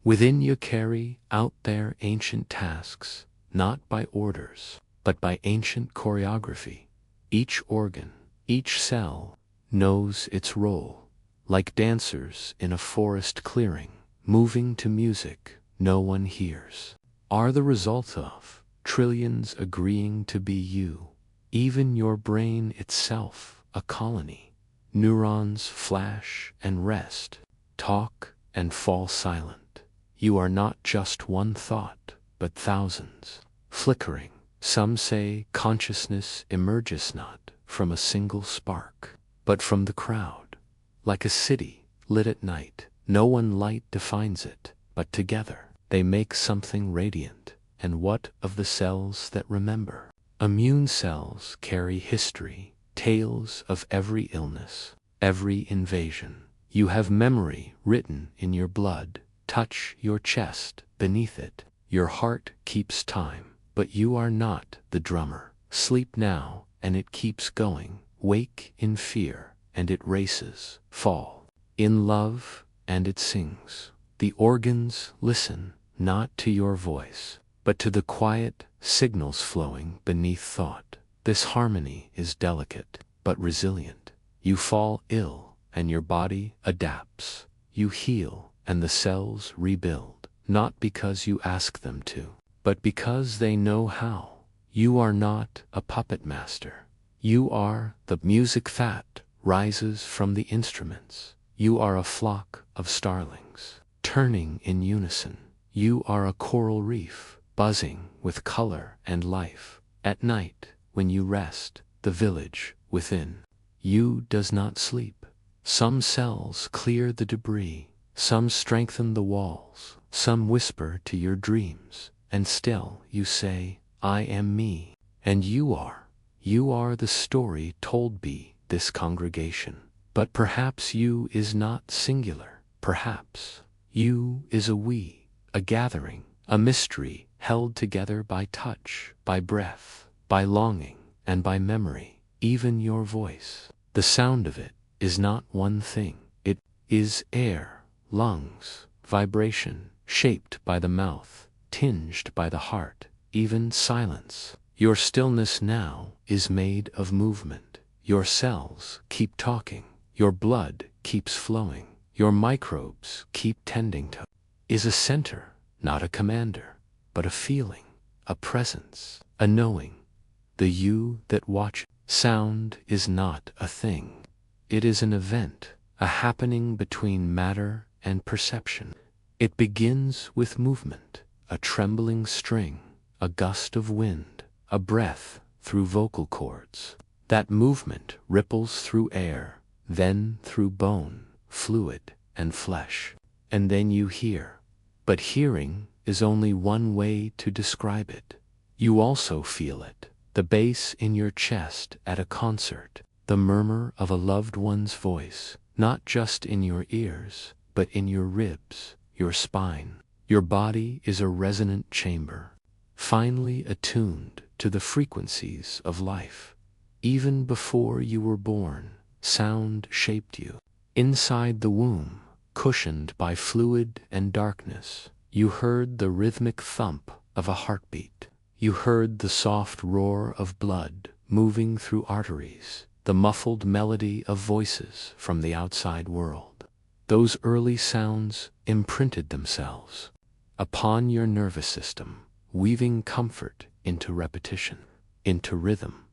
within you carry out their ancient tasks, not by orders, but by ancient choreography. Each organ, each cell, knows its role, like dancers in a forest clearing, moving to music no one hears, are the result of trillions agreeing to be you. Even your brain itself, a colony. Neurons flash and rest, talk and fall silent. You are not just one thought, but thousands, flickering. Some say consciousness emerges not from a single spark, but from the crowd. Like a city lit at night, no one light defines it, but together they make something radiant. And what of the cells that remember? Immune cells carry history, tales of every illness, every invasion. You have memory written in your blood. Touch your chest, beneath it. Your heart keeps time, but you are not the drummer. Sleep now, and it keeps going. Wake in fear, and it races. Fall in love, and it sings. The organs listen, not to your voice, but to the quiet signals flowing beneath thought. This harmony is delicate, but resilient. You fall ill, and your body adapts. You heal, and the cells rebuild, not because you ask them to, but because they know how. You are not a puppet master. You are the music that rises from the instruments. You are a flock of starlings, turning in unison. You are a coral reef, buzzing with color and life. At night, when you rest, the village within you does not sleep. Some cells clear the debris, some strengthen the walls, some whisper to your dreams, and still you say, I am me. And you are the story told by this congregation. But perhaps you is not singular. Perhaps you is a we, a gathering, a mystery held together by touch, by breath, by longing, and by memory. Even your voice, the sound of it, is not one thing. It is air, lungs, vibration, shaped by the mouth, tinged by the heart, even silence. Your stillness now is made of movement. Your cells keep talking. Your blood keeps flowing. Your microbes keep tending to. Is a center, not a commander, but a feeling, a presence, a knowing. The you that watch. Sound is not a thing. It is an event, a happening between matter and perception. It begins with movement, a trembling string, a gust of wind, a breath through vocal cords. That movement ripples through air, then through bone, fluid, and flesh. And then you hear. But hearing is only one way to describe it. You also feel it. The bass in your chest at a concert, the murmur of a loved one's voice, not just in your ears, but in your ribs, your spine. Your body is a resonant chamber, finely attuned to the frequencies of life. Even before you were born, sound shaped you. Inside the womb, cushioned by fluid and darkness, you heard the rhythmic thump of a heartbeat. You heard the soft roar of blood moving through arteries, the muffled melody of voices from the outside world. Those early sounds imprinted themselves upon your nervous system, weaving comfort into repetition, into rhythm.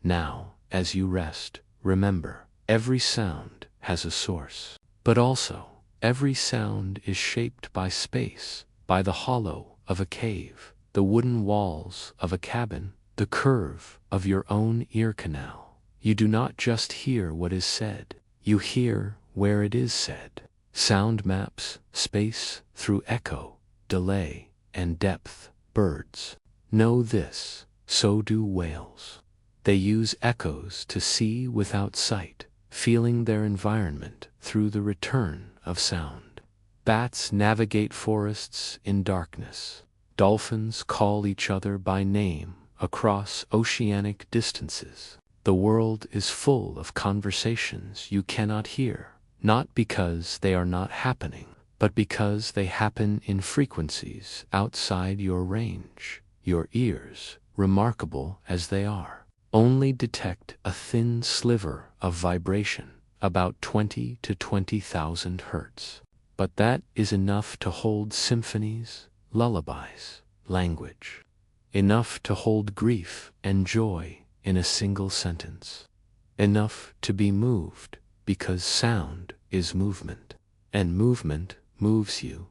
Now, as you rest, remember, every sound has a source. But also, every sound is shaped by space, by the hollow of a cave, the wooden walls of a cabin, the curve of your own ear canal. You do not just hear what is said, you hear where it is said. Sound maps space through echo, delay, and depth. Birds know this, so do whales. They use echoes to see without sight, feeling their environment through the return of sound. Bats navigate forests in darkness. Dolphins call each other by name across oceanic distances. The world is full of conversations you cannot hear, not because they are not happening, but because they happen in frequencies outside your range. Your ears, remarkable as they are, only detect a thin sliver of vibration, about 20 to 20,000 hertz. But that is enough to hold symphonies, lullabies, language. Enough to hold grief and joy in a single sentence. Enough to be moved, because sound is movement, and movement moves you.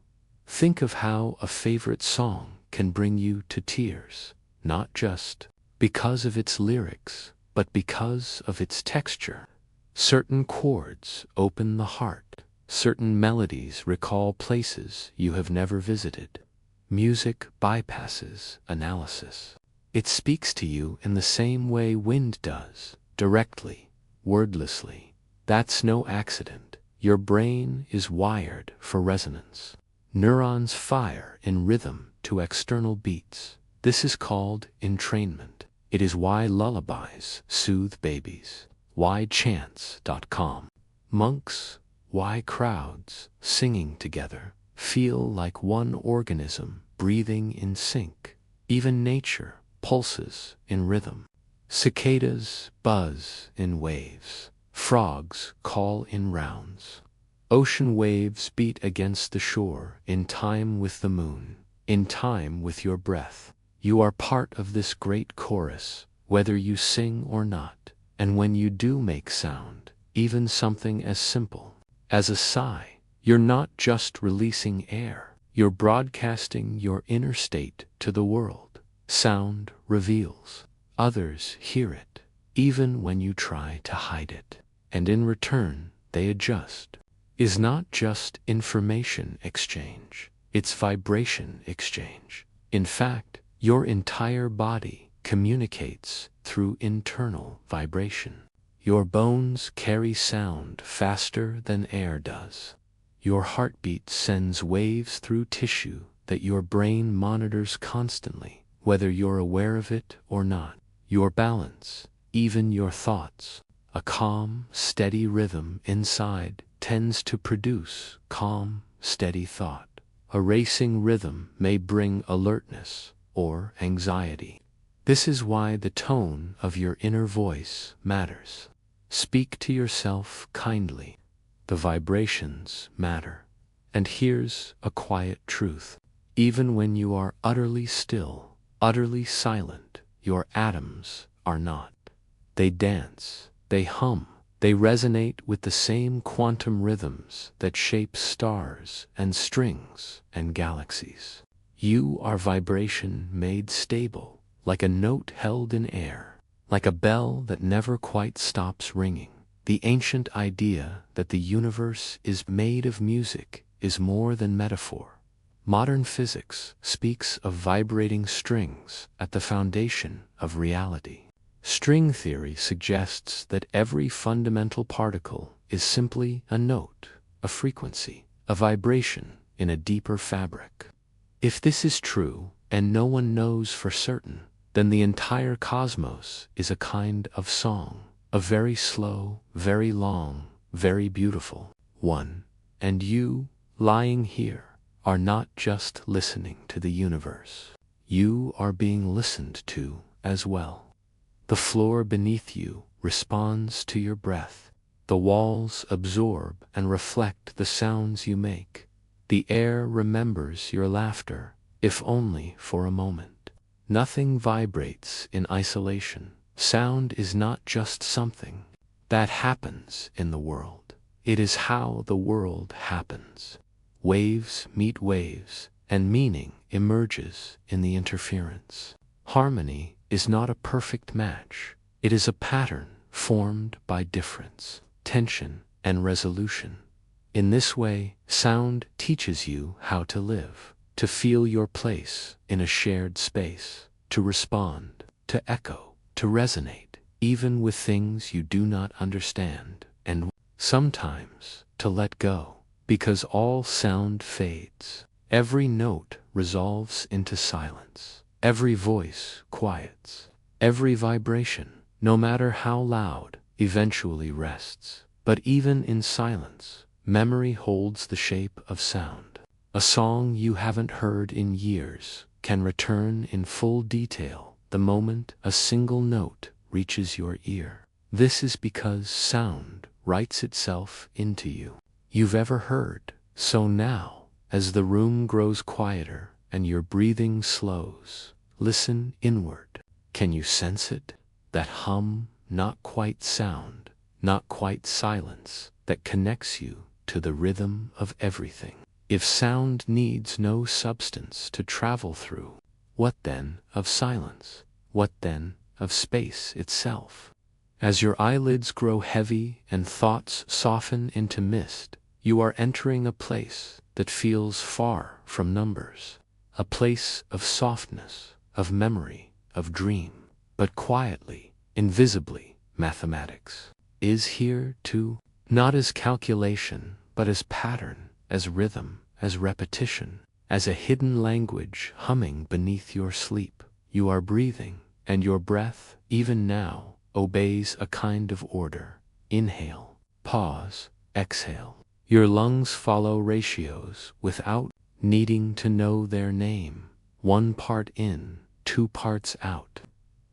Think of how a favorite song can bring you to tears, not just because of its lyrics, but because of its texture. Certain chords open the heart. Certain melodies recall places you have never visited. Music bypasses analysis. It speaks to you in the same way wind does, directly, wordlessly. That's no accident. Your brain is wired for resonance. Neurons fire in rhythm to external beats. This is called entrainment. It is why lullabies soothe babies, why chants.com monks, why crowds singing together feel like one organism breathing in sync. Even nature pulses in rhythm. Cicadas buzz in waves. Frogs call in rounds. Ocean waves beat against the shore in time with the moon, in time with your breath. You are part of this great chorus, whether you sing or not. And when you do make sound, even something as simple as a sigh, you're not just releasing air, you're broadcasting your inner state to the world. Sound reveals. Others hear it, even when you try to hide it. And in return, they adjust. Is not just information exchange, it's vibration exchange. In fact, your entire body communicates through internal vibration. Your bones carry sound faster than air does. Your heartbeat sends waves through tissue that your brain monitors constantly, whether you're aware of it or not. Your balance, even your thoughts. A calm, steady rhythm inside tends to produce calm, steady thought. A racing rhythm may bring alertness or anxiety. This is why the tone of your inner voice matters. Speak to yourself kindly. The vibrations matter. And here's a quiet truth. Even when you are utterly still, utterly silent, your atoms are not. They dance, they hum, they resonate with the same quantum rhythms that shape stars and strings and galaxies. You are vibration made stable, like a note held in air, like a bell that never quite stops ringing. The ancient idea that the universe is made of music is more than metaphor. Modern physics speaks of vibrating strings at the foundation of reality. String theory suggests that every fundamental particle is simply a note, a frequency, a vibration in a deeper fabric. If this is true, and no one knows for certain, then the entire cosmos is a kind of song, a very slow, very long, very beautiful one. And you, lying here, are not just listening to the universe. You are being listened to as well. The floor beneath you responds to your breath. The walls absorb and reflect the sounds you make. The air remembers your laughter, if only for a moment. Nothing vibrates in isolation. Sound is not just something that happens in the world. It is how the world happens. Waves meet waves, and meaning emerges in the interference. Harmony is not a perfect match. It is a pattern formed by difference, tension, and resolution. In this way, sound teaches you how to live, to feel your place in a shared space, to respond, to echo, to resonate, even with things you do not understand, and sometimes to let go, because all sound fades. Every note resolves into silence. Every voice quiets. Every vibration, no matter how loud, eventually rests. But even in silence, memory holds the shape of sound. A song you haven't heard in years can return in full detail the moment a single note reaches your ear. This is because sound writes itself into you. You've ever heard, so now, as the room grows quieter and your breathing slows, listen inward. Can you sense it? That hum, not quite sound, not quite silence, that connects you to the rhythm of everything. If sound needs no substance to travel through, what then of silence? What then of space itself? As your eyelids grow heavy and thoughts soften into mist, you are entering a place that feels far from numbers. a place of softness, of memory, of dream. But quietly, invisibly, mathematics is here too, not as calculation, but as pattern, as rhythm, as repetition, as a hidden language humming beneath your sleep. You are breathing, and your breath, even now, obeys a kind of order. Inhale, pause, exhale. Your lungs follow ratios without needing to know their name. 1 part in, 2 parts out.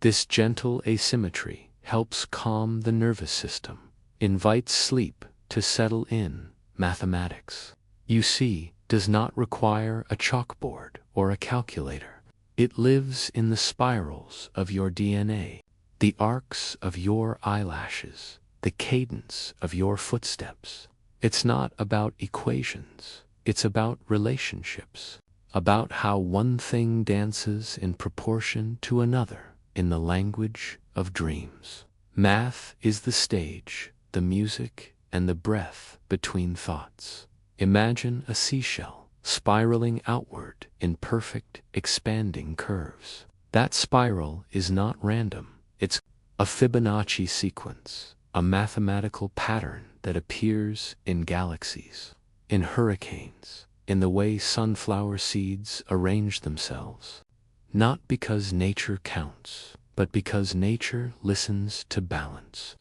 This gentle asymmetry helps calm the nervous system, invites sleep to settle in. Mathematics, you see, does not require a chalkboard or a calculator. It lives in the spirals of your DNA, the arcs of your eyelashes, the cadence of your footsteps. It's not about equations, it's about relationships, about how one thing dances in proportion to another in the language of dreams. Math is the stage, the music, and the breath between thoughts. Imagine a seashell spiraling outward in perfect, expanding curves. That spiral is not random. It's a Fibonacci sequence, a mathematical pattern that appears in galaxies, in hurricanes, in the way sunflower seeds arrange themselves. Not because nature counts, but because nature listens to balance,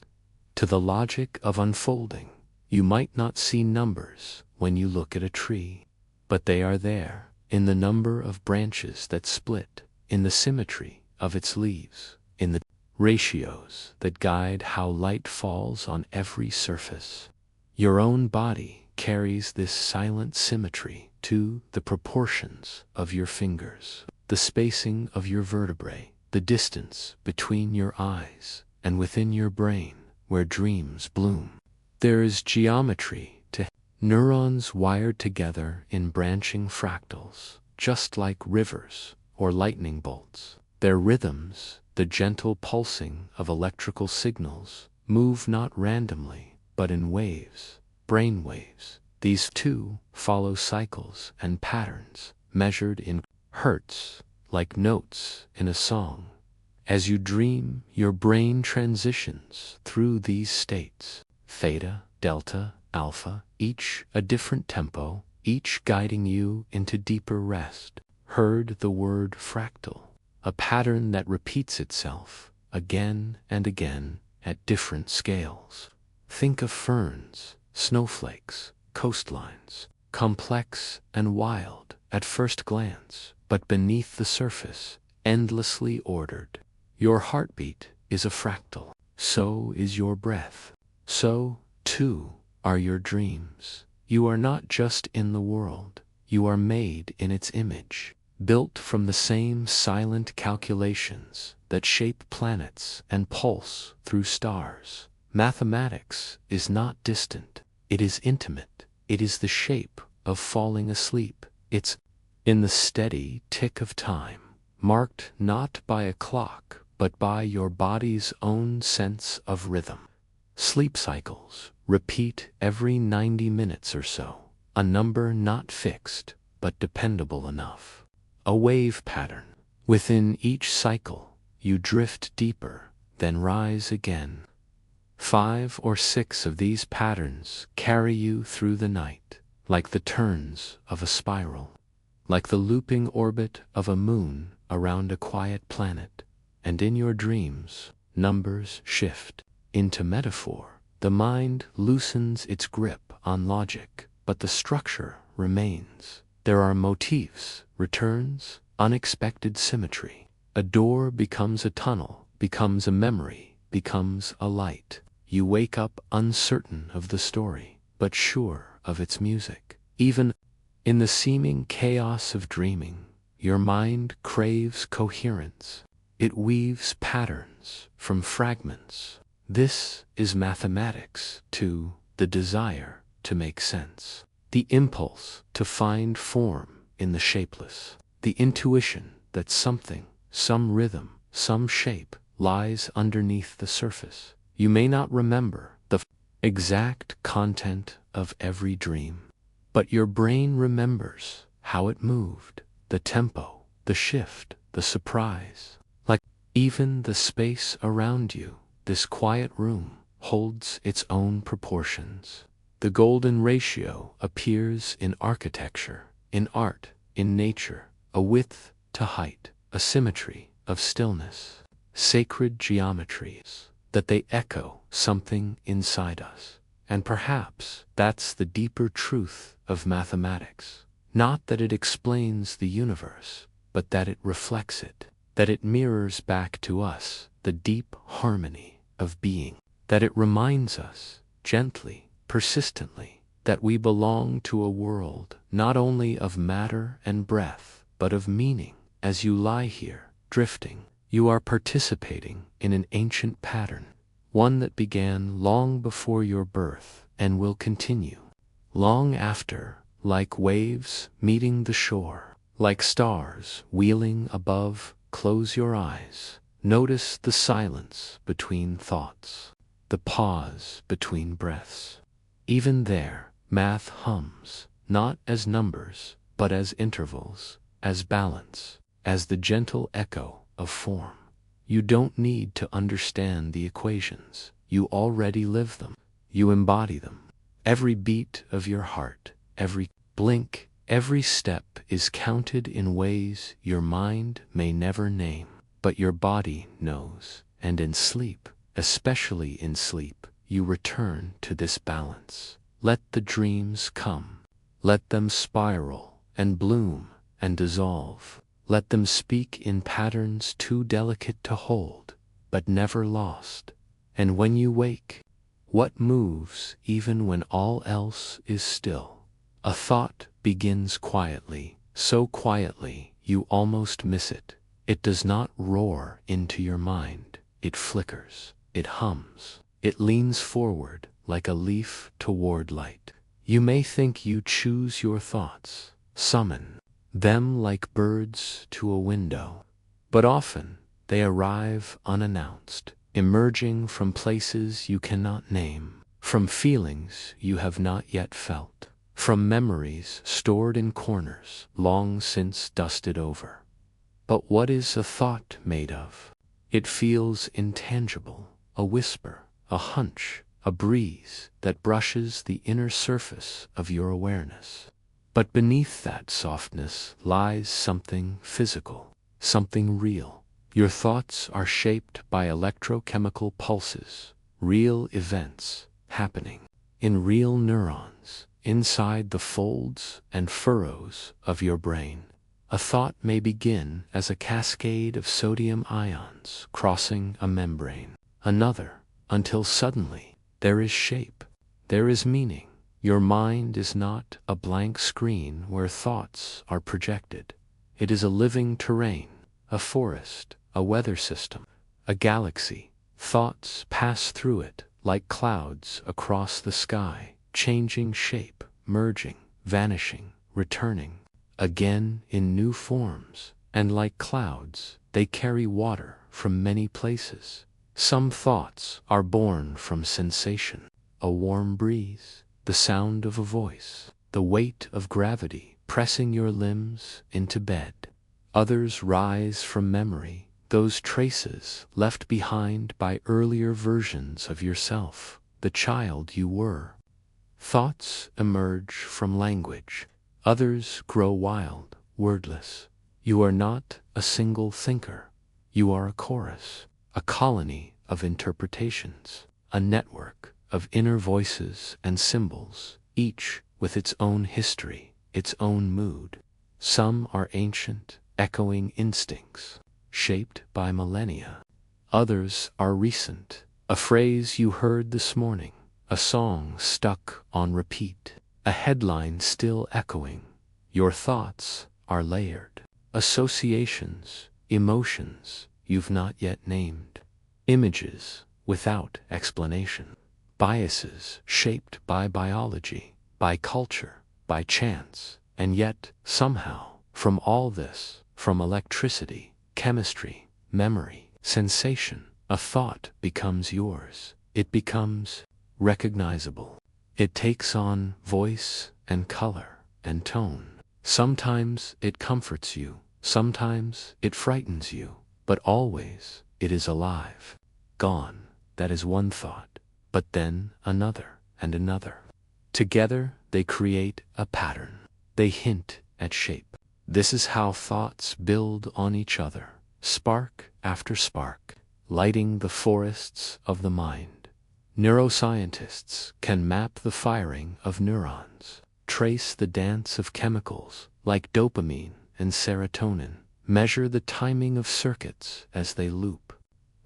to the logic of unfolding. You might not see numbers when you look at a tree, but they are there, in the number of branches that split, in the symmetry of its leaves, in the ratios that guide how light falls on every surface. Your own body carries this silent symmetry to the proportions of your fingers, the spacing of your vertebrae, the distance between your eyes, and within your brain, where dreams bloom. There is geometry to neurons wired together in branching fractals, just like rivers or lightning bolts. Their rhythms, the gentle pulsing of electrical signals, move not randomly, but in waves, brain waves. These too follow cycles and patterns, measured in hertz, like notes in a song. As you dream, your brain transitions through these states, theta, delta, alpha, each a different tempo, each guiding you into deeper rest. Heard the word fractal, a pattern that repeats itself again and again at different scales. Think of ferns, snowflakes, coastlines, complex and wild at first glance, but beneath the surface, endlessly ordered. Your heartbeat is a fractal. So is your breath. So, too, are your dreams. You are not just in the world. You are made in its image, built from the same silent calculations that shape planets and pulse through stars. Mathematics is not distant. It is intimate. It is the shape of falling asleep. It's in the steady tick of time, marked not by a clock, but by your body's own sense of rhythm. Sleep cycles repeat every 90 minutes or so, a number not fixed, but dependable enough. A wave pattern. Within each cycle, you drift deeper, then rise again. 5 or 6 of these patterns carry you through the night, like the turns of a spiral, like the looping orbit of a moon around a quiet planet. And in your dreams, numbers shift into metaphor. The mind loosens its grip on logic, but the structure remains. There are motifs, returns, unexpected symmetry. A door becomes a tunnel, becomes a memory, becomes a light. You wake up uncertain of the story, but sure of its music. Even in the seeming chaos of dreaming, your mind craves coherence. It weaves patterns from fragments. This is mathematics to the desire to make sense, the impulse to find form in the shapeless, the intuition that something, some rhythm, some shape lies underneath the surface. You may not remember the exact content of every dream, but your brain remembers how it moved, the tempo, the shift, the surprise. Like even the space around you, this quiet room holds its own proportions. The golden ratio appears in architecture, in art, in nature, a width to height, a symmetry of stillness, sacred geometries, that they echo something inside us. And perhaps that's the deeper truth of mathematics. Not that it explains the universe, but that it reflects it, that it mirrors back to us the deep harmony of being, that it reminds us, gently, persistently, that we belong to a world not only of matter and breath, but of meaning. As you lie here, drifting, you are participating in an ancient pattern, one that began long before your birth and will continue long after, like waves meeting the shore, like stars wheeling above. Close your eyes. Notice the silence between thoughts, the pause between breaths. Even there, math hums, not as numbers, but as intervals, as balance, as the gentle echo of form. You don't need to understand the equations. You already live them. You embody them. Every beat of your heart, every blink, every step is counted in ways your mind may never name, but your body knows. And in sleep, especially in sleep, you return to this balance. Let the dreams come. Let them spiral and bloom and dissolve. Let them speak in patterns too delicate to hold, but never lost. And when you wake, what moves even when all else is still? A thought begins quietly, so quietly you almost miss it. It does not roar into your mind. It flickers. It hums. It leans forward like a leaf toward light. You may think you choose your thoughts, summon them like birds to a window, but often they arrive unannounced, emerging from places you cannot name, from feelings you have not yet felt, from memories stored in corners long since dusted over. But what is a thought made of? It feels intangible, a whisper, a hunch, a breeze that brushes the inner surface of your awareness. But beneath that softness lies something physical, something real. Your thoughts are shaped by electrochemical pulses, real events happening in real neurons inside the folds and furrows of your brain. A thought may begin as a cascade of sodium ions crossing a membrane, another, until suddenly there is shape, there is meaning. Your mind is not a blank screen where thoughts are projected. It is a living terrain, a forest, a weather system, a galaxy. Thoughts pass through it like clouds across the sky, changing shape, merging, vanishing, returning again in new forms. And like clouds, they carry water from many places. Some thoughts are born from sensation, a warm breeze, the sound of a voice, the weight of gravity pressing your limbs into bed. Others rise from memory, those traces left behind by earlier versions of yourself, the child you were. Thoughts emerge from language. Others grow wild, wordless. You are not a single thinker. You are a chorus, a colony of interpretations, a network of inner voices and symbols, each with its own history, its own mood. Some are ancient, echoing instincts, shaped by millennia. Others are recent, a phrase you heard this morning, a song stuck on repeat, a headline still echoing. Your thoughts are layered, associations, emotions you've not yet named, images without explanation, biases shaped by biology, by culture, by chance. And yet, somehow, from all this, from electricity, chemistry, memory, sensation, a thought becomes yours. It becomes recognizable. It takes on voice and color and tone. Sometimes it comforts you, sometimes it frightens you, but always it is alive. Gone, that is one thought, but then another and another. Together they create a pattern. They hint at shape. This is how thoughts build on each other, spark after spark, lighting the forests of the mind. Neuroscientists can map the firing of neurons, trace the dance of chemicals like dopamine and serotonin, measure the timing of circuits as they loop.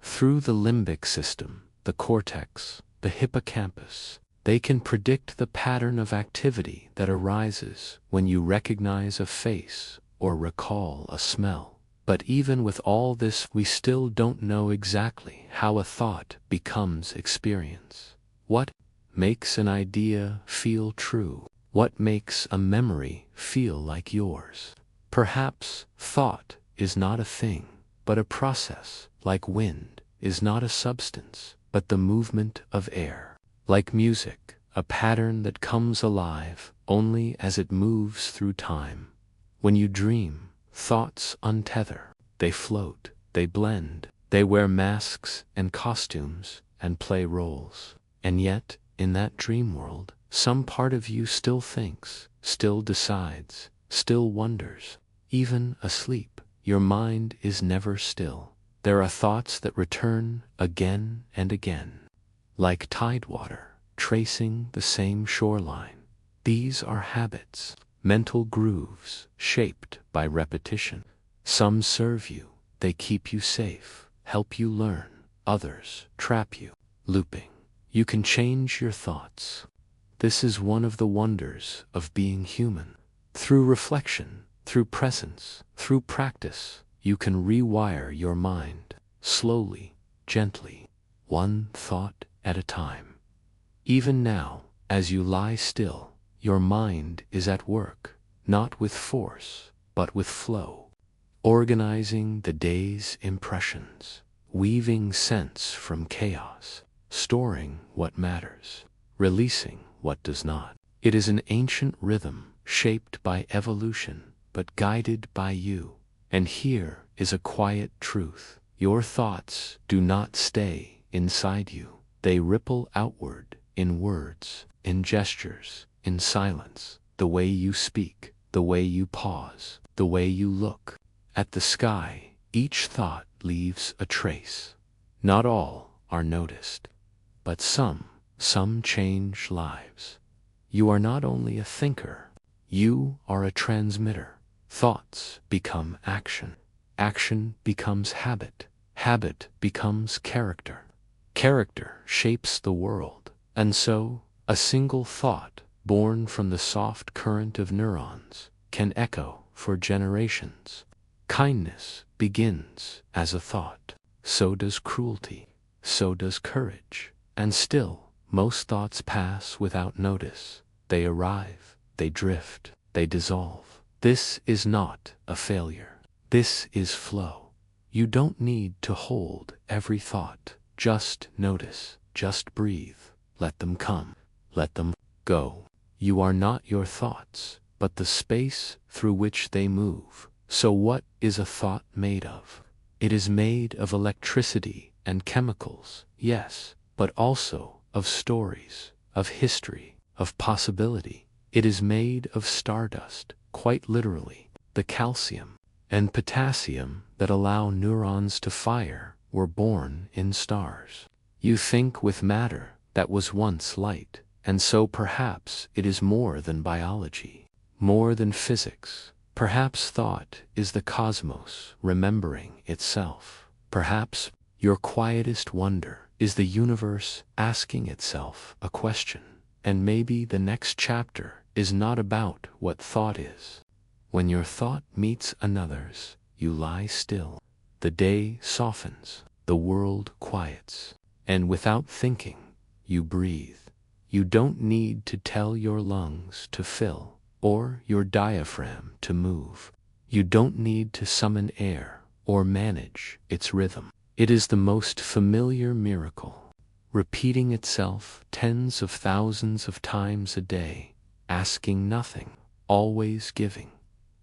Through the limbic system, the cortex, the hippocampus, they can predict the pattern of activity that arises when you recognize a face or recall a smell. But even with all this, we still don't know exactly how a thought becomes experience. What makes an idea feel true? What makes a memory feel like yours? Perhaps thought is not a thing, but a process, like wind is not a substance, but the movement of air. Like music, a pattern that comes alive only as it moves through time. When you dream, thoughts untether. They float, they blend, they wear masks and costumes and play roles. And yet, in that dream world, some part of you still thinks, still decides, still wonders. Even asleep, your mind is never still. There are thoughts that return again and again, like tide water, tracing the same shoreline. These are habits, mental grooves, shaped by repetition. Some serve you, they keep you safe, help you learn. Others trap you, looping. You can change your thoughts. This is one of the wonders of being human. Through reflection, through presence, through practice, you can rewire your mind, slowly, gently, one thought at a time. Even now, as you lie still, your mind is at work, not with force, but with flow, organizing the day's impressions, weaving sense from chaos, storing what matters, releasing what does not. It is an ancient rhythm, shaped by evolution, but guided by you. And here is a quiet truth. Your thoughts do not stay inside you. They ripple outward in words, in gestures, in silence. The way you speak, the way you pause, the way you look at the sky. Each thought leaves a trace. Not all are noticed, but some change lives. You are not only a thinker, you are a transmitter. Thoughts become action. Action becomes habit. Habit becomes character. Character shapes the world. And so, a single thought, born from the soft current of neurons, can echo for generations. Kindness begins as a thought. So does cruelty. So does courage. And still, most thoughts pass without notice. They arrive, they drift, they dissolve. This is not a failure. This is flow. You don't need to hold every thought. Just notice, just breathe. Let them come, let them go. You are not your thoughts, but the space through which they move. So what is a thought made of? It is made of electricity and chemicals, yes, but also of stories, of history, of possibility. It is made of stardust, quite literally. The calcium and potassium that allow neurons to fire were born in stars. You think with matter that was once light, and so perhaps it is more than biology, more than physics. Perhaps thought is the cosmos remembering itself. Perhaps your quietest wonder is the universe asking itself a question. And maybe the next chapter is not about what thought is. When your thought meets another's, you lie still. The day softens, the world quiets, and without thinking, you breathe. You don't need to tell your lungs to fill, or your diaphragm to move. You don't need to summon air, or manage its rhythm. It is the most familiar miracle, repeating itself tens of thousands of times a day, asking nothing, always giving.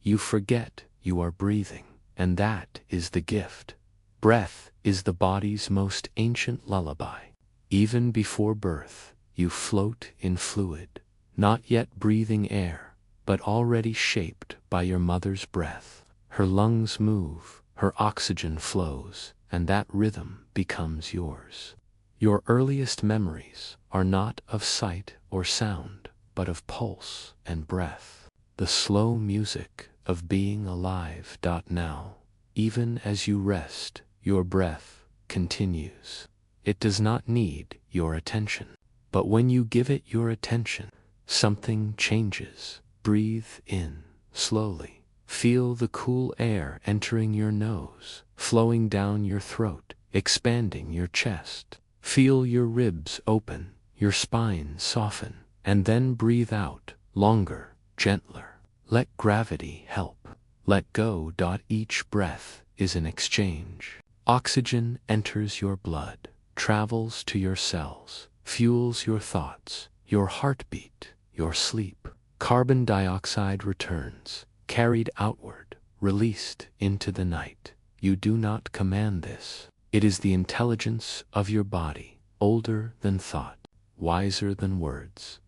You forget you are breathing, and that is the gift. Breath is the body's most ancient lullaby. Even before birth, you float in fluid, not yet breathing air, but already shaped by your mother's breath. Her lungs move, her oxygen flows, and that rhythm becomes yours. Your earliest memories are not of sight or sound, but of pulse and breath. The slow music of being alive. Now, even as you rest, your breath continues. It does not need your attention. But when you give it your attention, something changes. Breathe in slowly. Feel the cool air entering your nose, flowing down your throat, expanding your chest. Feel your ribs open, your spine soften, and then breathe out, longer, gentler. Let gravity help. Let go. Each breath is an exchange. Oxygen enters your blood, travels to your cells, fuels your thoughts, your heartbeat, your sleep. Carbon dioxide returns, carried outward, released into the night. You do not command this. It is the intelligence of your body, older than thought, wiser than words.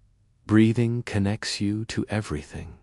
Breathing connects you to everything.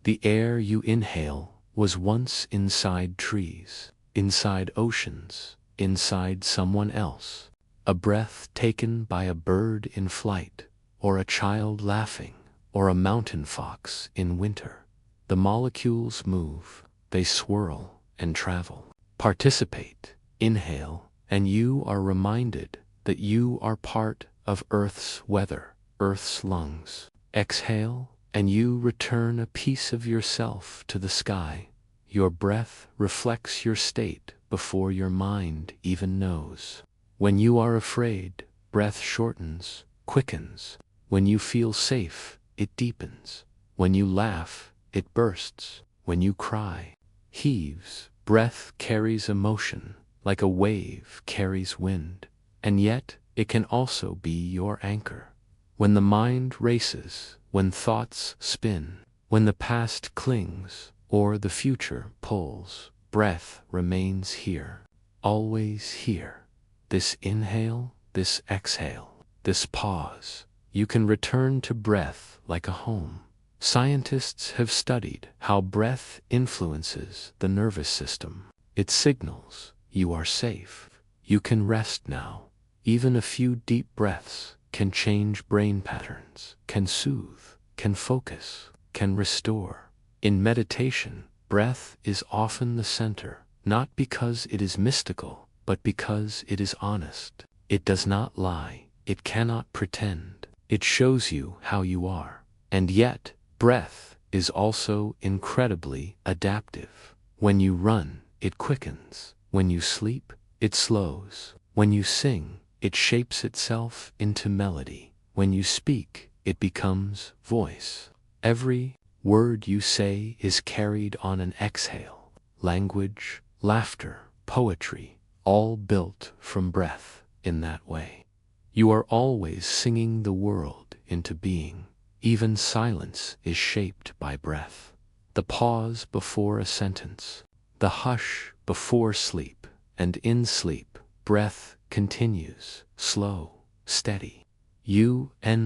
The air you inhale was once inside trees, inside oceans, inside someone else. A breath taken by a bird in flight, or a child laughing, or a mountain fox in winter. The molecules move, they swirl and travel. Participate, inhale, and you are reminded that you are part of Earth's weather, Earth's lungs. Exhale, and you return a piece of yourself to the sky. Your breath reflects your state before your mind even knows. When you are afraid, breath shortens, quickens. When you feel safe, it deepens. When you laugh, it bursts. When you cry, heaves. Breath carries emotion, like a wave carries wind. And yet, it can also be your anchor. When the mind races, when thoughts spin, when the past clings, or the future pulls, breath remains here, always here. This inhale, this exhale, this pause. You can return to breath like a home. Scientists have studied how breath influences the nervous system. It signals you are safe. You can rest now. Even a few deep breaths can change brain patterns, can soothe, can focus, can restore. In meditation, breath is often the center, not because it is mystical, but because it is honest. It does not lie. It cannot pretend. It shows you how you are. And yet, breath is also incredibly adaptive. When you run, it quickens. When you sleep, it slows. When you sing, it shapes itself into melody. When you speak, it becomes voice. Every word you say is carried on an exhale. Language, laughter, poetry, all built from breath in that way. You are always singing the world into being. Even silence is shaped by breath. The pause before a sentence, the hush before sleep, and in sleep, breath continues, slow, steady. UNOBSERVED.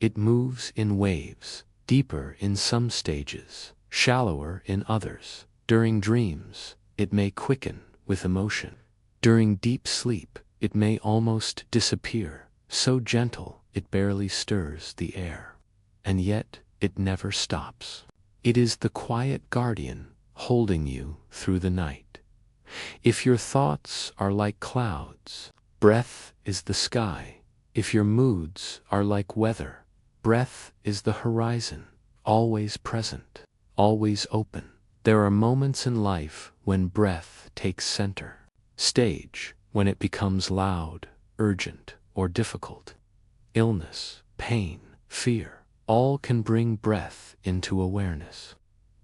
It moves in waves, deeper in some stages, shallower in others. During dreams, it may quicken with emotion. During deep sleep, it may almost disappear, so gentle it barely stirs the air. And yet, it never stops. It is the quiet guardian holding you through the night. If your thoughts are like clouds, breath is the sky. If your moods are like weather, breath is the horizon, always present, always open. There are moments in life when breath takes center stage, when it becomes loud, urgent, or difficult. Illness, pain, fear, all can bring breath into awareness.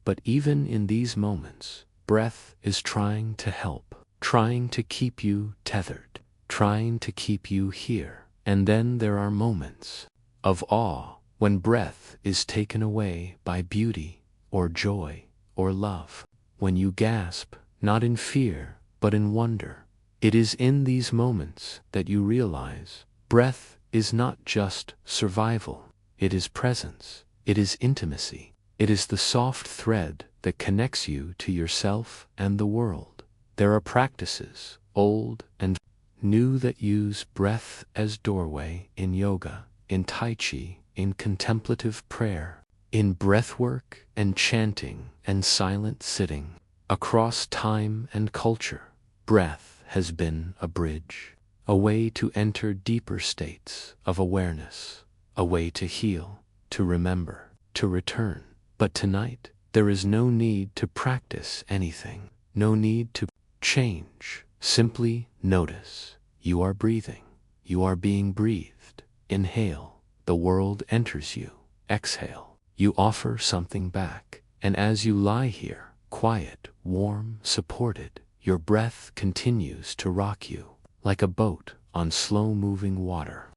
But even in these moments, breath is trying to help, trying to keep you tethered, trying to keep you here. And then there are moments of awe, when breath is taken away by beauty or joy or love, when you gasp, not in fear, but in wonder. It is in these moments that you realize breath is not just survival, it is presence, it is intimacy, it is the soft thread that connects you to yourself and the world. There are practices, old and new, that use breath as doorway in yoga, in tai chi, in contemplative prayer, in breathwork and chanting and silent sitting. Across time and culture, breath has been a bridge, a way to enter deeper states of awareness, a way to heal, to remember, to return. But tonight, there is no need to practice anything, no need to change. Simply notice. You are breathing. You are being breathed. Inhale. The world enters you. Exhale. You offer something back. And as you lie here, quiet, warm, supported, your breath continues to rock you, like a boat on slow-moving water,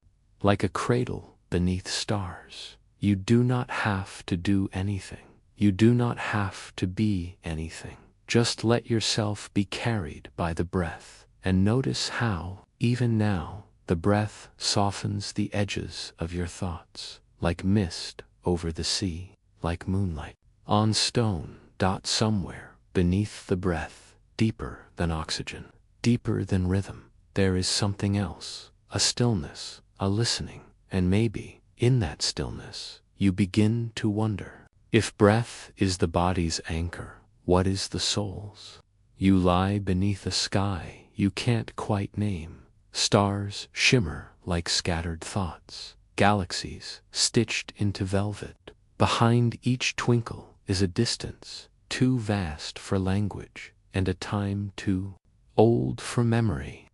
like a cradle beneath stars. You do not have to do anything. You do not have to be anything. Just let yourself be carried by the breath, and notice how, even now, the breath softens the edges of your thoughts, like mist over the sea, like moonlight on stone. Somewhere beneath the breath, deeper than oxygen, deeper than rhythm, there is something else, a stillness, a listening, and maybe, in that stillness, you begin to wonder, if breath is the body's anchor, what is the soul's? You lie beneath a sky you can't quite name. Stars shimmer like scattered thoughts, galaxies stitched into velvet. Behind each twinkle is a distance too vast for language, and a time too old for memory.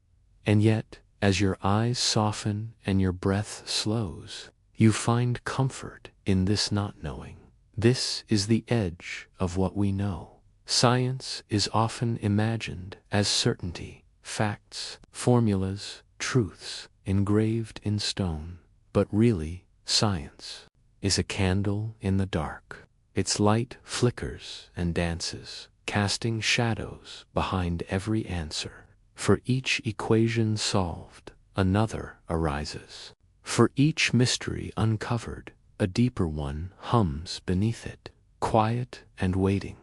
And yet, as your eyes soften and your breath slows, you find comfort in this not knowing. This is the edge of what we know. Science is often imagined as certainty, facts, formulas, truths engraved in stone. But really, science is a candle in the dark. Its light flickers and dances, casting shadows behind every answer. For each equation solved, another arises. For each mystery uncovered, a deeper one hums beneath it, quiet and waiting.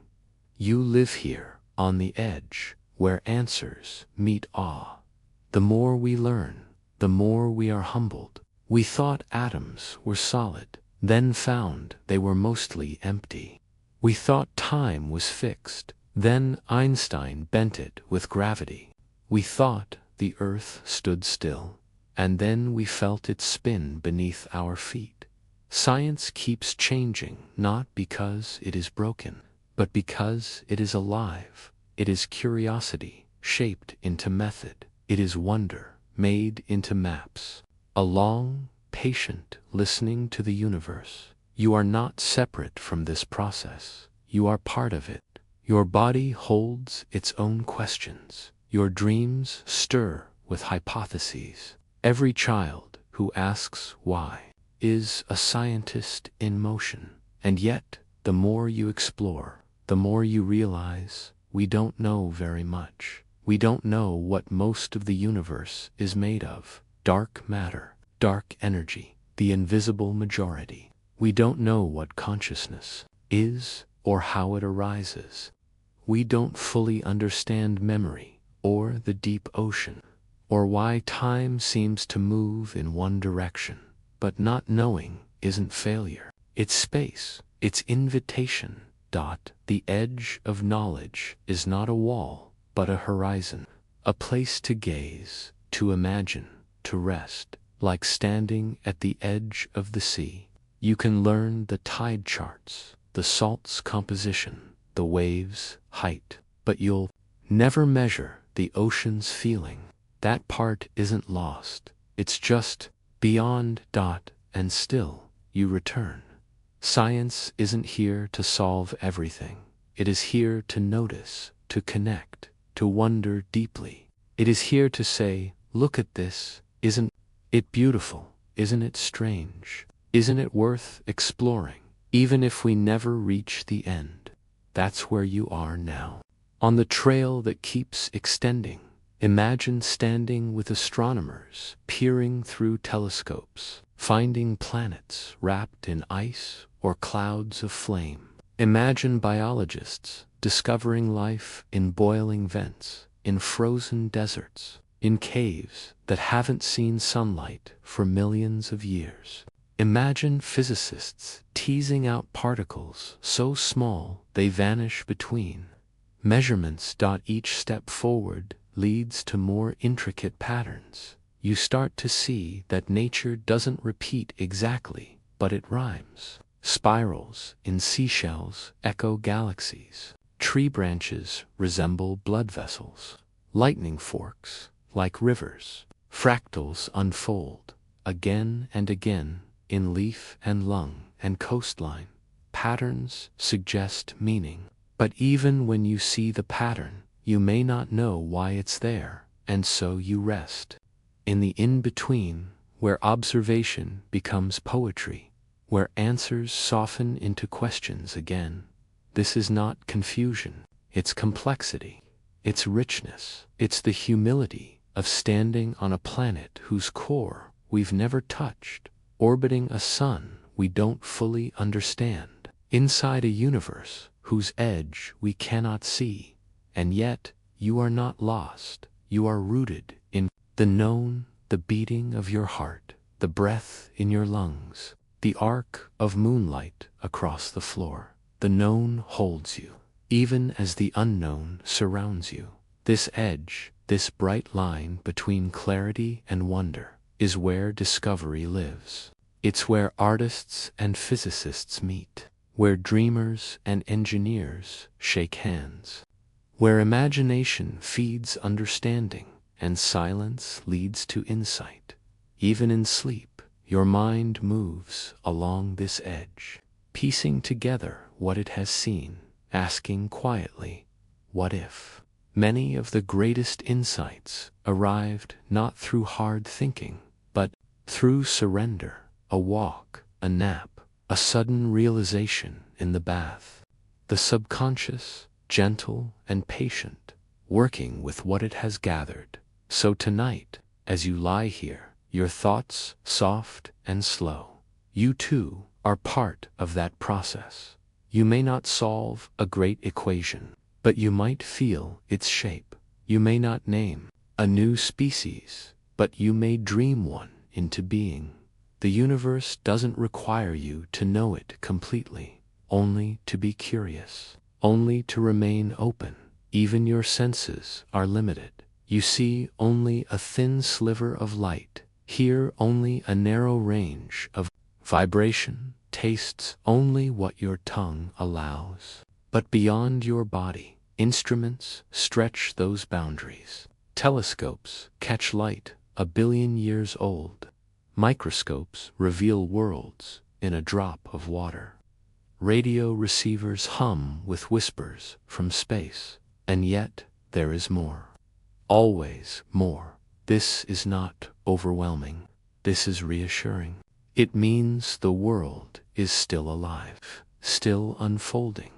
You live here, on the edge, where answers meet awe. The more we learn, the more we are humbled. We thought atoms were solid, then found they were mostly empty. We thought time was fixed, then Einstein bent it with gravity. We thought the earth stood still, and then we felt it spin beneath our feet. Science keeps changing, not because it is broken, but because it is alive. It is curiosity, shaped into method. It is wonder, made into maps. A long, patient listening to the universe. You are not separate from this process. You are part of it. Your body holds its own questions. Your dreams stir with hypotheses. Every child who asks why is a scientist in motion. And yet, the more you explore, the more you realize we don't know very much. We don't know what most of the universe is made of. Dark matter. Dark energy, the invisible majority. We don't know what consciousness is or how it arises. We don't fully understand memory or the deep ocean or why time seems to move in one direction. But not knowing isn't failure. It's space. It's invitation. The edge of knowledge is not a wall, but a horizon. A place to gaze, to imagine, to rest. Like standing at the edge of the sea, you can learn the tide charts, the salt's composition, the waves' height, but you'll never measure the ocean's feeling. That part isn't lost. It's just beyond. And still, you return. Science isn't here to solve everything. It is here to notice, to connect, to wonder deeply. It is here to say, look at this, isn't it beautiful? Isn't it strange? Isn't it worth exploring, even if we never reach the end? That's where you are now. On the trail that keeps extending, imagine standing with astronomers, peering through telescopes, finding planets wrapped in ice or clouds of flame. Imagine biologists discovering life in boiling vents, in frozen deserts, in caves that haven't seen sunlight for millions of years. Imagine physicists teasing out particles so small they vanish between measurements. Each step forward leads to more intricate patterns. You start to see that nature doesn't repeat exactly, but it rhymes. Spirals in seashells echo galaxies. Tree branches resemble blood vessels. Lightning forks like rivers. Fractals unfold again and again in leaf and lung and coastline. Patterns suggest meaning. But even when you see the pattern, you may not know why it's there, and so you rest. In the in-between, where observation becomes poetry, where answers soften into questions again, this is not confusion, it's complexity, it's richness, it's the humility of standing on a planet whose core we've never touched, orbiting a sun we don't fully understand, inside a universe whose edge we cannot see. And yet, you are not lost, you are rooted in the known, the beating of your heart, the breath in your lungs, the arc of moonlight across the floor. The known holds you, even as the unknown surrounds you. This edge, this bright line between clarity and wonder, is where discovery lives. It's where artists and physicists meet, where dreamers and engineers shake hands, where imagination feeds understanding and silence leads to insight. Even in sleep, your mind moves along this edge, piecing together what it has seen, asking quietly, what if? Many of the greatest insights arrived not through hard thinking, but through surrender, a walk, a nap, a sudden realization in the bath. The subconscious, gentle and patient, working with what it has gathered. So tonight, as you lie here, your thoughts soft and slow, you too are part of that process. You may not solve a great equation, but you might feel its shape. You may not name a new species, but you may dream one into being. The universe doesn't require you to know it completely, only to be curious, only to remain open. Even your senses are limited. You see only a thin sliver of light, hear only a narrow range of vibration, tastes only what your tongue allows. But beyond your body, instruments stretch those boundaries. Telescopes catch light 1 billion years old. Microscopes reveal worlds in a drop of water. Radio receivers hum with whispers from space. And yet, there is more. Always more. This is not overwhelming. This is reassuring. It means the world is still alive, still unfolding.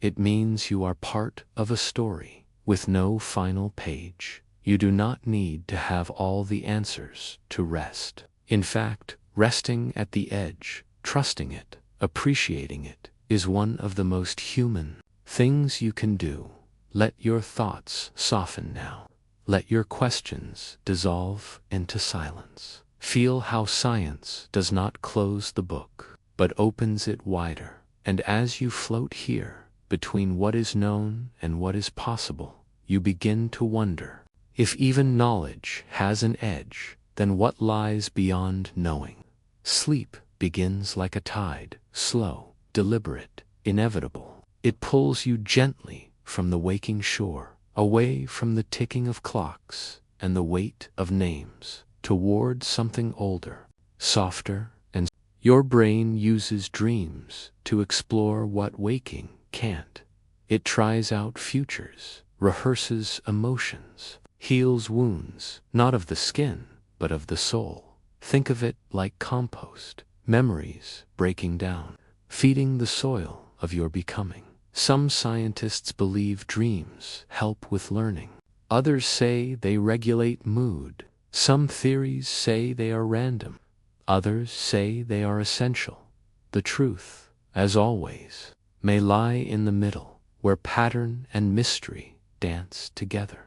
It means you are part of a story with no final page. You do not need to have all the answers to rest. In fact, resting at the edge, trusting it, appreciating it, is one of the most human things you can do. Let your thoughts soften now. Let your questions dissolve into silence. Feel how science does not close the book, but opens it wider. And as you float here, between what is known and what is possible, you begin to wonder, if even knowledge has an edge, then what lies beyond knowing? Sleep begins like a tide, slow, deliberate, inevitable. It pulls you gently from the waking shore, away from the ticking of clocks and the weight of names, toward something older, softer, and your brain uses dreams to explore what waking can't. It tries out futures, rehearses emotions, heals wounds, not of the skin, but of the soul. Think of it like compost, memories breaking down, feeding the soil of your becoming. Some scientists believe dreams help with learning. Others say they regulate mood. Some theories say they are random. Others say they are essential. The truth, as always, may lie in the middle, where pattern and mystery dance together.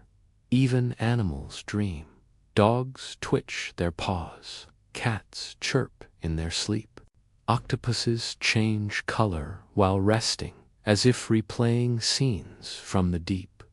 Even animals dream. Dogs twitch their paws. Cats chirp in their sleep. Octopuses change color while resting, as if replaying scenes from the deep.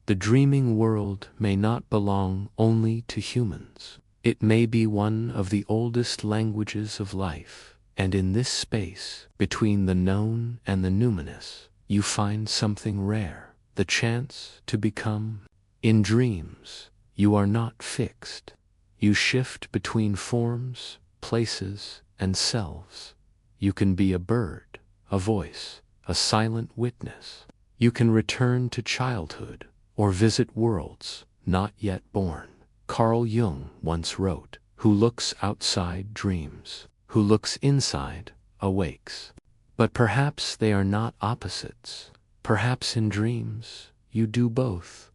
The dreaming world may not belong only to humans. It may be one of the oldest languages of life, and in this space, between the known and the numinous, you find something rare, the chance to become. In dreams, you are not fixed. You shift between forms, places, and selves. You can be a bird, a voice, a silent witness. You can return to childhood or visit worlds not yet born. Carl Jung once wrote, "Who looks outside dreams, who looks inside awakes." But perhaps they are not opposites. Perhaps in dreams you do both.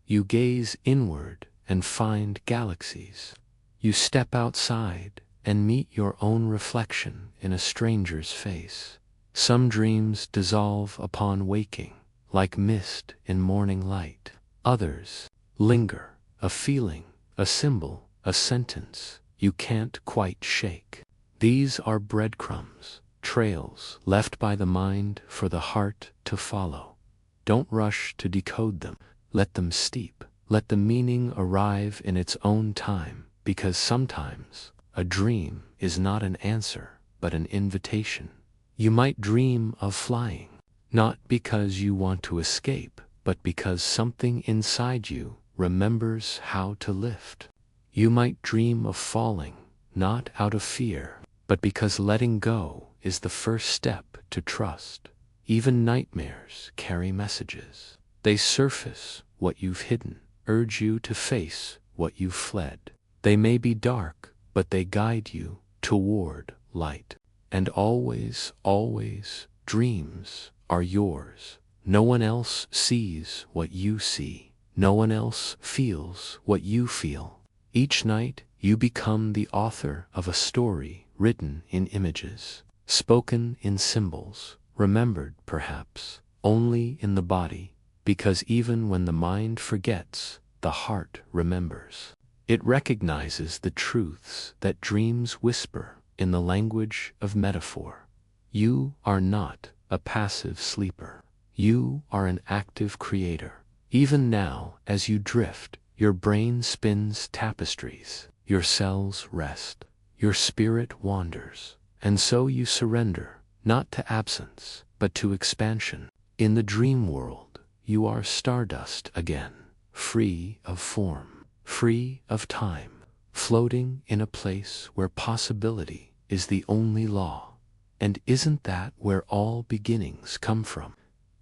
You gaze inward and find galaxies. You step outside and meet your own reflection in a stranger's face. Some dreams dissolve upon waking, like mist in morning light. Others linger, a feeling, a symbol, a sentence you can't quite shake. These are breadcrumbs, trails left by the mind for the heart to follow. Don't rush to decode them. Let them steep. Let the meaning arrive in its own time, because sometimes a dream is not an answer, but an invitation. You might dream of flying, not because you want to escape, but because something inside you remembers how to lift. You might dream of falling, not out of fear, but because letting go is the first step to trust. Even nightmares carry messages. They surface what you've hidden, urge you to face what you've fled. They may be dark, but they guide you toward light. And always, always, dreams are yours. No one else sees what you see. No one else feels what you feel. Each night, you become the author of a story written in images, spoken in symbols, remembered, perhaps, only in the body. Because even when the mind forgets, the heart remembers. It recognizes the truths that dreams whisper in the language of metaphor. You are not a passive sleeper. You are an active creator. Even now, as you drift, your brain spins tapestries, your cells rest, your spirit wanders, and so you surrender, not to absence, but to expansion. In the dream world, you are stardust again, free of form, free of time, floating in a place where possibility is the only law. And isn't that where all beginnings come from?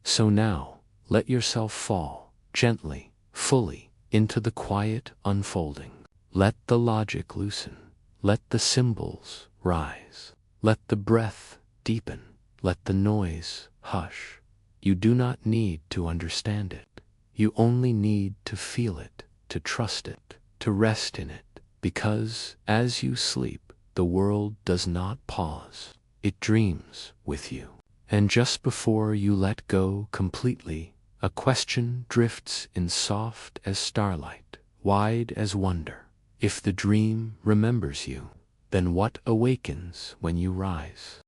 So now, let yourself fall, gently, fully, into the quiet unfolding. Let the logic loosen. Let the symbols rise. Let the breath deepen. Let the noise hush. You do not need to understand it. You only need to feel it, to trust it, to rest in it. Because as you sleep, the world does not pause. It dreams with you. And just before you let go completely, a question drifts in soft as starlight, wide as wonder. If the dream remembers you, then what awakens when you rise?